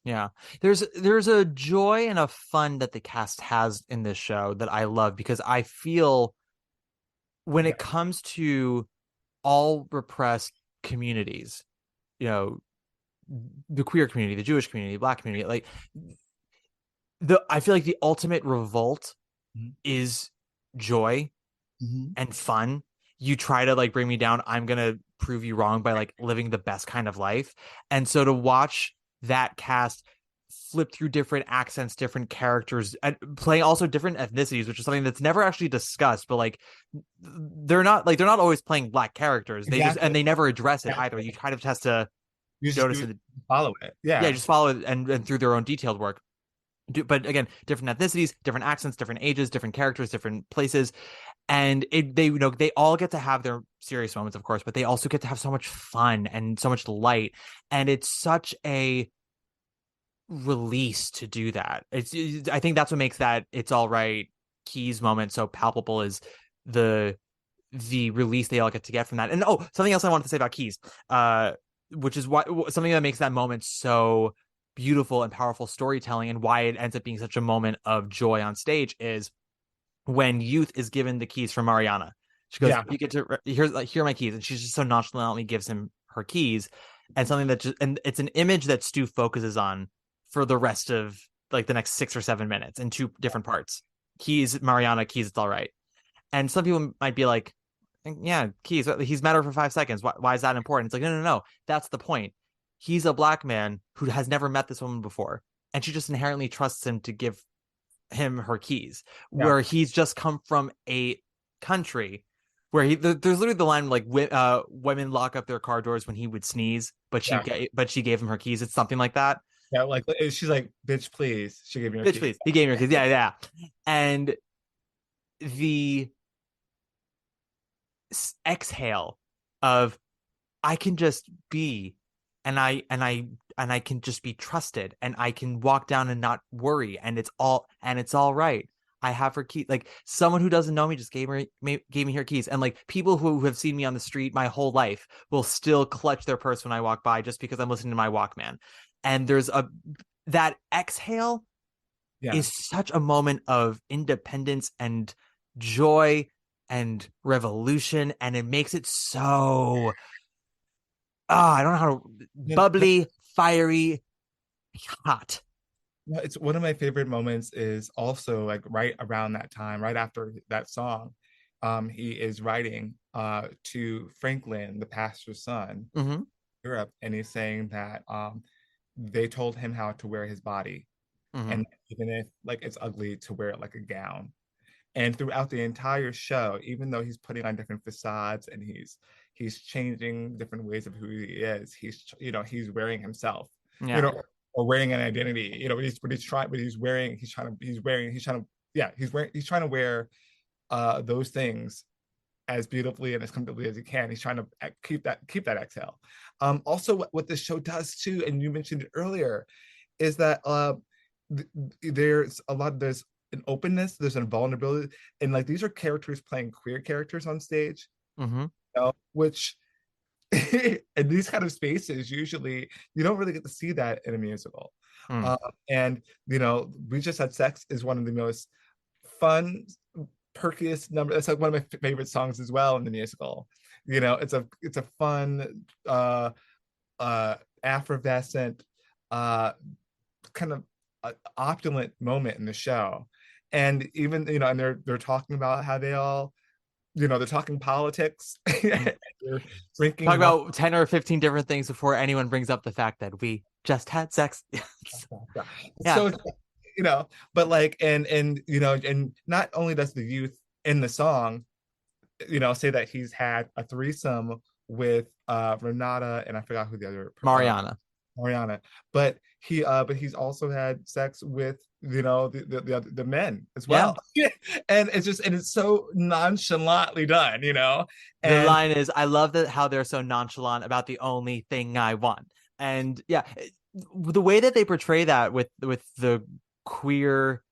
Yeah. There's a joy and a fun that the cast has in this show that I love, because I feel when it comes to all repressed communities, the queer community, the Jewish community, Black community, like I feel like the ultimate revolt is joy and fun. You try to like bring me down, I'm gonna prove you wrong by like living the best kind of life. And so to watch that cast flip through different accents, different characters, and playing also different ethnicities, which is something that's never actually discussed, but like they're not always playing Black characters. They just, and they never address it either. You kind of has to notice it, follow it. Yeah, just follow it and through their own detailed work. But again, different ethnicities, different accents, different ages, different characters, different places. And they all get to have their serious moments, of course, but they also get to have so much fun and so much light. And it's such a release to do that. I think that's what makes that It's All Right Keys moment so palpable, is the release they all get from that. And something else I wanted to say about Keys, which is something that makes that moment so beautiful and powerful storytelling, and why it ends up being such a moment of joy on stage, is when Youth is given the keys from Mariana. She goes, "You get to hear my keys," and she's just so nonchalantly gives him her keys. And something that and it's an image that Stu focuses on for the rest of like the next 6 or 7 minutes in 2 different parts. Keys, Mariana, keys, It's All Right. And some people might be like, yeah, keys, he's met her for 5 seconds. Why is that important? It's like, no. That's the point. He's a Black man who has never met this woman before, and she just inherently trusts him to give him her keys, where he's just come from a country where there's literally the line like, women lock up their car doors when he would sneeze, but she gave him her keys. It's something like that. Yeah, like she's like, bitch, please. She gave me her keys. Bitch, please. He gave me her keys. Yeah. And the exhale of, I can just be, and I can just be trusted, and I can walk down and not worry, and it's all right. I have her key. Like, someone who doesn't know me just gave me her keys. And like, people who have seen me on the street my whole life will still clutch their purse when I walk by, just because I'm listening to my Walkman. And there's that exhale is such a moment of independence and joy and revolution, and it makes it so I don't know how to, bubbly, fiery, hot. It's one of my favorite moments. Is also like right around that time, right after that song, he is writing to Franklin, the pastor's son, Europe, and he's saying that they told him how to wear his body, and even if like it's ugly, to wear it like a gown. And throughout the entire show, even though he's putting on different facades and he's changing different ways of who he is, he's wearing himself, or wearing an identity, he's trying to wear those things as beautifully and as comfortably as he can. He's trying to keep that exhale. Also, what this show does too, and you mentioned it earlier, is that there's an openness, there's a vulnerability, and like these are characters playing queer characters on stage, which in these kind of spaces, usually you don't really get to see that in a musical. And We Just Had Sex is one of the most fun, perkiest numbers. It's like one of my favorite songs as well in the musical. It's a fun, effervescent, kind of opulent moment in the show. And even and they're talking about how they all they're talking politics. They're drinking, talk about 10 or 15 different things before anyone brings up the fact that we just had sex. So you know, but like, and you know, and not only does the youth in the song, you know, say that he's had a threesome with Renata and I forgot who the other Mariana. Mariana, but he's also had sex with, you know, the men as well. And it's so nonchalantly done, you know. The And line is, I love that how they're so nonchalant about the only thing I want. And yeah, the way that they portray that with the queer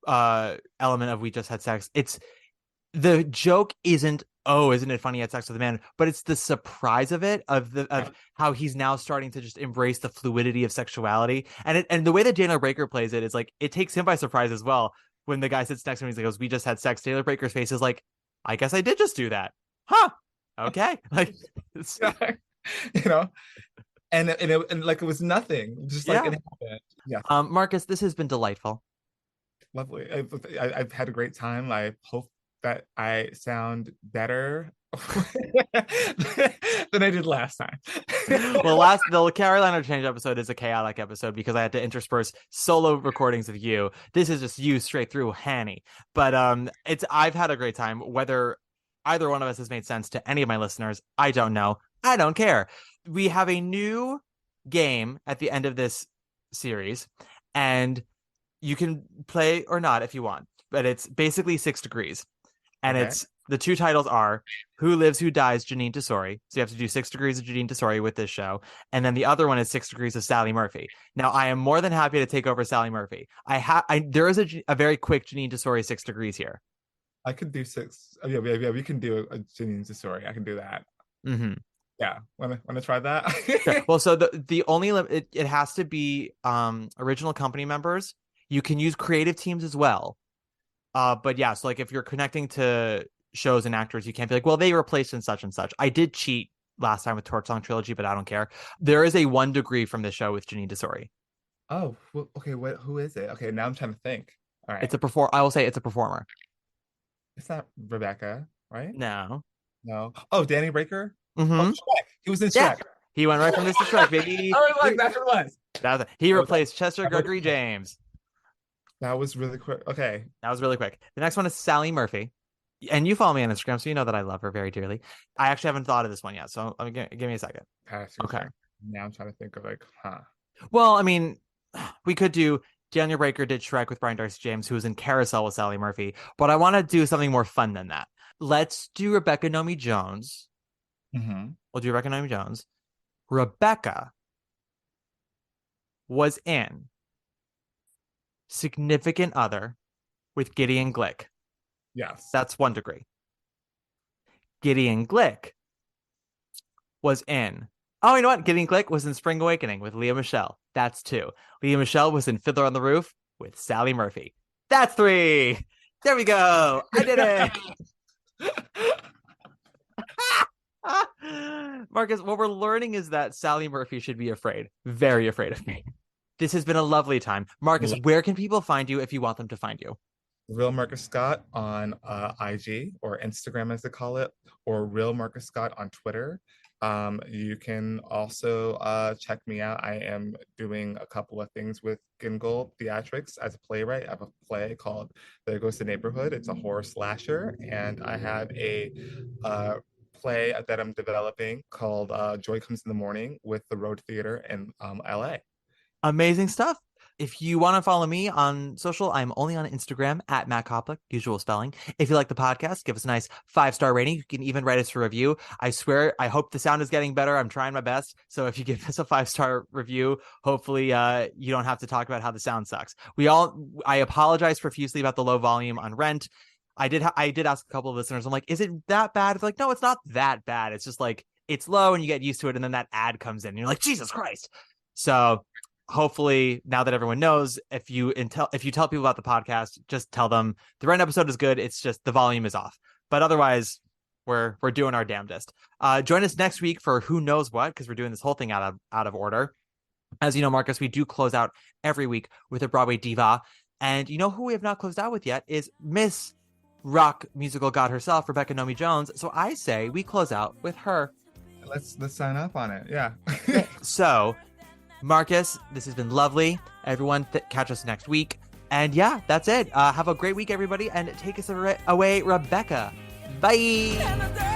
element of we just had sex, it's the joke isn't, oh, isn't it funny he had sex with a man, but it's the surprise of it, of how he's now starting to just embrace the fluidity of sexuality. And the way that Daniel Breaker plays it is like, it takes him by surprise as well. When the guy sits next to him, he goes, we just had sex. Taylor Breaker's face is like, I guess I did just do that. Huh. Okay. Like, you know, and like it was nothing, just like it happened. Yeah. Marcus, this has been delightful. Lovely. I've had a great time. I hope that I sound better than I did last time. Well, the Carolina Change episode is a chaotic episode because I had to intersperse solo recordings of you. This is just you straight through Hanny. But I've had a great time. Whether either one of us has made sense to any of my listeners, I don't know. I don't care. We have a new game at the end of this series, and you can play or not if you want, but it's basically 6 degrees. And it's the two titles are Who Lives, Who Dies, Janine Tesori. So you have to do 6 degrees of Janine Tesori with this show. And then the other one is 6 degrees of Sally Murphy. Now, I am more than happy to take over Sally Murphy. There is a very quick Janine Tesori 6 degrees here. I could do 6. Oh, yeah, we can do a Janine Tesori. I can do that. Mm-hmm. Yeah, wanna try that? Sure. Well, so the only it has to be original company members. You can use creative teams as well. But yeah, so like if you're connecting to shows and actors, you can't be like, well, they replaced in such and such. I did cheat last time with Torch Song Trilogy, but I don't care. There is a 1 degree from the show with Janine Tesori. Oh, well, okay. Who is it? Okay, now I'm trying to think. All right. I will say it's a performer. It's not Rebecca, right? No. Oh, Danny Breaker? Mm-hmm. Oh, Shrek. He was in Shrek. Yeah. He went right from this to Shrek, baby. That's what it was. He replaced Chester Gregory James. That was really quick. Okay. That was really quick. The next one is Sally Murphy. And you follow me on Instagram, so you know that I love her very dearly. I actually haven't thought of this one yet, so give me a second. Okay. Now I'm trying to think of Well, I mean, we could do Daniel Breaker did Shrek with Brian Darcy James, who was in Carousel with Sally Murphy, but I want to do something more fun than that. Let's do Rebecca Nomi Jones. Mm-hmm. We'll do Rebecca Nomi Jones. Rebecca was in Significant Other with Gideon Glick. Yes. That's 1 degree. Gideon Glick was in... Oh, you know what? Gideon Glick was in Spring Awakening with Leah Michele. That's 2. Leah Michele was in Fiddler on the Roof with Sally Murphy. That's 3. There we go. I did it. Marcus, what we're learning is that Sally Murphy should be afraid. Very afraid of me. This has been a lovely time. Marcus, where can people find you if you want them to find you? Real Marcus Scott on IG or Instagram as they call it, or Real Marcus Scott on Twitter. You can also check me out. I am doing a couple of things with Gingle Theatrics as a playwright. I have a play called There Goes the Neighborhood. It's a horror slasher, and I have a play that I'm developing called Joy Comes in the Morning with the Road Theater in LA. Amazing stuff. If you want to follow me on social, I'm only on Instagram at Matt Koplik, usual spelling. If you like the podcast, give us a nice 5-star rating. You can even write us a review. I swear, I hope the sound is getting better. I'm trying my best. So if you give us a 5-star review, hopefully you don't have to talk about how the sound sucks. I apologize profusely about the low volume on Rent. I did ask a couple of listeners. I'm like, is it that bad? It's like, no, it's not that bad. It's just like, it's low and you get used to it. And then that ad comes in and you're like, Jesus Christ. So hopefully now that everyone knows, if you tell people about the podcast, just tell them the Rent episode is good. It's just the volume is off. But otherwise, we're doing our damnedest. Join us next week for who knows what, because we're doing this whole thing out of order. As you know, Marcus, we do close out every week with a Broadway diva. And you know who we have not closed out with yet is Miss Rock musical god herself, Rebecca Nomi Jones. So I say we close out with her. Let's sign up on it. Yeah. So, Marcus, this has been lovely. Everyone, catch us next week. And yeah, that's it. Have a great week, everybody, and take us away, Rebecca. Bye.